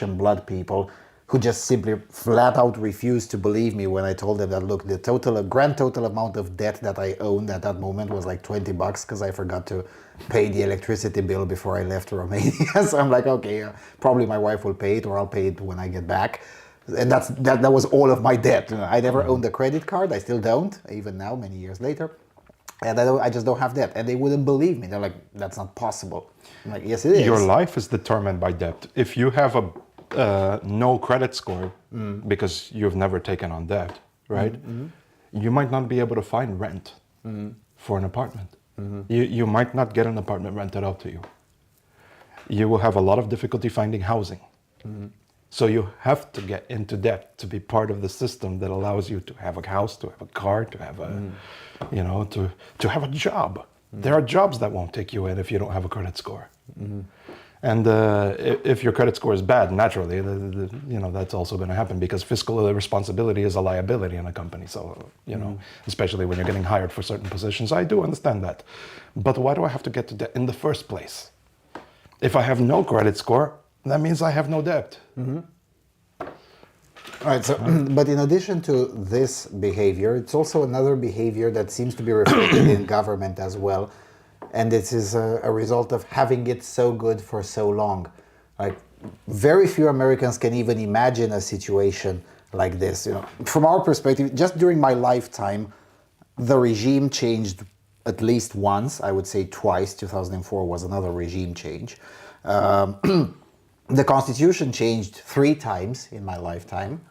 and blood people who just simply flat out refused to believe me when I told them that, look, the grand total amount of debt that I owned at that moment was like $20 because I forgot to pay the electricity bill before I left Romania. So I'm like, okay, probably my wife will pay it, or I'll pay it when I get back. And that was all of my debt. I never owned a credit card. I still don't, even now, many years later. And I just don't have debt. And they wouldn't believe me. They're like, that's not possible. I'm like, yes, it is. Your life is determined by debt. If you have a no credit score because you've never taken on debt, right? You might not be able to find rent for an apartment. You might not get an apartment rented out to you. You will have a lot of difficulty finding housing. So you have to get into debt to be part of the system that allows you to have a house, to have a car, to have a, to have a job. There are jobs that won't take you in if you don't have a credit score. And if your credit score is bad, naturally, that's also going to happen because fiscal responsibility is a liability in a company. So, especially when you're getting hired for certain positions, I do understand that. But why do I have to get to debt in the first place? If I have no credit score, that means I have no debt. All right, so, but in addition to this behavior, it's also another behavior that seems to be reflected in government as well. And this is a result of having it so good for so long. Like, very few Americans can even imagine a situation like this. From our perspective, just during my lifetime, the regime changed at least once, I would say twice. 2004 was another regime change. The constitution changed 3 times in my lifetime.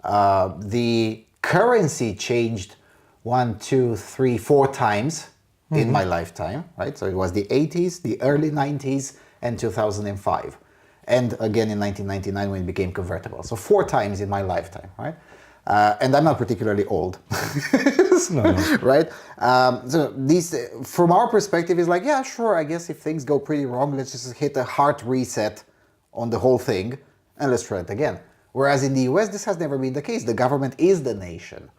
The currency changed 1, 2, 3, 4 times in my lifetime, right? So it was the 80s, the early 90s, and 2005. And again in 1999 when it became convertible. So 4 times in my lifetime, right? And I'm not particularly old, No. right? So these, from our perspective, is like, yeah, sure, I guess if things go pretty wrong, let's just hit a hard reset on the whole thing and let's try it again. Whereas in the US, this has never been the case. The government is the nation.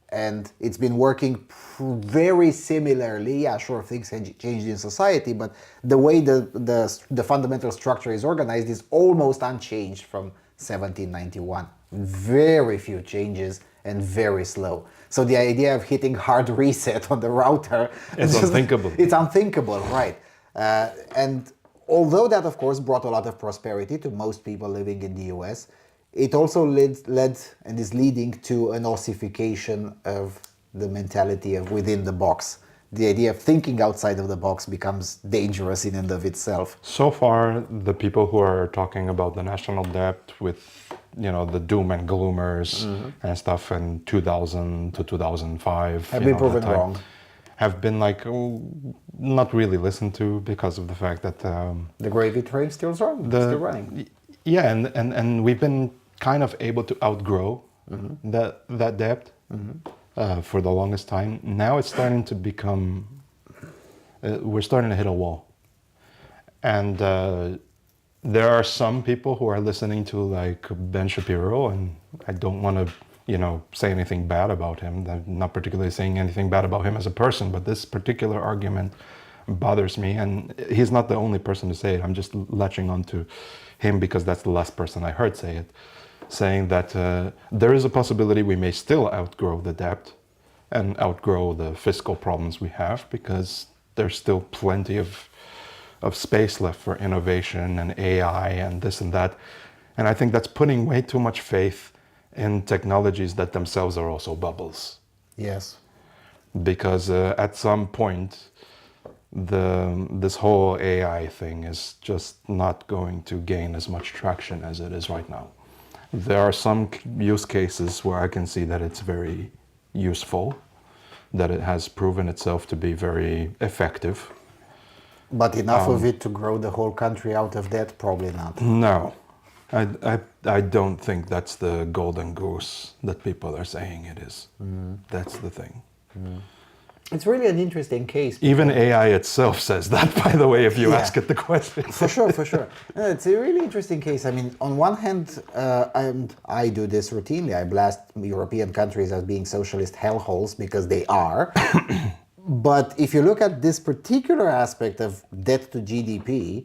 And it's been working very similarly. Yeah, sure, things changed in society, but the way the fundamental structure is organized is almost unchanged from 1791. Very few changes and very slow. So the idea of hitting hard reset on the router is unthinkable. It's unthinkable, right? And although that, of course, brought a lot of prosperity to most people living in the US, it also led and is leading to an ossification of the mentality of within the box. The idea of thinking outside of the box becomes dangerous in and of itself. So far, the people who are talking about the national debt with, the doom and gloomers and stuff in 2000 to 2005 Have been proven wrong. have been not really listened to because of the fact that The gravy train still running. Yeah, and we've been kind of able to outgrow that debt for the longest time. Now it's starting to become, we're starting to hit a wall. And there are some people who are listening to like Ben Shapiro, and I don't want to, say anything bad about him. I'm not particularly saying anything bad about him as a person, but this particular argument bothers me. And he's not the only person to say it. I'm just latching on to him because that's the last person I heard say it, saying that there is a possibility we may still outgrow the debt and outgrow the fiscal problems we have because there's still plenty of space left for innovation and AI and this and that. And I think that's putting way too much faith in technologies that themselves are also bubbles. Yes. Because at some point, this whole AI thing is just not going to gain as much traction as it is right now. There are some use cases where I can see that it's very useful, that it has proven itself to be very effective. But enough of it to grow the whole country out of debt? Probably not. No, I don't think that's the golden goose that people are saying it is. That's the thing. It's really an interesting case. Even AI itself says that, by the way, if you ask it the question. For sure. No, it's a really interesting case. I mean, on one hand, and I do this routinely. I blast European countries as being socialist hellholes because they are. But if you look at this particular aspect of debt to GDP,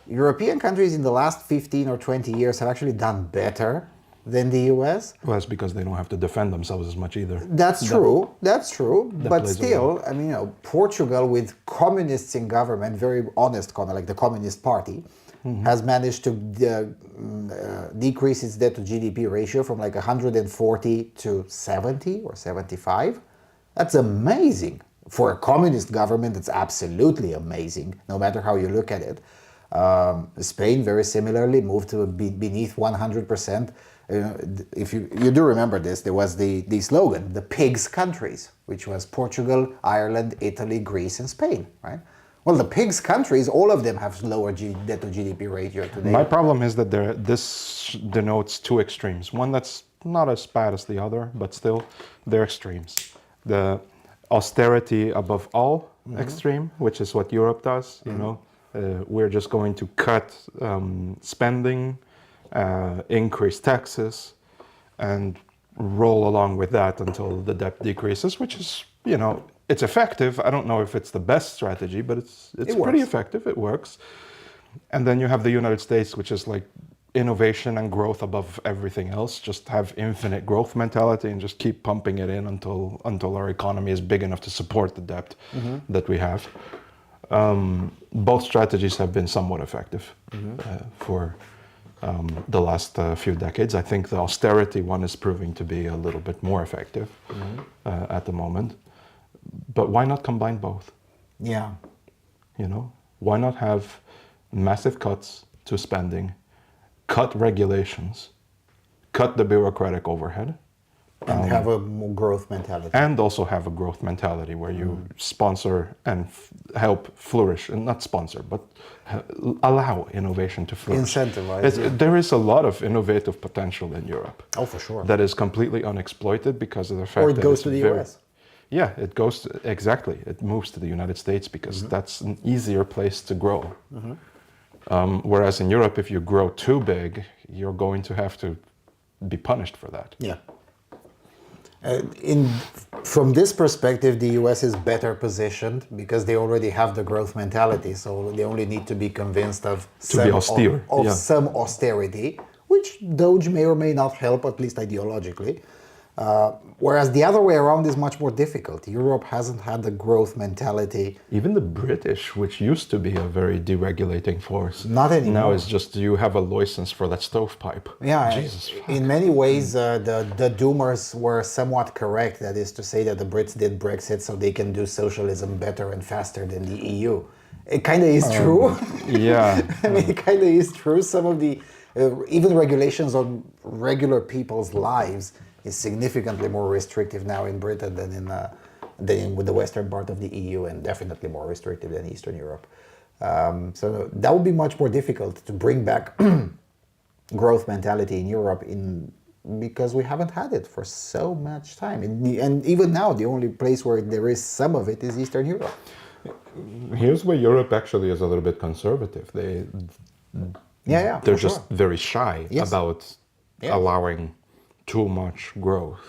European countries in the last 15 or 20 years have actually done better than the US. Well, that's because they don't have to defend themselves as much either. That's true. But plays a still, I mean, Portugal with communists in government, very honest, like the Communist Party, has managed to decrease its debt to GDP ratio from like 140 to 70 or 75. That's amazing. For a communist government, it's absolutely amazing, no matter how you look at it. Spain, very similarly, moved to beneath 100%. If you do remember this, there was the slogan, the pigs countries, which was Portugal, Ireland, Italy, Greece, and Spain, right? Well, the pigs countries, all of them have lower debt to GDP ratio today. My problem is that this denotes two extremes. One that's not as bad as the other, but still, they're extremes. The austerity above all extreme, which is what Europe does, We're just going to cut spending, increase taxes, and roll along with that until the debt decreases, which is, it's effective. I don't know if it's the best strategy, but it's It pretty works. effective. It works. And then you have the United States, which is like innovation and growth above everything else. Just have infinite growth mentality and just keep pumping it in until our economy is big enough to support the debt that we have. Both strategies have been somewhat effective for the last few decades. I think the austerity one is proving to be a little bit more effective at the moment. But why not combine both? Yeah. Why not have massive cuts to spending, cut regulations, cut the bureaucratic overhead, And have a more growth mentality. and also have a growth mentality where you sponsor and help flourish, and not sponsor, but allow innovation to flourish. Incentivize. There is a lot of innovative potential in Europe. Oh, for sure. That is completely unexploited because of the fact Or it that goes it's to the very, US. Yeah, it goes exactly. It moves to the United States because that's an easier place to grow. Whereas in Europe, if you grow too big, you're going to have to be punished for that. Yeah. From this perspective, the US is better positioned because they already have the growth mentality. So they only need to be convinced of be austere, of yeah. some austerity, which Doge may or may not help, at least ideologically. Whereas the other way around is much more difficult. Europe hasn't had the growth mentality. Even the British, which used to be a very deregulating force, Not anymore. now it's just you have a license for that stovepipe. Yeah, Jesus. Fuck. in many ways, the doomers were somewhat correct. That is to say that the Brits did Brexit so they can do socialism better and faster than the EU. It kind of is true. Yeah. I mean, it kind of is true. Some of the, even regulations on regular people's lives is significantly more restrictive now in Britain than with the western part of the EU, and definitely more restrictive than Eastern Europe. So that would be much more difficult to bring back growth mentality in Europe because we haven't had it for so much time. And even now, the only place where there is some of it is Eastern Europe. Here's where Europe actually is a little bit conservative. Yeah, They're for just sure. very shy Yes. about Yeah. allowing too much growth.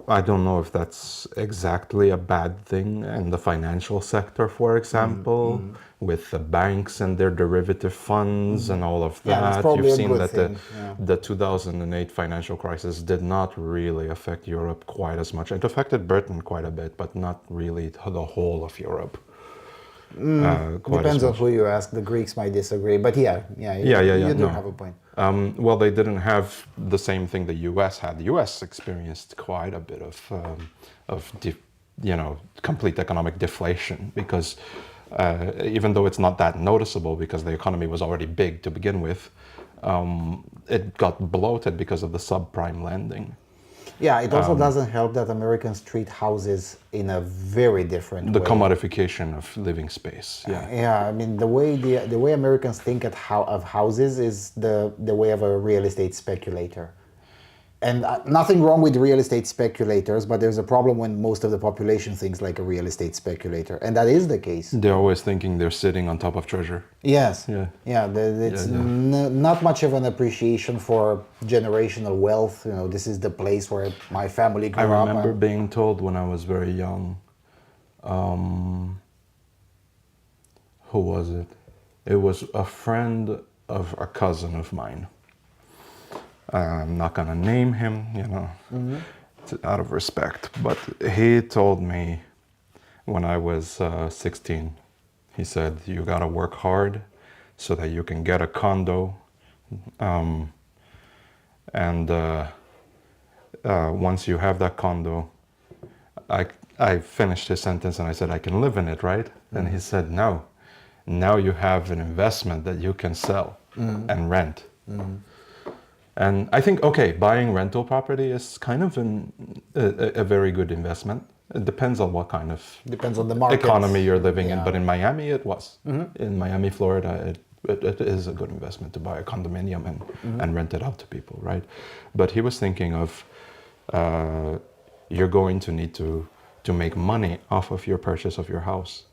I don't know if that's exactly a bad thing in the financial sector, for example, with the banks and their derivative funds and all of Yeah, that's that. probably You've a seen good that thing, yeah. the 2008 financial crisis did not really affect Europe quite as much. It affected Britain quite a bit, but not really the whole of Europe. Quite Depends as on much. who you ask. The Greeks might disagree, but you do no. have a point. Well, they didn't have the same thing the U.S. had. The U.S. experienced quite a bit of complete economic deflation because even though it's not that noticeable because the economy was already big to begin with, it got bloated because of the subprime lending. Yeah, it also doesn't help that Americans treat houses in a very different The way. commodification of living space. Yeah. Yeah, I mean the way Americans think of houses is the way of a real estate speculator. And nothing wrong with real estate speculators, but there's a problem when most of the population thinks like a real estate speculator, and that is the case. They're always thinking they're sitting on top of treasure. Yes. Yeah. Yeah. It's Yeah. not much of an appreciation for generational wealth. This is the place where my family grew I up. remember being told when I was very young, who was it? It was a friend of a cousin of mine. I'm not gonna name him, out of respect, but he told me when I was 16, he said, you gotta work hard so that you can get a condo, and once you have that condo, I finished his sentence and I said, I can live in it, right? And he said, no, now you have an investment that you can sell and rent. And I think, okay, buying rental property is kind of a very good investment. It depends on what kind of Depends on the market. economy you're living in. Yeah. But in Miami, it was. In Miami, Florida, it is a good investment to buy a condominium and rent it out to people, right? But he was thinking of you're going to need to make money off of your purchase of your house.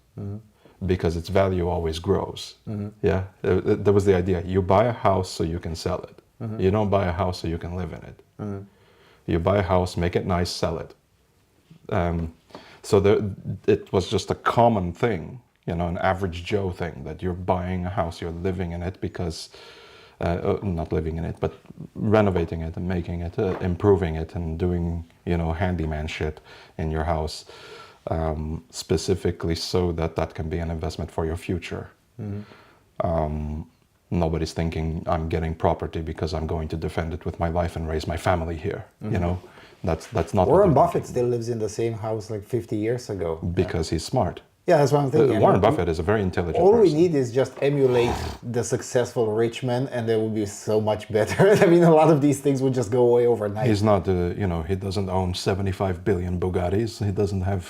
because its value always grows. Yeah, that was the idea. You buy a house so you can sell it. You don't buy a house so you can live in it. You buy a house, make it nice, sell it. So it was just a common thing, an average Joe thing, that you're buying a house, you're living in it because, not living in it, but renovating it and making it, improving it and doing, handyman shit in your house, specifically so that can be an investment for your future. Nobody's thinking I'm getting property because I'm going to defend it with my life and raise my family here. That's not. Warren Buffett still lives in the same house like 50 years ago. Because he's smart. Yeah, that's what I'm thinking. Warren Buffett is a very intelligent all person. we need is just emulate the successful rich man, and they will be so much better. I mean, a lot of these things would just go away overnight. He's not, he doesn't own 75 billion Bugattis. He doesn't have,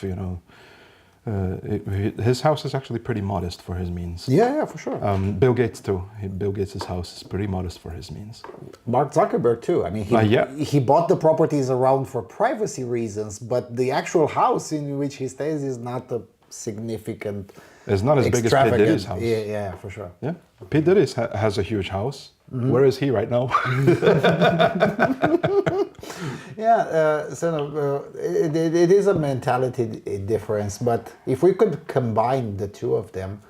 his house is actually pretty modest for his means. Yeah, for sure. Bill Gates too. Bill Gates' house is pretty modest for his means. Mark Zuckerberg too. I mean, he bought the properties around for privacy reasons, but the actual house in which he stays is not a significant. It's not as big as P. Diddy's house. Yeah, for sure. Yeah, P. Diddy has a huge house. Where is he right now? It is a mentality difference, but if we could combine the two of them,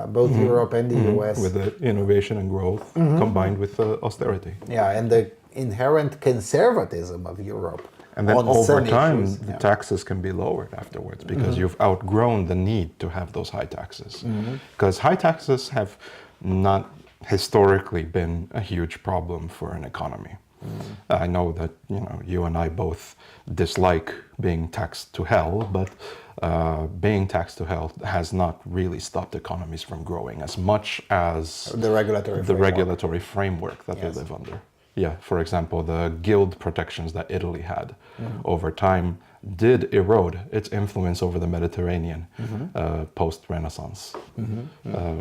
both Europe and the US. With the innovation and growth combined with austerity. Yeah, and the inherent conservatism of Europe. And then over time, the taxes can be lowered afterwards because you've outgrown the need to have those high taxes. Because high taxes have not historically been a huge problem for an economy. I know that you and I both dislike being taxed to hell, but being taxed to hell has not really stopped economies from growing as much as the regulatory framework that they live under. Yeah, for example, the guild protections that Italy had over time did erode its influence over the Mediterranean post-Renaissance,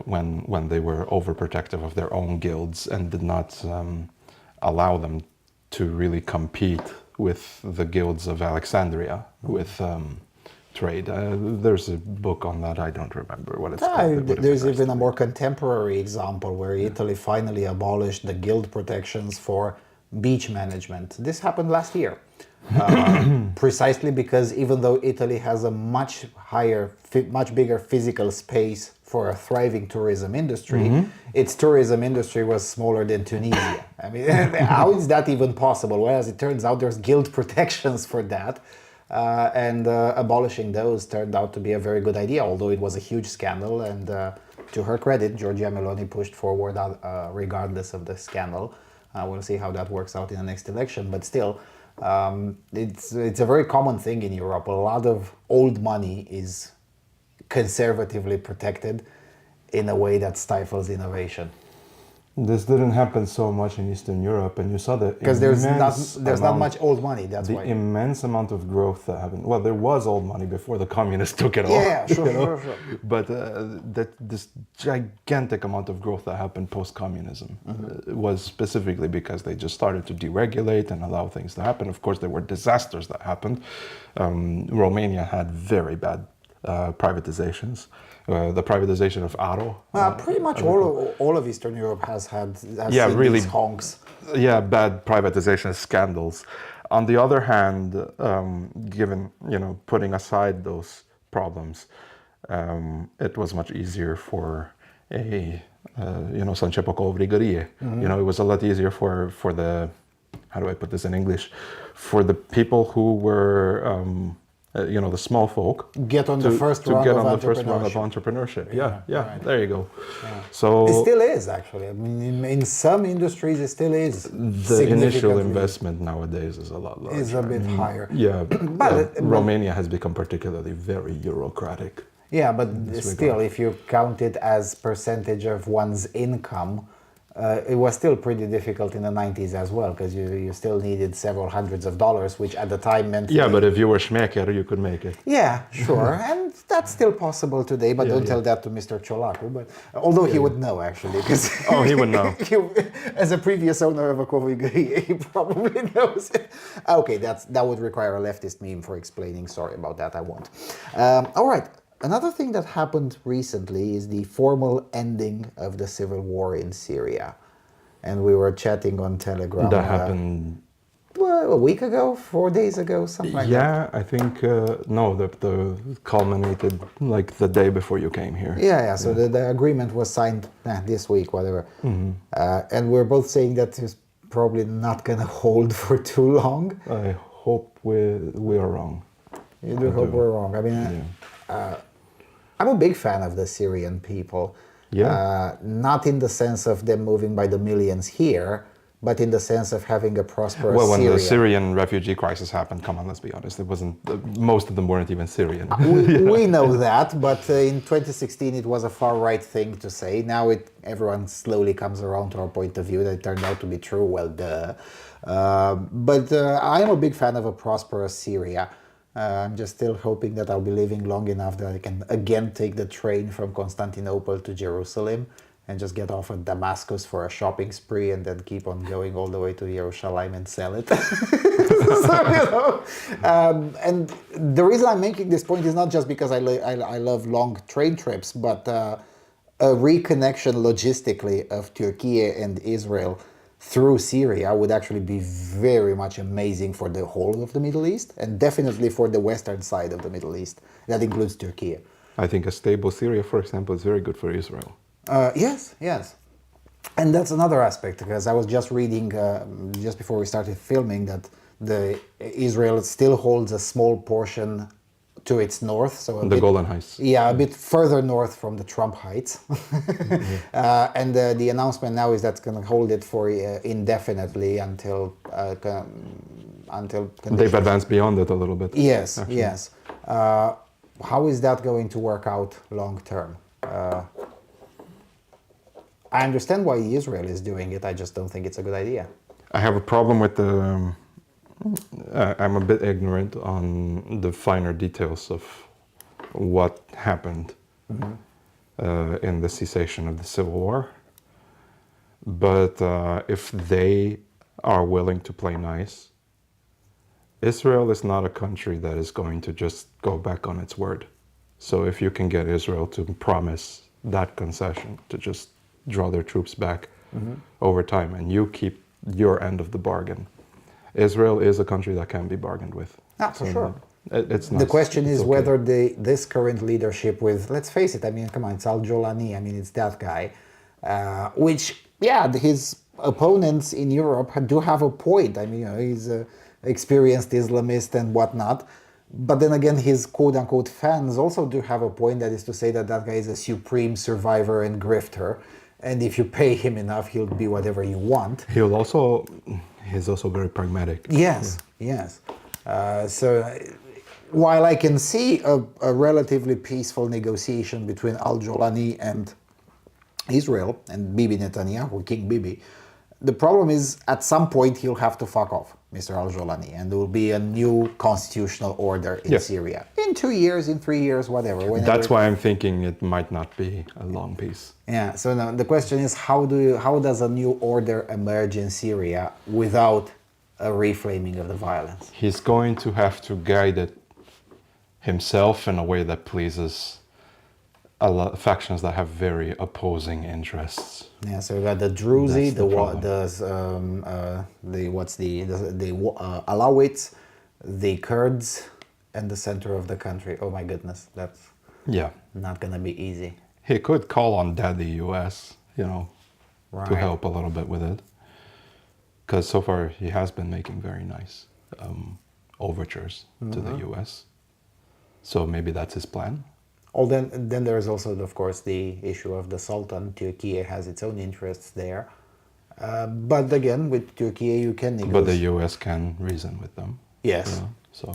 when they were overprotective of their own guilds and did not allow them to really compete with the guilds of Alexandria with trade. There's a book on that. I don't remember what it's called. There's even a more contemporary example where Italy finally abolished the guild protections for beach management. This happened last year. Precisely because even though Italy has a much bigger physical space for a thriving tourism industry, its tourism industry was smaller than Tunisia. I mean, how is that even possible? Well, as it turns out, there's guild protections for that. And abolishing those turned out to be a very good idea, although it was a huge scandal. And to her credit, Giorgia Meloni pushed forward regardless of the scandal. We'll see how that works out in the next election. But still, it's a very common thing in Europe. A lot of old money is conservatively protected in a way that stifles innovation. This didn't happen so much in Eastern Europe, and you saw that because there's not much old money. That's why. The immense amount of growth that happened. Well, there was old money before the communists took it all. Yeah, sure. But this gigantic amount of growth that happened post-communism was specifically because they just started to deregulate and allow things to happen. Of course, there were disasters that happened. Romania had very bad privatizations. The privatization of Aro. Pretty much all of Eastern Europe has seen really these honks. Yeah, bad privatization scandals. On the other hand, given putting aside those problems, it was much easier for a Sanche Ugrigorie. It was a lot easier for the, how do I put this in English, for the people who were the small folk get on the first rung of entrepreneurship. Yeah, right. There you go. Yeah. So it still is actually. I mean, in some industries, it still is. The initial investment nowadays is a lot larger. Is a bit higher. Yeah, but Romania has become particularly very bureaucratic. Yeah, but still, if you count it as percentage of one's income, it was still pretty difficult in the 90s as well, because you still needed several hundreds of dollars, which at the time meant... Yeah, but if you were schmecker, you could make it. Yeah, sure. And that's still possible today, but don't tell that to Mr. Cholaku. But although he would know, actually. Because oh, he would know. As a previous owner of a coffee, he probably knows it. Okay, that would require a leftist meme for explaining. Sorry about that, I won't. All right. Another thing that happened recently is the formal ending of the civil war in Syria. And we were chatting on Telegram That happened. well, a week ago, 4 days ago, something like that. Yeah, I think no, the culminated like the day before you came here. Yeah. So the agreement was signed this week, whatever. And we're both saying that it's probably not going to hold for too long. I hope we are wrong. You do hope we're wrong. I mean, I'm a big fan of the Syrian people. Yeah. Not in the sense of them moving by the millions here, but in the sense of having a prosperous Well, when Syria. the Syrian refugee crisis happened, come on, let's be honest, it wasn't. Most of them weren't even Syrian. We know that, but in 2016 it was a far-right thing to say. Now everyone slowly comes around to our point of view that it turned out to be true. Well, duh. But I am a big fan of a prosperous Syria. I'm just still hoping that I'll be living long enough that I can again take the train from Constantinople to Jerusalem and just get off at Damascus for a shopping spree and then keep on going all the way to Jerusalem and sell it. And the reason I'm making this point is not just because I love long train trips, but a reconnection logistically of Turkey and Israel through Syria would actually be very much amazing for the whole of the Middle East and definitely for the western side of the Middle East. That includes Turkey. I think a stable Syria, for example, is very good for Israel. Yes. And that's another aspect, because I was just reading, just before we started filming, that Israel still holds a small portion to its north. So The Golan Heights. Yeah, a bit further north from the Trump Heights. And the announcement now is that's going to hold it for indefinitely until They've advanced beyond it a little bit. Yes, actually. yes. How is that going to work out long term? I understand why Israel is doing it. I just don't think it's a good idea. I have a problem with the. I'm a bit ignorant on the finer details of what happened in the cessation of the civil war. But if they are willing to play nice, Israel is not a country that is going to just go back on its word. So if you can get Israel to promise that concession, to just draw their troops back over time, and you keep your end of the bargain, Israel is a country that can be bargained with. For sure. It's The question is whether this current leadership with, let's face it, I mean, come on, it's Al-Jolani, I mean, it's that guy, which, yeah, his opponents in Europe do have a point. I mean, you know, he's an experienced Islamist and whatnot. But then again, his quote-unquote fans also do have a point, that is to say that guy is a supreme survivor and grifter. And if you pay him enough, he'll be whatever you want. He's also very pragmatic. Yes. So while I can see a relatively peaceful negotiation between Al-Jolani and Israel and Bibi Netanyahu, King Bibi, the problem is at some point he'll have to fuck off, Mr. Al-Jolani, and there will be a new constitutional order in Syria. In 2 years, in 3 years, whatever. That's why I'm thinking it might not be a long peace. Yeah, so now the question is, how does a new order emerge in Syria without a reflaming of the violence? He's going to have to guide it himself in a way that pleases a lot of factions that have very opposing interests. Yeah, so we got the Druzi, the Alawites, the Kurds, and the center of the country. Oh my goodness, that's not gonna be easy. He could call on Daddy US, to Right. help a little bit with it. Because so far he has been making very nice overtures to the US. So maybe that's his plan. Oh, then there is also, of course, the issue of the Sultan. Turkey has its own interests there. But again, with Turkey, you can negotiate. But the US can reason with them. Yes. So.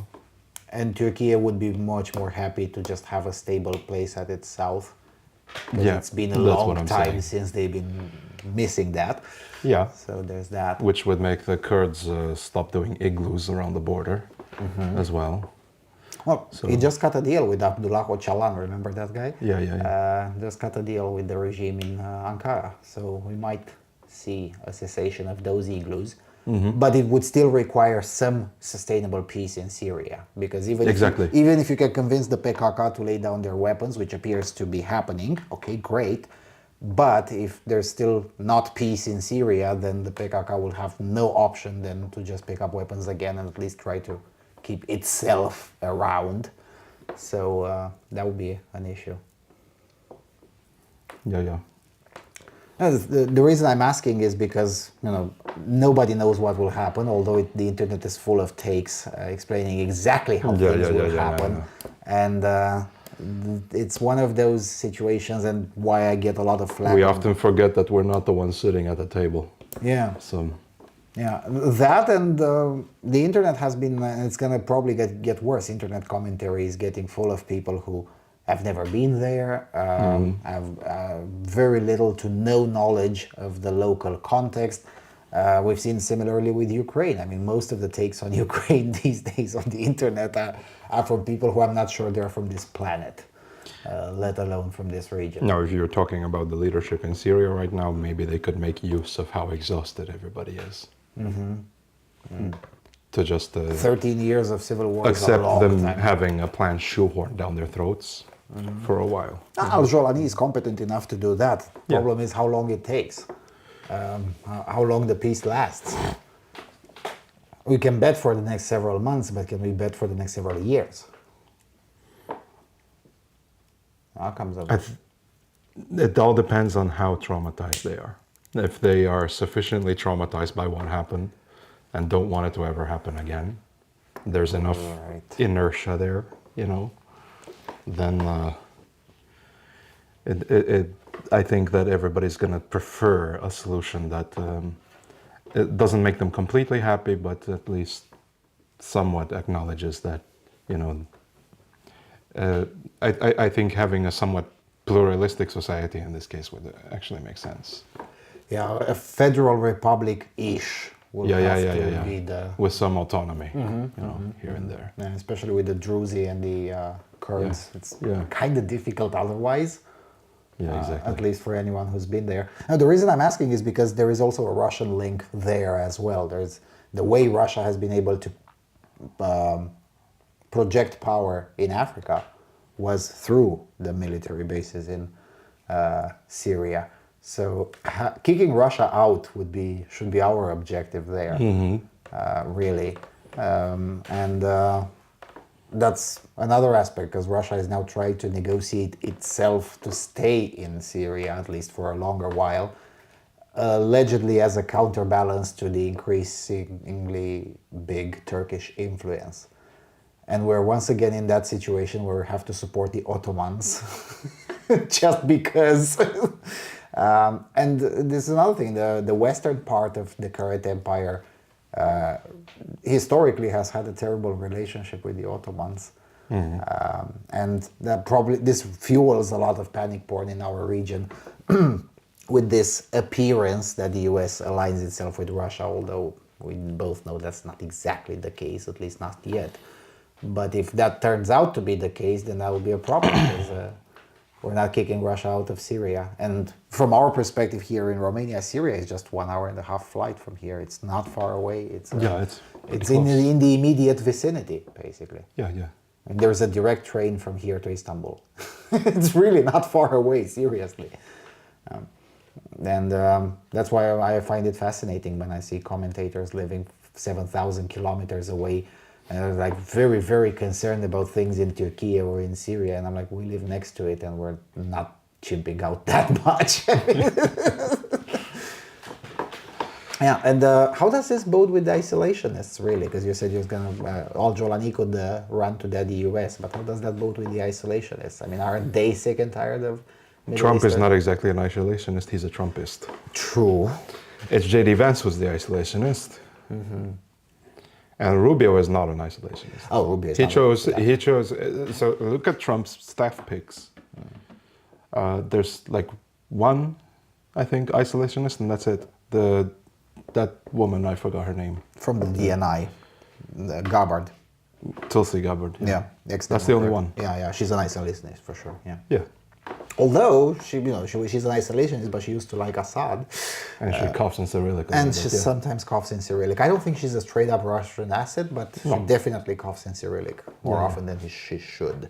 And Turkey would be much more happy to just have a stable place at its south. Yeah, It's been a that's long what I'm time saying. since they've been missing that. Yeah. So there's that. Which would make the Kurds stop doing igloos around the border as well. Well, he just cut a deal with Abdullah Öcalan, remember that guy? Yeah. Just cut a deal with the regime in Ankara. So we might see a cessation of those igloos. but it would still require some sustainable peace in Syria. Because Exactly. even if you can convince the PKK to lay down their weapons, which appears to be happening, okay, great. But if there's still not peace in Syria, then the PKK will have no option than to just pick up weapons again and at least try to keep itself around. So that would be an issue. Yeah. The reason I'm asking is because nobody knows what will happen. Although the internet is full of takes explaining exactly how things will happen, and it's one of those situations, and why I get a lot of flack. We often forget that we're not the ones sitting at the table. Yeah. So. Yeah, that and the internet has been, it's going to probably get worse. Internet commentary is getting full of people who have never been there, have very little to no knowledge of the local context. We've seen similarly with Ukraine. I mean, most of the takes on Ukraine these days on the internet are from people who I'm not sure they're from this planet, let alone from this region. Now, if you're talking about the leadership in Syria right now, maybe they could make use of how exhausted everybody is. To just 13 years of civil war accept is a long them time. having a plan shoehorned down their throats for a while. Al-Jolani is competent enough to do that. Problem is how long it takes, how long the peace lasts. We can bet for the next several months, but can we bet for the next several years? How comes up? It all depends on how traumatized they are. If they are sufficiently traumatized by what happened and don't want it to ever happen again, there's enough inertia there, then I think that everybody's going to prefer a solution that it doesn't make them completely happy, but at least somewhat acknowledges that, I think having a somewhat pluralistic society in this case would actually make sense. Yeah, a federal republic-ish will have to be the... with some autonomy, here and there. Yeah, especially with the Druzi and the Kurds. It's kind of difficult otherwise. Yeah, exactly. At least for anyone who's been there. Now, the reason I'm asking is because there is also a Russian link there as well. There's the way Russia has been able to project power in Africa was through the military bases in Syria. So kicking Russia out should be our objective there, really. And that's another aspect, because Russia is now trying to negotiate itself to stay in Syria, at least for a longer while, allegedly as a counterbalance to the increasingly big Turkish influence. And we're once again in that situation where we have to support the Ottomans just because. And this is another thing, the western part of the current empire historically has had a terrible relationship with the Ottomans. And that this fuels a lot of panic porn in our region with this appearance that the US aligns itself with Russia, although we both know that's not exactly the case, at least not yet. But if that turns out to be the case, then that will be a problem, because we're not kicking Russia out of Syria. And from our perspective here in Romania, Syria is just 1.5 hour flight from here. It's not far away. It's in the immediate vicinity, basically. Yeah. And there's a direct train from here to Istanbul. It's really not far away, seriously. And that's why I find it fascinating when I see commentators living 7,000 kilometers away and they're like very, very concerned about things in Turkey or in Syria. And I'm like, we live next to it and we're not chimping out that much. Yeah, and how does this bode with the isolationists, really? Because you said you're going to, Al-Jolani could run to the US, but how does that bode with the isolationists? I mean, aren't they sick and tired of Middle Trump is Eastern? not exactly an isolationist, he's a Trumpist. True. It's J.D. Vance who's the isolationist. And Rubio is not an isolationist. Oh, Rubio is He not chose, so look at Trump's staff picks. There's like one, I think, isolationist, and that's it. That woman, I forgot her name. From the DNI, Gabbard. Tulsi Gabbard. Yeah, That's the only one. Yeah, she's an isolationist for sure. Yeah. Yeah. Although she's an isolationist, but she used to like Assad. And she coughs in Cyrillic. a And little she bit, yeah. sometimes coughs in Cyrillic. I don't think she's a straight up Russian asset, but she definitely coughs in Cyrillic more often than she should.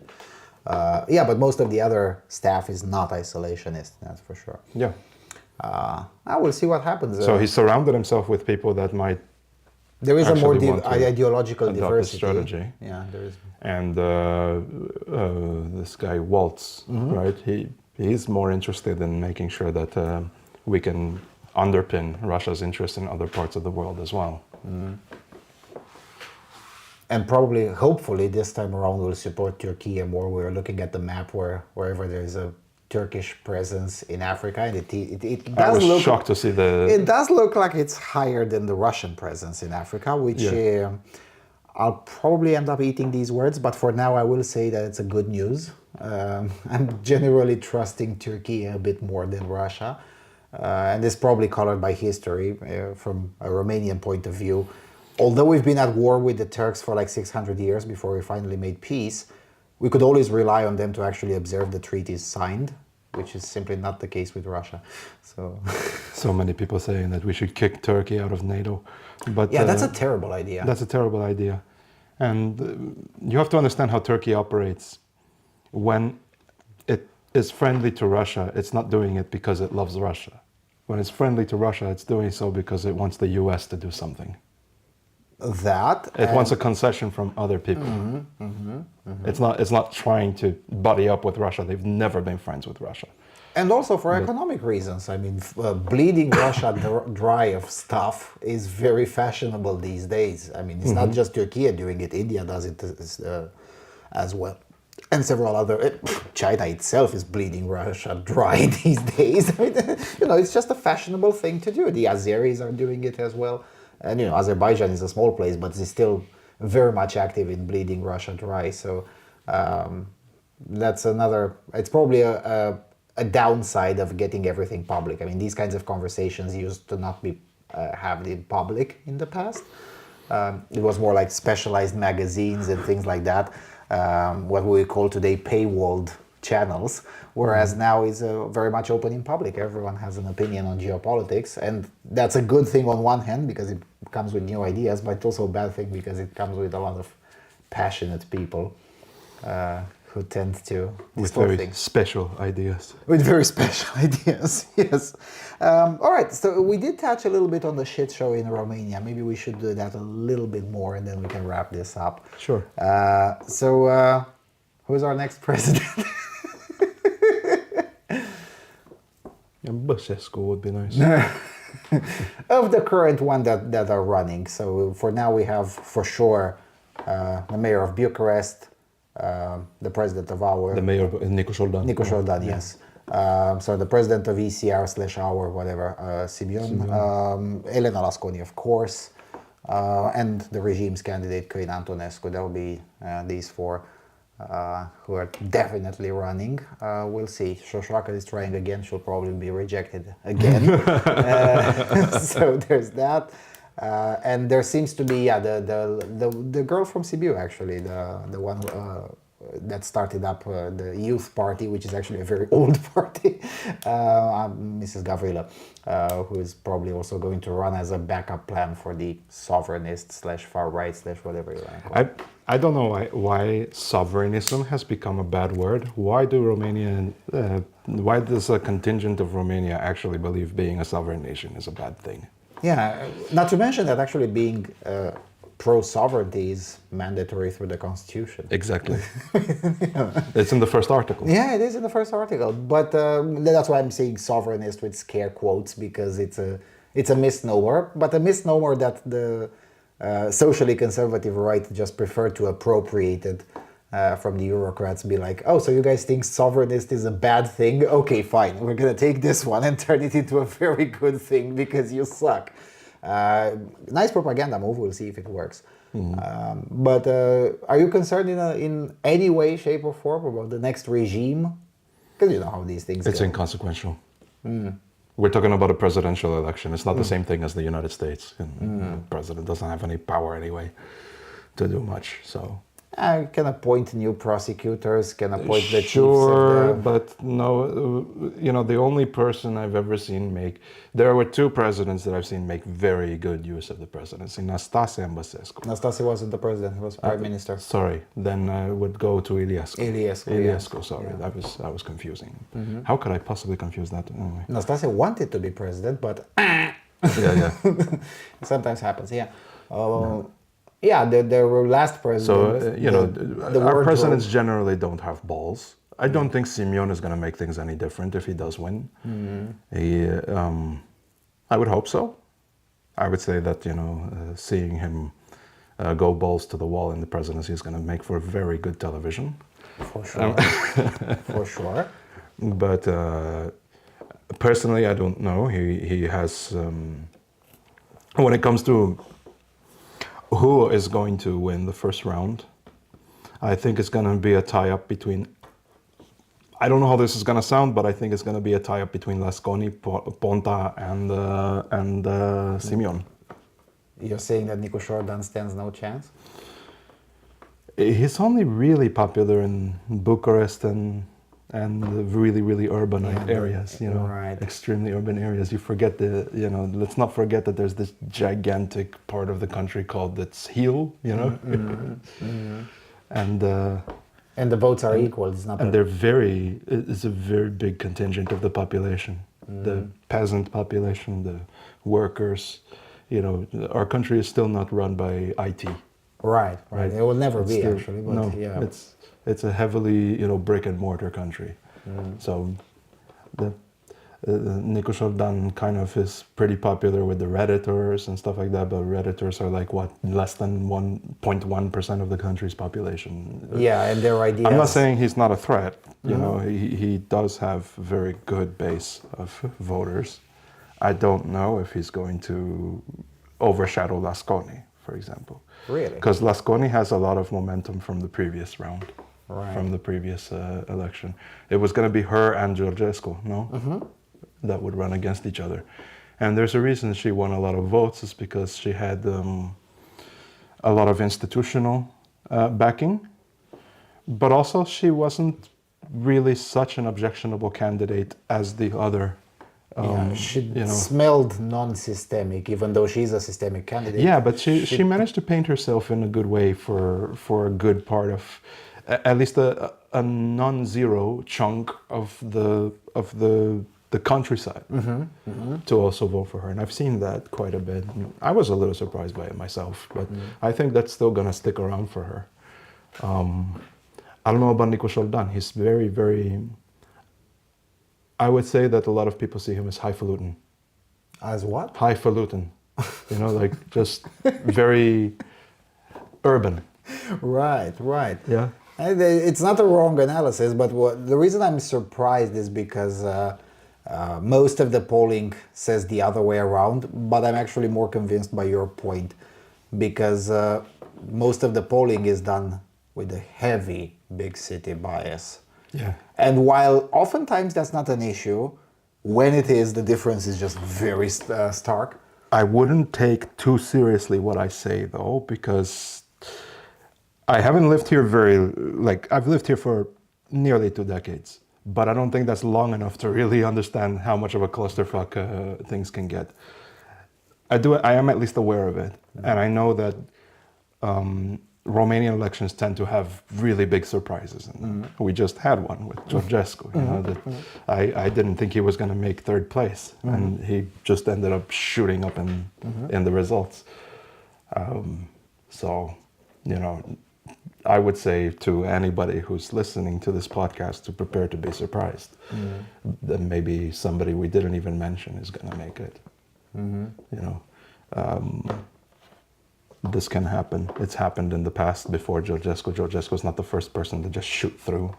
But most of the other staff is not isolationist, that's for sure. Yeah. I will see what happens. So he surrounded himself with people that might there is a more actually want to ideological adopt the diversity. strategy. Yeah, there is. And this guy Waltz, right? He's more interested in making sure that we can underpin Russia's interest in other parts of the world as well. And probably, hopefully, this time around we'll support Turkey more. We're looking at the map wherever there's a Turkish presence in Africa, and it I does was look. shocked to see It does look like it's higher than the Russian presence in Africa, which I'll probably end up eating these words, but for now I will say that it's a good news. I'm generally trusting Turkey a bit more than Russia, and it's probably colored by history from a Romanian point of view. Although we've been at war with the Turks for like 600 years before we finally made peace, we could always rely on them to actually observe the treaties signed, which is simply not the case with Russia. so many people saying that we should kick Turkey out of NATO. But yeah, that's a terrible idea. That's a terrible idea. And you have to understand how Turkey operates. When it is friendly to Russia, it's not doing it because it loves Russia. When it's friendly to Russia, it's doing so because it wants the US to do something. It wants a concession from other people. It's not trying to buddy up with Russia. They've never been friends with Russia. And also for economic reasons. I mean, bleeding Russia dry of stuff is very fashionable these days. I mean, it's not just Turkey doing it. India does it as well. And several other... China itself is bleeding Russia dry these days. I mean, it's just a fashionable thing to do. The Azeris are doing it as well. And, Azerbaijan is a small place, but it's still very much active in bleeding Russia dry. So that's another... It's probably a downside of getting everything public. I mean, these kinds of conversations used to not be have in public in the past. It was more like specialized magazines and things like that, what we call today paywalled channels, whereas now it's very much open in public. Everyone has an opinion on geopolitics, and that's a good thing on one hand because it comes with new ideas, but it's also a bad thing because it comes with a lot of passionate people who tend to with distort very things. special ideas. With very special ideas, yes. All right, so we did touch a little bit on the shit show in Romania. Maybe we should do that a little bit more, and then we can wrap this up. Sure. Who's our next president? Băsescu would be nice. Of the current one that are running. So for now we have for sure the mayor of Bucharest, the president of our... The mayor, Nicu Șoldan. Nicu Șoldan, yes. So the president of ECR/our whatever, Simeon. Elena Lasconi, of course, and the regime's candidate, Căin Antonescu. That will be these four who are definitely running. We'll see. Șoșoacă is trying again. She'll probably be rejected again. So there's that. And there seems to be the girl from Sibiu, actually, the one that started up the youth party, which is actually a very old party, Mrs. Gavrila, who is probably also going to run as a backup plan for the sovereignist/far right/ whatever you want to call it. I don't know why sovereignism has become a bad word. Why does a contingent of Romania actually believe being a sovereign nation is a bad thing? Yeah, not to mention that actually being pro-sovereignty is mandatory through the constitution. Exactly. It's in the first article. Yeah, it is in the first article. But that's why I'm saying sovereignist with scare quotes, because it's a misnomer, but a misnomer that the socially conservative right just prefer to appropriate it from the Eurocrats, be like, oh, so you guys think sovereignist is a bad thing? Okay, fine. We're going to take this one and turn it into a very good thing because you suck. Nice propaganda move. We'll see if it works. But are you concerned in any way, shape, or form about the next regime? Because you know how these things It's go. inconsequential. We're talking about a presidential election. It's not the same thing as the United States. The president doesn't have any power anyway to do much. So Can appoint new prosecutors, can appoint the chiefs Sure, of the... but no, the only person I've ever seen there were two presidents that I've seen make very good use of the presidency, Nastase and Basescu. Nastase wasn't the president, he was prime minister. Sorry, then I would go to Iliescu. Iliescu, sorry, yeah. that was confusing. How could I possibly confuse that? Anyway. Nastase wanted to be president, but Yeah. it sometimes happens, yeah. Yeah, the last president. So, our presidents generally don't have balls. I don't think Simeon is going to make things any different if he does win. I would hope so. I would say that, seeing him go balls to the wall in the presidency is going to make for very good television. For sure. For sure. But personally, I don't know. He has, when it comes to who is going to win the first round, I think it's going to be a tie-up between, I don't know how this is going to sound, but I think it's going to be a tie-up between Lasconi, Ponta, and Simeon. You're saying that Nico Jordan stands no chance? He's only really popular in Bucharest and the really, really urban areas, right. Extremely urban areas. You forget let's not forget that there's this gigantic part of the country called its heel, And the votes are equal. It's not. And it's a very big contingent of the population, the peasant population, the workers. Our country is still not run by IT. Right. It will never be still, actually. But no, yeah. it's a heavily brick and mortar country. So the Nico Jordan kind of is pretty popular with the Redditors and stuff like that, but Redditors are like less than 1.1% of the country's population. Yeah, and their ideas. I'm not saying he's not a threat. He does have a very good base of voters. I don't know if he's going to overshadow Lasconi, for example. Really? Because Lasconi has a lot of momentum from the previous round, right. from the previous election. It was going to be her and Georgescu, no? That would run against each other. And there's a reason she won a lot of votes, is because she had a lot of institutional backing, but also she wasn't really such an objectionable candidate as the other. She smelled non-systemic, even though she's a systemic candidate. Yeah, but she managed to paint herself in a good way for a good part of, at least a non-zero chunk of the countryside to also vote for her. And I've seen that quite a bit. I was a little surprised by it myself, but I think that's still going to stick around for her. I don't know about Nico Jordan. He's very, very... I would say that a lot of people see him as highfalutin. As what? Highfalutin. Like just very urban. Right. Yeah. It's not a wrong analysis, but the reason I'm surprised is because most of the polling says the other way around, but I'm actually more convinced by your point, because most of the polling is done with a heavy big city bias. Yeah. And while oftentimes that's not an issue, when it is, the difference is just very stark. I wouldn't take too seriously what I say, though, because I haven't lived here I've lived here for nearly 2 decades, but I don't think that's long enough to really understand how much of a clusterfuck things can get. I am at least aware of it, and I know that Romanian elections tend to have really big surprises in them. We just had one with Georgescu. I didn't think he was going to make 3rd place, and he just ended up shooting up in the results. So, I would say to anybody who's listening to this podcast to prepare to be surprised that maybe somebody we didn't even mention is going to make it. This can happen. It's happened in the past before Georgescu. Georgescu is not the first person to just shoot through.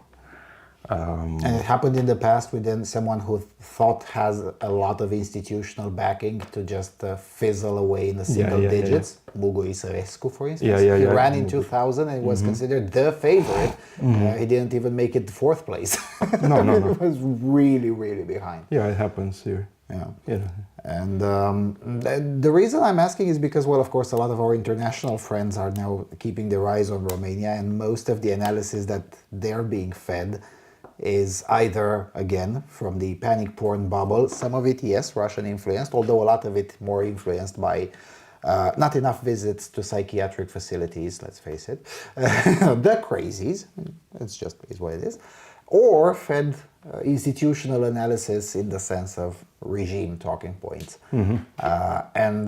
And it happened in the past with someone who thought has a lot of institutional backing to just fizzle away in the single digits. Mugo Isărescu, for instance. He ran in 2000 and was considered the favorite. He didn't even make it 4th place. No. It was really, really behind. Yeah, it happens here. Yeah. And the reason I'm asking is because, well, of course, a lot of our international friends are now keeping their eyes on Romania, and most of the analysis that they're being fed is either, again, from the panic porn bubble, some of it, yes, Russian influenced, although a lot of it more influenced by not enough visits to psychiatric facilities, let's face it, the crazies, it's just is what it is, or fed institutional analysis in the sense of regime talking points. And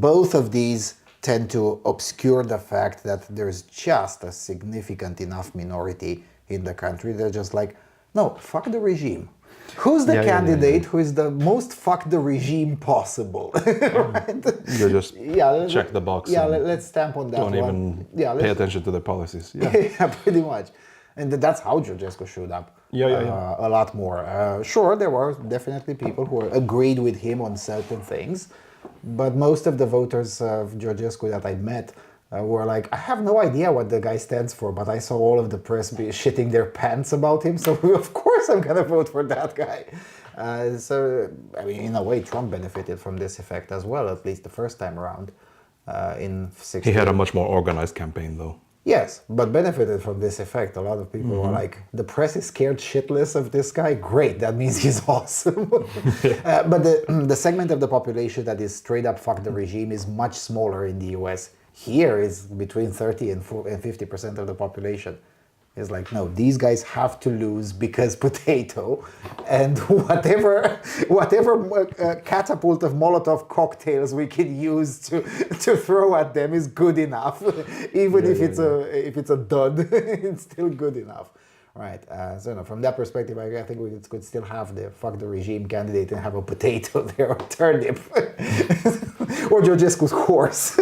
both of these tend to obscure the fact that there's just a significant enough minority in the country. They're just like, no, fuck the regime. Who's the candidate who is the most fuck the regime possible? Right? You just check the box. Yeah, let's stamp on that don't one. even pay attention to the policies. Yeah, yeah, pretty much. And that's how Georgescu showed up. A lot more. Sure, there were definitely people who agreed with him on certain things, but most of the voters of Georgescu that I met were like, I have no idea what the guy stands for, but I saw all of the press be shitting their pants about him, so of course I'm gonna vote for that guy. So, I mean, in a way, Trump benefited from this effect as well, at least the first time around in 16. He had a much more organized campaign, though. Yes, but benefited from this effect. A lot of people were like, the press is scared shitless of this guy. Great, that means he's awesome. But the segment of the population that is straight up fuck the regime is much smaller in the US. Here is between 30 and 50% of the population. It's like, no, these guys have to lose because potato, and whatever catapult of Molotov cocktails we can use to throw at them is good enough, even if it's a dud, it's still good enough, right? So no, from that perspective, I think we could still have the fuck the regime candidate and have a potato there or turnip, or Georgescu's horse.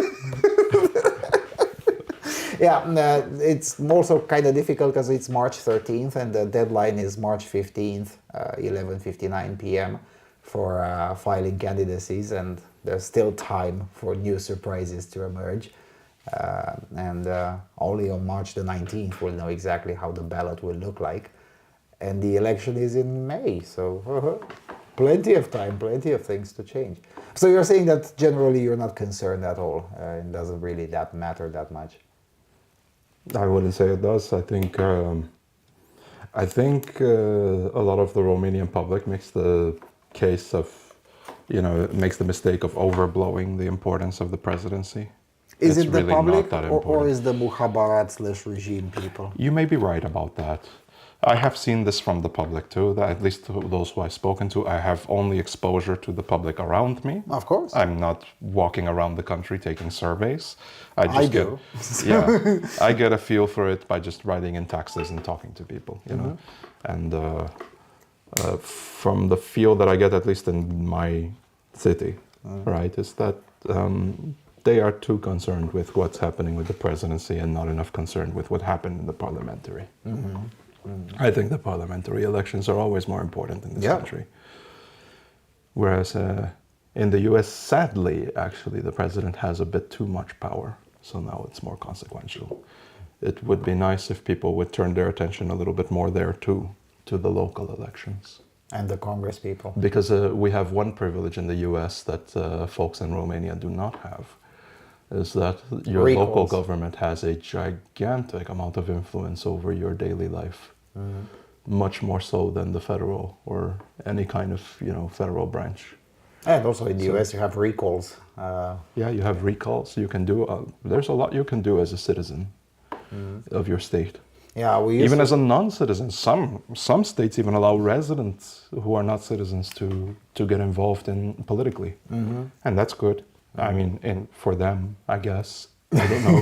Yeah, it's also kind of difficult because it's March 13th and the deadline is March 15th, 11:59 p.m. for filing candidacies, and there's still time for new surprises to emerge. And only on March the 19th we'll know exactly how the ballot will look like. And the election is in May, so plenty of time, plenty of things to change. So you're saying that generally you're not concerned at all, it doesn't really matter that much? I wouldn't say it does. I think a lot of the Romanian public makes the case of, makes the mistake of overblowing the importance of the presidency. Is it's it the really public not that or is the Mukhabarat/regime people? You may be right about that. I have seen this from the public too, that at least those who I've spoken to. I have only exposure to the public around me. Of course. I'm not walking around the country taking surveys. I do. I get a feel for it by just writing in taxes and talking to people, know. And from the feel that I get, at least in my city, right, is that they are too concerned with what's happening with the presidency and not enough concerned with what happened in the parliamentary. I think the parliamentary elections are always more important in this country. Whereas in the US, sadly, actually, the president has a bit too much power. So now it's more consequential. It would be nice if people would turn their attention a little bit more there too, to the local elections. And the Congress people. Because we have one privilege in the US that folks in Romania do not have, is that your local government has a gigantic amount of influence over your daily life. Much more so than the federal or any kind of, federal branch. And also in the US you have recalls. You have recalls. You can do, there's a lot you can do as a citizen of your state. Yeah, even as a non-citizen, some states even allow residents who are not citizens to get involved in politically, and that's good. I mean, for them, I guess. I don't know.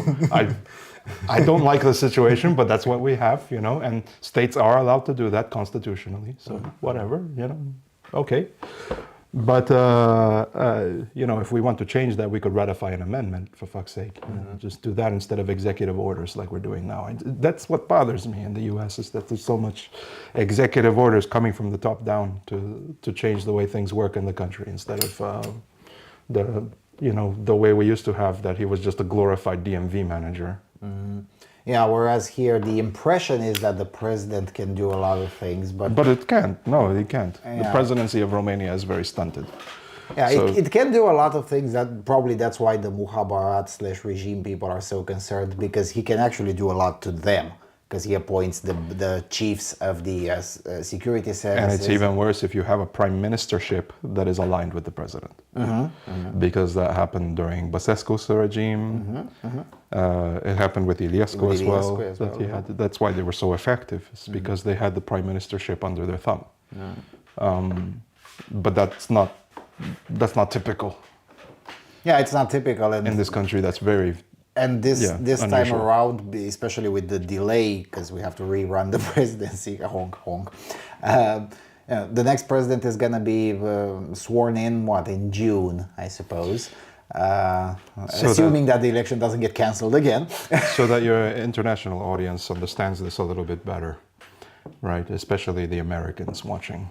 I don't like the situation, but that's what we have, and states are allowed to do that constitutionally. So whatever, okay. But if we want to change that, we could ratify an amendment, for fuck's sake. Just do that instead of executive orders like we're doing now. And that's what bothers me in the U.S. is that there's so much executive orders coming from the top down to change the way things work in the country instead of the way we used to have, that he was just a glorified DMV manager. Yeah, whereas here the impression is that the president can do a lot of things, but it can't. No, he can't. The presidency of Romania is very stunted. Yeah, So, it can do a lot of things. That's why the Muhabarat/regime people are so concerned, because he can actually do a lot to them, because he appoints the chiefs of the security and services. it's even worse if you have a prime ministership that is aligned with the president, because that happened during Basescu's regime. It happened with Iliescu With as well. Iliescu as That well, he had. That's why they were so effective. It's because they had the prime ministership under their thumb. But that's not typical Yeah, it's not typical, and in this country. That's very this time unusual. around, especially with the delay, because we have to rerun the presidency. Honk honk. The next president is gonna be sworn in June, I suppose. Assuming that the election doesn't get cancelled again. So that your international audience understands this a little bit better, right? Especially the Americans watching.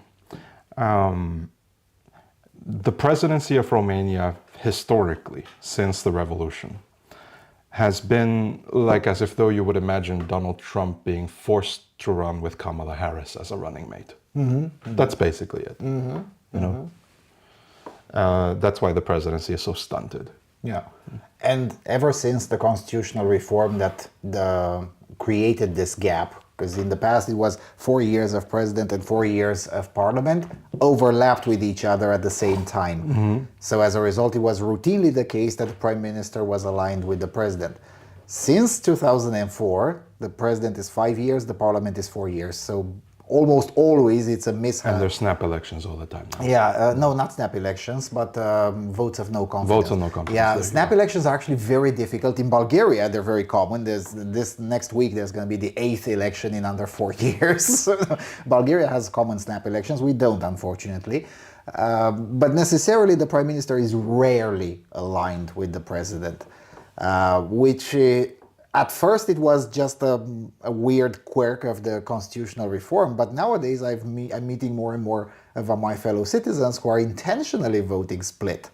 The presidency of Romania, historically, since the revolution, has been like as if though you would imagine Donald Trump being forced to run with Kamala Harris as a running mate. That's basically it. You know, that's why the presidency is so stunted. Yeah, and ever since the constitutional reform that created this gap, because in the past it was 4 years of president and 4 years of parliament overlapped with each other at the same time. So as a result, it was routinely the case that the prime minister was aligned with the president. Since 2004, the president is 5 years, the parliament is 4 years. So almost always it's a mishap. And there's snap elections all the time now. Yeah, no, not snap elections, but votes of no confidence. Votes of no confidence, Yeah, there you snap go. elections are actually very difficult. In Bulgaria, they're very common. This next week, there's going to be the 8th election in under 4 years. Bulgaria has common snap elections. We don't, unfortunately. But necessarily, the prime minister is rarely aligned with the president, which... At first, it was just a weird quirk of the constitutional reform, but nowadays I'm meeting more and more of my fellow citizens who are intentionally voting split.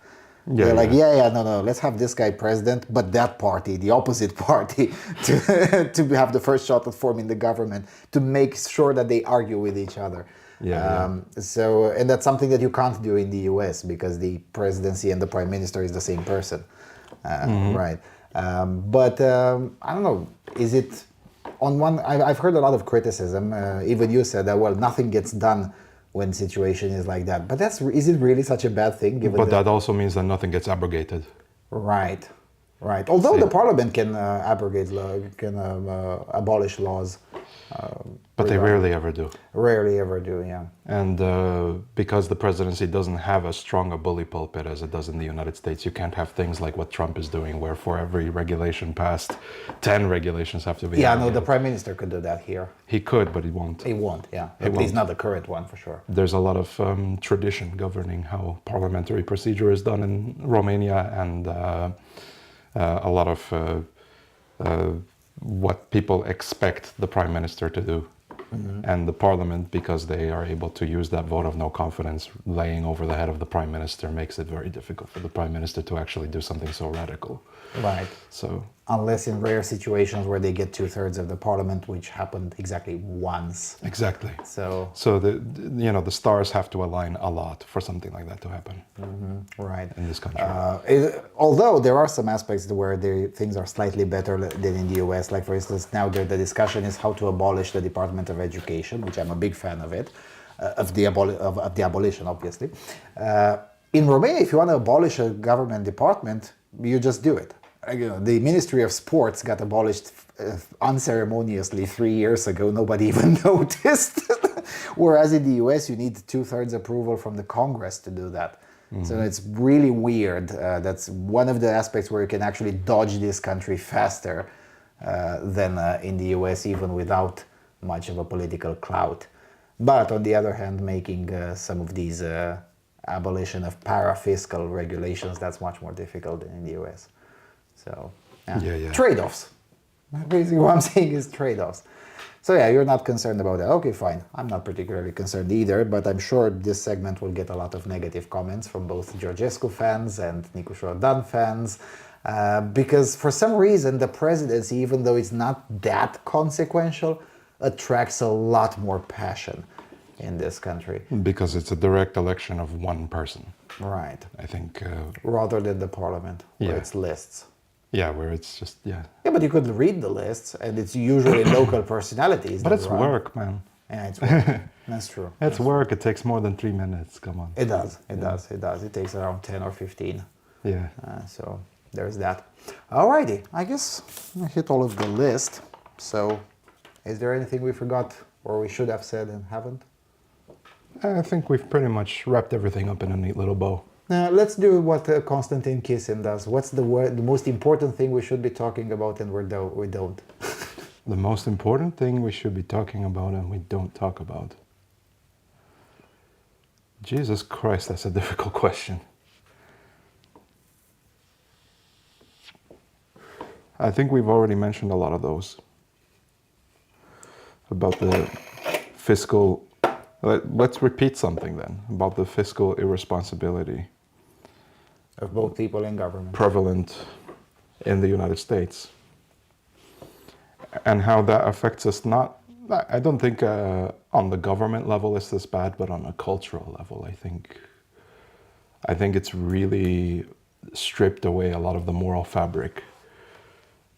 They're like, no, let's have this guy president, but that party, the opposite party, to have the first shot at forming the government, to make sure that they argue with each other. So, and that's something that you can't do in the US, because the presidency and the prime minister is the same person, right? But I don't know, is it on one, I've heard a lot of criticism, even you said that, well, nothing gets done when situation is like that, but is it really such a bad thing? Given But that also means that nothing gets abrogated. Right. Although the parliament can abolish laws. But they rarely ever do. Rarely ever do, yeah. And because the presidency doesn't have as strong a bully pulpit as it does in the United States, you can't have things like what Trump is doing, where for every regulation passed, 10 regulations have to be Yeah, no, abrogated. the prime minister could do that here. He could, but he won't. He won't, yeah. At least not the current one, for sure. There's a lot of tradition governing how parliamentary procedure is done in Romania, and a lot of what people expect the prime minister to do. And the parliament, because they are able to use that vote of no confidence laying over the head of the prime minister, makes it very difficult for the prime minister to actually do something so radical. Right. So, unless in rare situations where they get 2/3 of the parliament, which happened exactly once. exactly. So the stars have to align a lot for something like that to happen right. in this country. Although there are some aspects where things are slightly better than in the US, like for instance, now the discussion is how to abolish the Department of Education, which I'm a big fan of it, of the abolition, obviously. In Romania, if you want to abolish a government department, you just do it. The Ministry of Sports got abolished unceremoniously 3 years ago. Nobody even noticed. Whereas in the US, you need 2/3 approval from the Congress to do that. So it's really weird. That's one of the aspects where you can actually dodge this country faster than in the US, even without much of a political clout. But on the other hand, making some of these abolition of para-fiscal regulations, that's much more difficult than in the US. So, Yeah. Trade-offs. Basically what I'm saying is trade-offs. So yeah, you're not concerned about that. Okay, fine. I'm not particularly concerned either, but I'm sure this segment will get a lot of negative comments from both Georgescu fans and Nicu Șordan fans, because for some reason the presidency, even though it's not that consequential, attracts a lot more passion in this country. Because it's a direct election of one person. Right. I think, Rather than the parliament, where Yeah. it's lists. yeah, where it's just, yeah. Yeah, but you could read the lists, and it's usually local personalities. But that it's run. work, man. Yeah, it's work. That's true. It's work. It takes more than 3 minutes. Come on. It does. It does. It does. It takes around 10 or 15. Yeah. So there's that. Alrighty. I guess I hit all of the list. So is there anything we forgot or we should have said and haven't? I think we've pretty much wrapped everything up in a neat little bow. Let's do what Konstantin Kisin does. What's the most important thing we should be talking about and we don't? The most important thing we should be talking about and we don't talk about. Jesus Christ, that's a difficult question. I think we've already mentioned a lot of those. About the fiscal... Let's repeat something then. About the fiscal irresponsibility Of both people in government. prevalent in the United States. And how that affects us not... I don't think on the government level it's this bad, but on a cultural level, I think it's really stripped away a lot of the moral fabric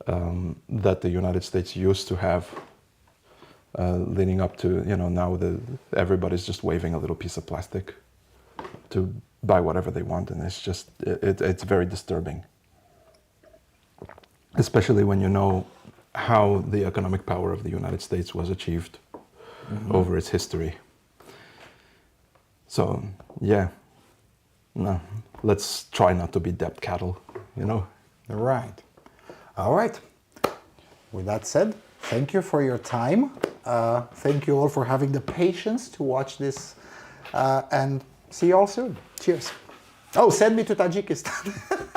that the United States used to have, leading up to, now everybody's just waving a little piece of plastic to buy whatever they want, and it's just, it's very disturbing. Especially when you know how the economic power of the United States was achieved over its history. So, yeah, no, let's try not to be debt cattle, Right. All right. With that said, thank you for your time. Thank you all for having the patience to watch this, and see you all soon. Cheers. Oh, send me to Tajikistan.